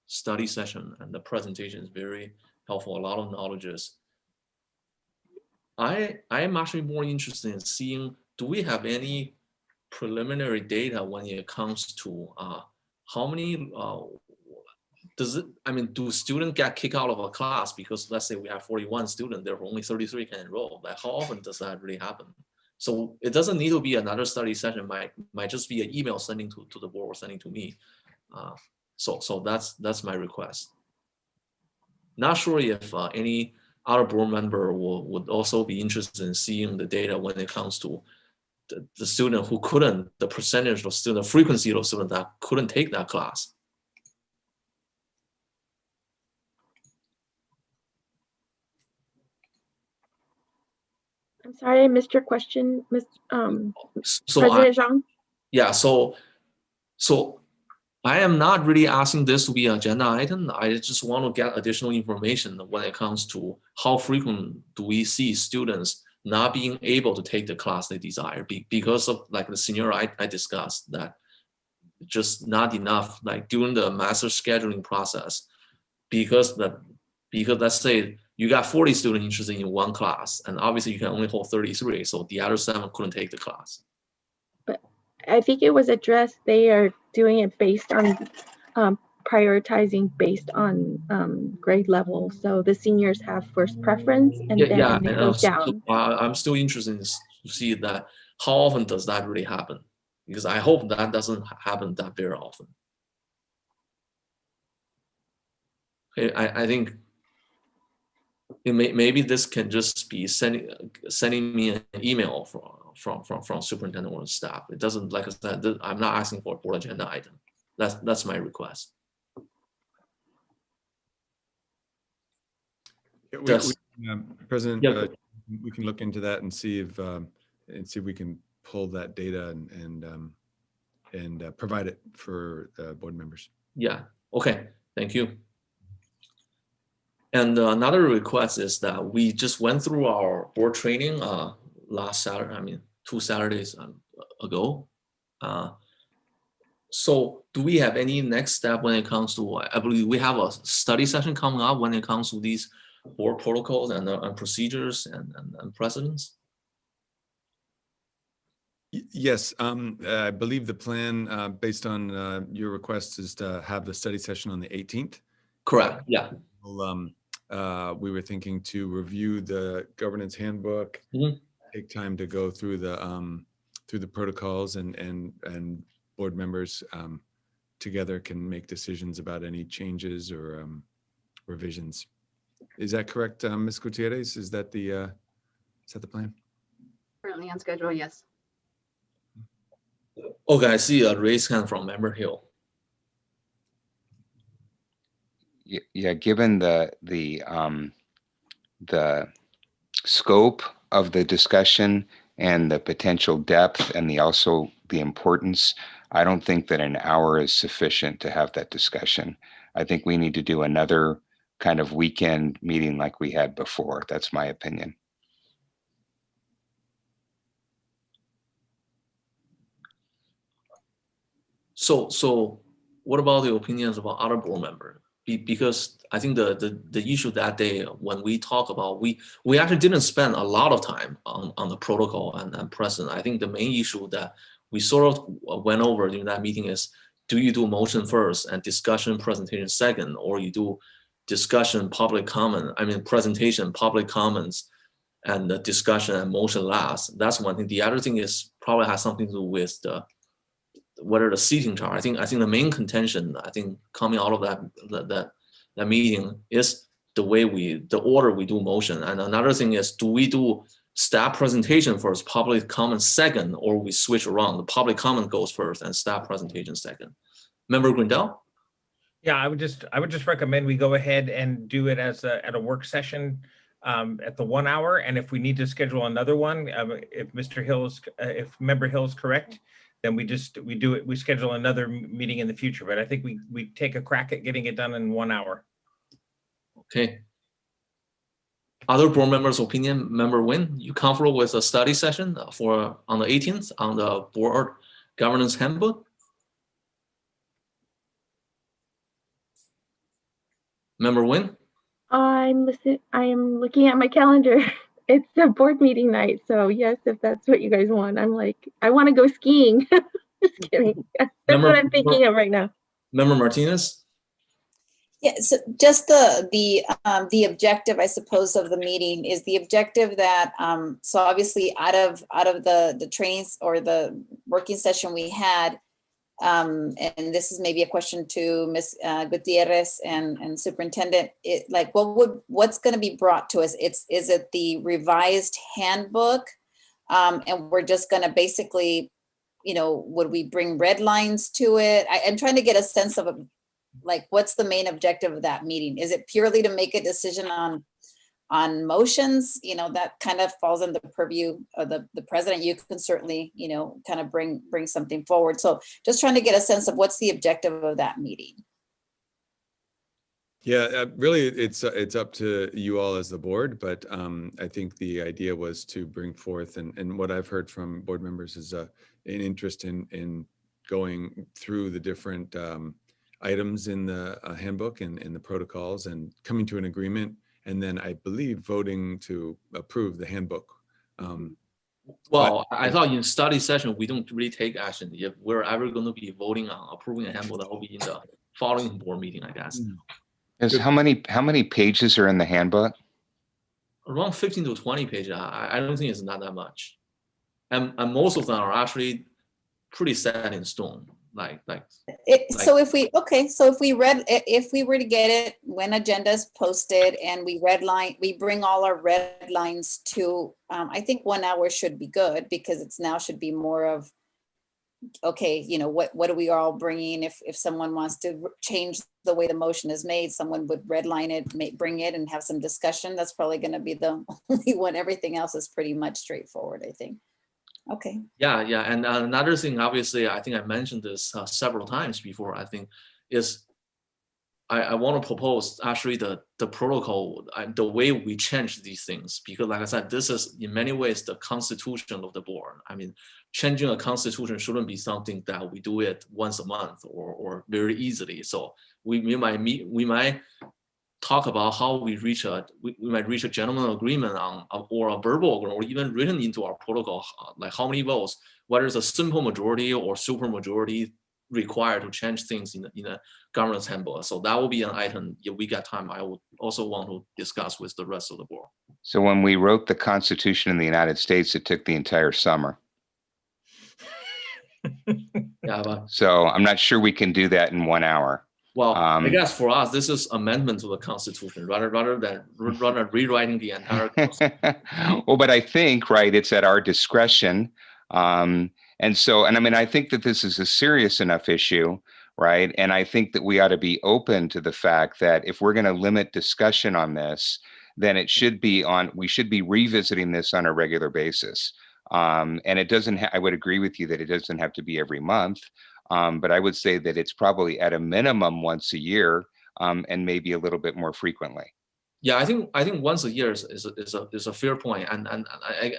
study session, and the presentation is very helpful. A lot of knowledges. I am actually more interested in seeing, do we have any preliminary data when it comes to how many do students get kicked out of a class because let's say we have 41 students, therefore only 33 can enroll? Like how often does that really happen? So it doesn't need to be another study session, might just be an email sending to the board or sending to me. So that's my request. Not sure if any other board member would also be interested in seeing the data when it comes to the student who couldn't, the percentage of student, frequency of students that couldn't take that class. I'm sorry, I missed your question, So President Zhang. yeah, so I am not really asking this to be an agenda item. I just want to get additional information when it comes to how frequent do we see students not being able to take the class they desire because of like the scenario I discussed, that just not enough like during the master scheduling process, because let's say you got 40 students interested in one class and obviously you can only hold 33, so the other 7 couldn't take the class. But I think it was addressed. They are doing it based on prioritizing based on grade level. So the seniors have first preference, and then it goes down. I'm still interested to see that how often does that really happen, because I hope that doesn't happen that very often. Okay, I think maybe this can just be sending me an email from superintendent or staff. It doesn't, like I said, I'm not asking for a board agenda item. That's my request. President, yeah. We can look into that and see if we can pull that data and provide it for board members. Yeah. Okay. Thank you. And another request is that we just went through our board training last Saturday. I mean, 2 Saturdays ago. So do we have any next step when it comes to, I believe we have a study session coming up when it comes to these board protocols and procedures and precedents? Yes, I believe the plan based on your request is to have the study session on the 18th. Correct, yeah. We were thinking to review the governance handbook, take time to go through the protocols, and board members together can make decisions about any changes or revisions. Is that correct, Ms. Gutierrez? Is that the plan? Currently on schedule, yes. Okay, I see a raised hand from Member Hill. Yeah, given the scope of the discussion and the potential depth and also the importance, I don't think that an hour is sufficient to have that discussion. I think we need to do another kind of weekend meeting like we had before. That's my opinion. So what about the opinions about other board members? Because I think the issue that day when we talk about, we actually didn't spend a lot of time on the protocol and precedent. I think the main issue that we sort of went over during that meeting is, do you do motion first and discussion presentation second, or you do discussion, public comment, presentation, public comments, and the discussion and motion last? That's one thing. The other thing is probably has something to do with whether the seating chart. I think the main contention, I think, coming out of that meeting is the order we do motion. And another thing is, do we do staff presentation first, public comment second, or we switch around? The public comment goes first and staff presentation second. Member Grindel? Yeah, I would just recommend we go ahead and do it as at a work session at the 1 hour. And if we need to schedule another one, if Member Hill is correct, then we schedule another meeting in the future. But I think we take a crack at getting it done in 1 hour. Okay. Other board members' opinion, Member Nguyen, you comfortable with a study session on the 18th on the board governance handbook? Member Nguyen? I am looking at my calendar. It's a board meeting night, so yes, if that's what you guys want. I'm like, I want to go skiing. Just kidding. That's what I'm thinking of right now. Member Martinez? Yeah, so just the objective, I suppose, of the meeting is the objective that so obviously out of the trainings or the working session we had, and this is maybe a question to Ms. Gutierrez and Superintendent, what's going to be brought to us? Is it the revised handbook, and we're just going to basically, would we bring red lines to it? I'm trying to get a sense of what's the main objective of that meeting? Is it purely to make a decision on on motions, that kind of falls in the purview of the president. You can certainly, kind of bring something forward. So just trying to get a sense of what's the objective of that meeting. Yeah, really, it's up to you all as the board, but I think the idea was to bring forth, and what I've heard from board members is an interest in going through the different items in the handbook and in the protocols and coming to an agreement, and then I believe voting to approve the handbook. Well, I thought in study session, we don't really take action. If we're ever going to be voting on approving a handbook, that will be in the following board meeting, I guess. How many pages are in the handbook? Around 15 to 20 pages. I don't think it's not that much. And most of them are actually pretty set in stone. So if we were to get it when agenda is posted and we bring all our red lines to, I think 1 hour should be good, because it's now should be more of, okay, what are we all bringing? If someone wants to change the way the motion is made, someone would redline it, bring it and have some discussion. That's probably going to be the only one. Everything else is pretty much straightforward, I think. Okay. Yeah. And another thing, obviously, I think I mentioned this several times before, I think, is I want to propose actually the protocol, the way we change these things, because like I said, this is in many ways the constitution of the board. I mean, changing a constitution shouldn't be something that we do it once a month or very easily. So we might talk about how we might reach a gentleman agreement on or a verbal or even written into our protocol, like how many votes, whether it's a simple majority or super majority required to change things in the governance handbook. So that will be an item, if we got time, I would also want to discuss with the rest of the board. So when we wrote the Constitution in the United States, it took the entire summer. Yeah, so I'm not sure we can do that in 1 hour. Well, I guess for us, this is amendment to the Constitution rather than rewriting the entire Constitution. Well, but I think, right, it's at our discretion. And I mean, I think that this is a serious enough issue, right? And I think that we ought to be open to the fact that if we're going to limit discussion on this, then we should be revisiting this on a regular basis. And it doesn't, I would agree with you that it doesn't have to be every month. But I would say that it's probably at a minimum once a year, and maybe a little bit more frequently. Yeah, I think once a year is a fair point. And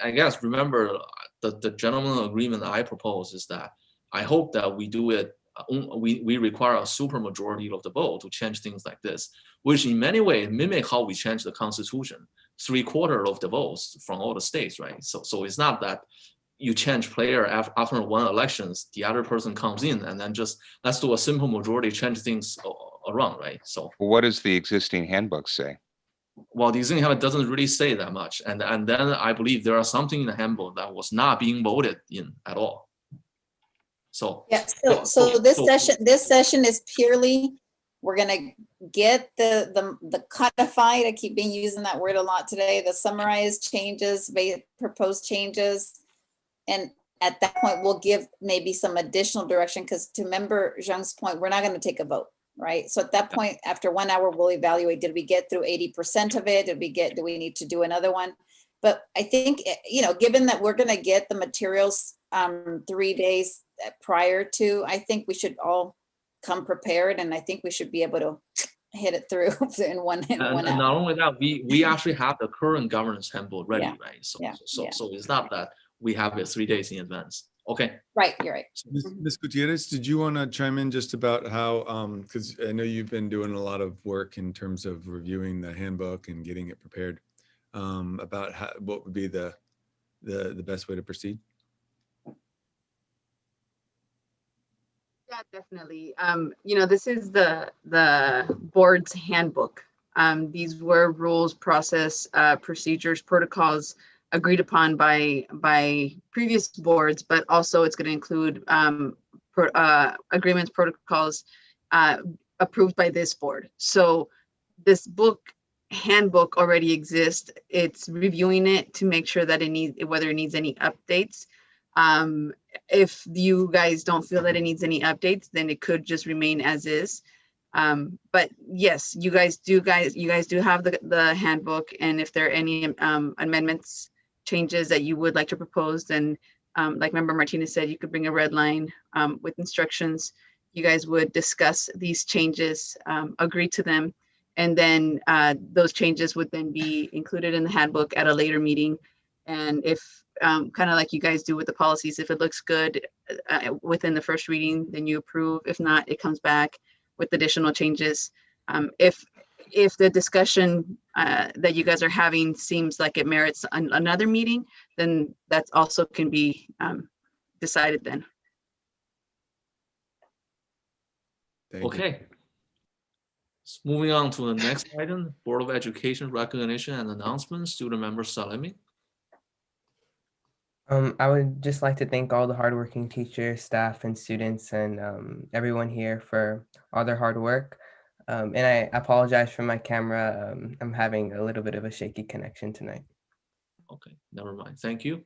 I guess remember the gentleman agreement that I propose is that I hope that we do it. We require a super majority of the vote to change things like this, which in many ways mimic how we change the Constitution. 3/4 of the votes from all the states, right? So it's not that you change player after one elections, the other person comes in and then just let's do a simple majority, change things around, right? So what does the existing handbook say? Well, the existing handbook doesn't really say that much. And then I believe there are something in the handbook that was not being voted in at all. So yeah, so this session is purely, we're gonna get the codified, I keep using that word a lot today, the summarized changes, proposed changes. And at that point, we'll give maybe some additional direction, because to member Zhang's point, we're not going to take a vote, right? So at that point, after 1 hour, we'll evaluate, did we get through 80% of it? Do we need to do another one? But I think, given that we're going to get the materials 3 days prior to, I think we should all come prepared, and I think we should be able to hit it through in one hour. And not only that, we actually have the current governance handbook ready, right? So it's not that we have it 3 days in advance. Okay. Right, you're right. Ms. Gutierrez, did you want to chime in just about how, because I know you've been doing a lot of work in terms of reviewing the handbook and getting it prepared, about what would be the best way to proceed? Yeah, definitely. This is the board's handbook. These were rules, process, procedures, protocols agreed upon by previous boards, but also it's going to include agreements, protocols approved by this board. So this handbook already exists. It's reviewing it to make sure that whether it needs any updates. If you guys don't feel that it needs any updates, then it could just remain as is. But yes, you guys do have the handbook, and if there are any amendments, changes that you would like to propose, then like Member Martinez said, you could bring a red line with instructions. You guys would discuss these changes, agree to them, and then those changes would then be included in the handbook at a later meeting. And if kind of like you guys do with the policies, if it looks good within the first reading, then you approve. If not, it comes back with additional changes. If the discussion that you guys are having seems like it merits another meeting, then that also can be decided then. Okay. Moving on to the next item, Board of Education recognition and announcements. Student member Salemi. I would just like to thank all the hardworking teachers, staff, and students, and everyone here for all their hard work. And I apologize for my camera. I'm having a little bit of a shaky connection tonight. Okay, never mind. Thank you.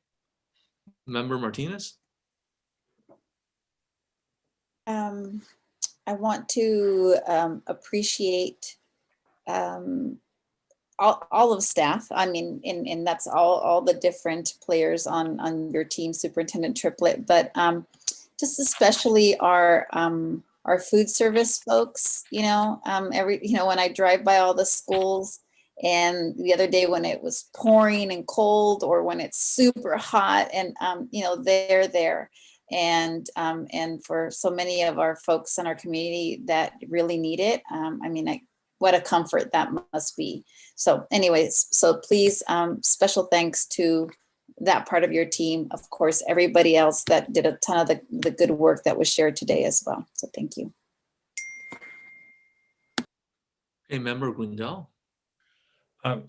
Member Martinez. I want to appreciate all of staff. I mean, and that's all the different players on your team, Superintendent Triplett, but just especially our food service folks. You know, when I drive by all the schools, and the other day when it was pouring and cold, or when it's super hot, and they're there. And for so many of our folks in our community that really need it, what a comfort that must be. So anyways, so please, special thanks to that part of your team. Of course, everybody else that did a ton of the good work that was shared today as well. So thank you. Hey, Member Gundel.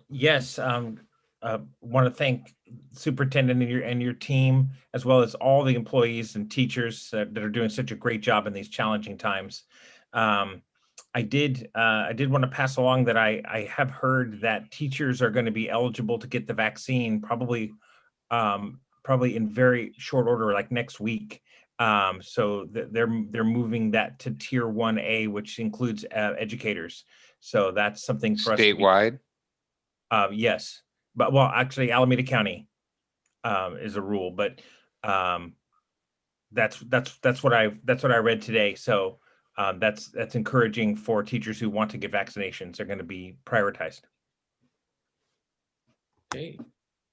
Yes, want to thank Superintendent and your team, as well as all the employees and teachers that are doing such a great job in these challenging times. I did want to pass along that I have heard that teachers are going to be eligible to get the vaccine probably in very short order, like next week. So they're moving that to Tier 1A, which includes educators. So that's something for us. Statewide? Yes. But well, actually, Alameda County is a rule, but that's what I read today. So that's encouraging for teachers who want to get vaccinations. They're going to be prioritized. Okay,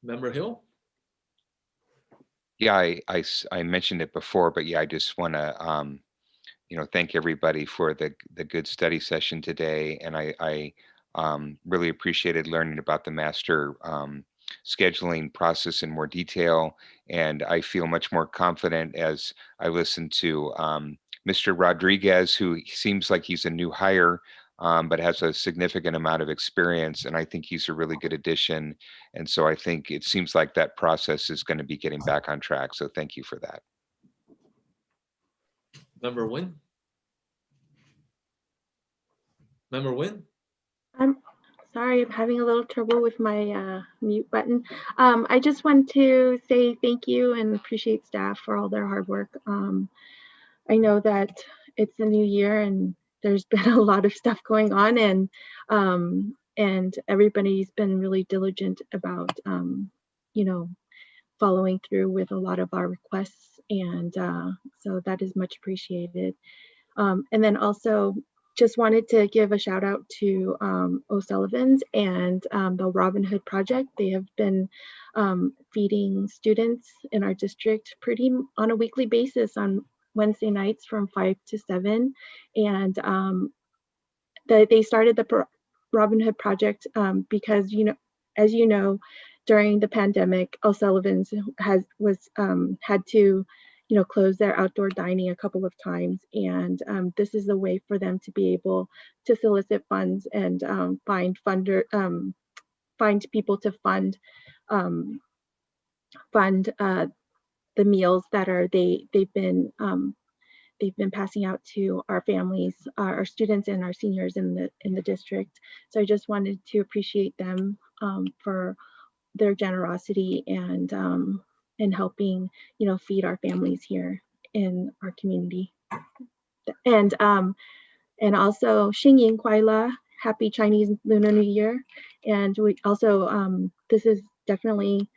Member Hill. Yeah, I mentioned it before, but yeah, I just want to thank everybody for the good study session today, and I really appreciated learning about the master scheduling process in more detail, and I feel much more confident as I listen to Mr. Rodriguez, who seems like he's a new hire, but has a significant amount of experience, and I think he's a really good addition. And so I think it seems like that process is going to be getting back on track. So thank you for that. Member Nguyen. Member Nguyen. I'm sorry, I'm having a little trouble with my mute button. I just want to say thank you and appreciate staff for all their hard work. I know that it's a new year and there's been a lot of stuff going on, and everybody's been really diligent about following through with a lot of our requests, and so that is much appreciated. And then also just wanted to give a shout out to O'Sullivan's and the Robin Hood Project. They have been feeding students in our district pretty on a weekly basis on Wednesday nights from 5 to 7. And they started the Robin Hood Project because, as you know, during the pandemic, O'Sullivan's had to close their outdoor dining a couple of times, and this is a way for them to be able to solicit funds and find people to fund the meals that they've been passing out to our families, our students, and our seniors in the district. So I just wanted to appreciate them for their generosity and helping feed our families here in our community. And and also 新年快乐, Happy Chinese Lunar New Year. And we also, this is definitely,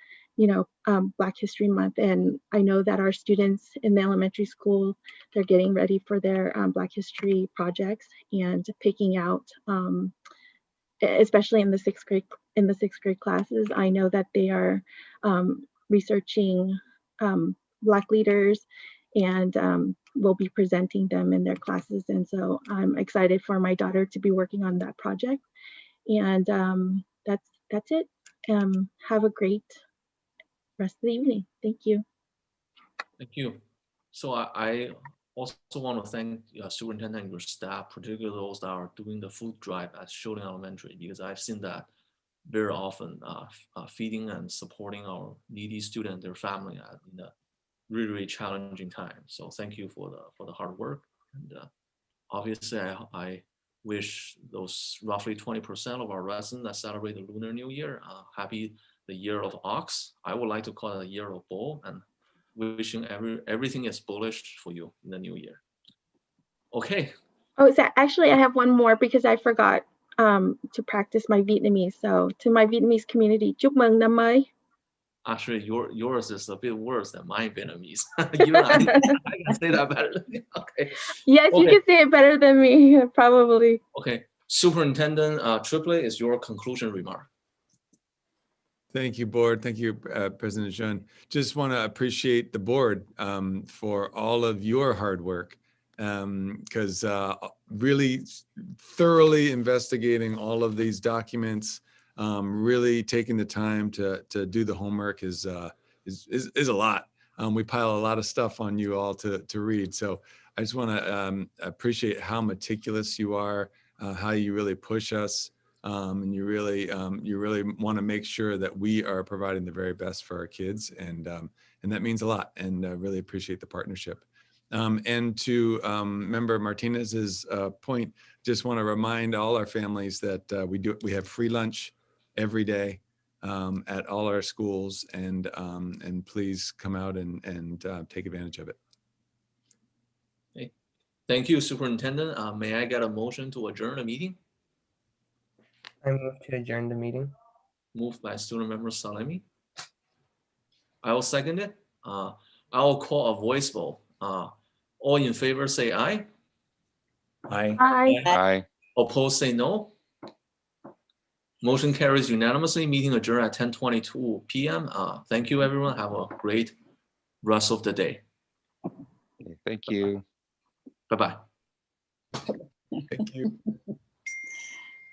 Black History Month. And I know that our students in the elementary school, they're getting ready for their Black History projects and picking out, especially in the sixth grade classes. I know that they are researching Black leaders and will be presenting them in their classes. And so I'm excited for my daughter to be working on that project. And that's it. Have a great rest of the evening. Thank you. Thank you. So I also want to thank Superintendent and your staff, particularly those that are doing the food drive at Shielding Elementary, because I've seen that very often, feeding and supporting our needy students, their family in a really, really challenging time. So thank you for the hard work. And obviously, I wish those roughly 20% of our residents that celebrate the Lunar New Year happy the Year of Ox. I would like to call it a Year of Bull, and wishing everything is bullish for you in the new year. Okay. Oh, actually, I have one more because I forgot to practice my Vietnamese. So to my Vietnamese community, chúc mừng năm mới. Actually, yours is a bit worse than my Vietnamese. I can say that better than you. Okay. Yes, okay. You can say it better than me, probably. Okay. Superintendent Triplett, is your conclusion remark. Thank you, board. Thank you, President Jean. Just want to appreciate the board for all of your hard work, because really thoroughly investigating all of these documents, really taking the time to do the homework is a lot. We pile a lot of stuff on you all to read. So I just want to appreciate how meticulous you are, how you really push us. And you really want to make sure that we are providing the very best for our kids, and that means a lot. And really appreciate the partnership. And to Member Martinez's point, just want to remind all our families that we have free lunch every day at all our schools, and please come out and take advantage of it. Okay. Thank you, Superintendent. May I get a motion to adjourn the meeting? I move to adjourn the meeting. Moved by Student Member Salemi. I will second it. I will call a voice vote. All in favor say aye. Aye. Aye. Aye. Opposed say no. Motion carries unanimously. Meeting adjourned at 10:22 p.m. Thank you, everyone. Have a great rest of the day. Thank you. Bye-bye. Thank you.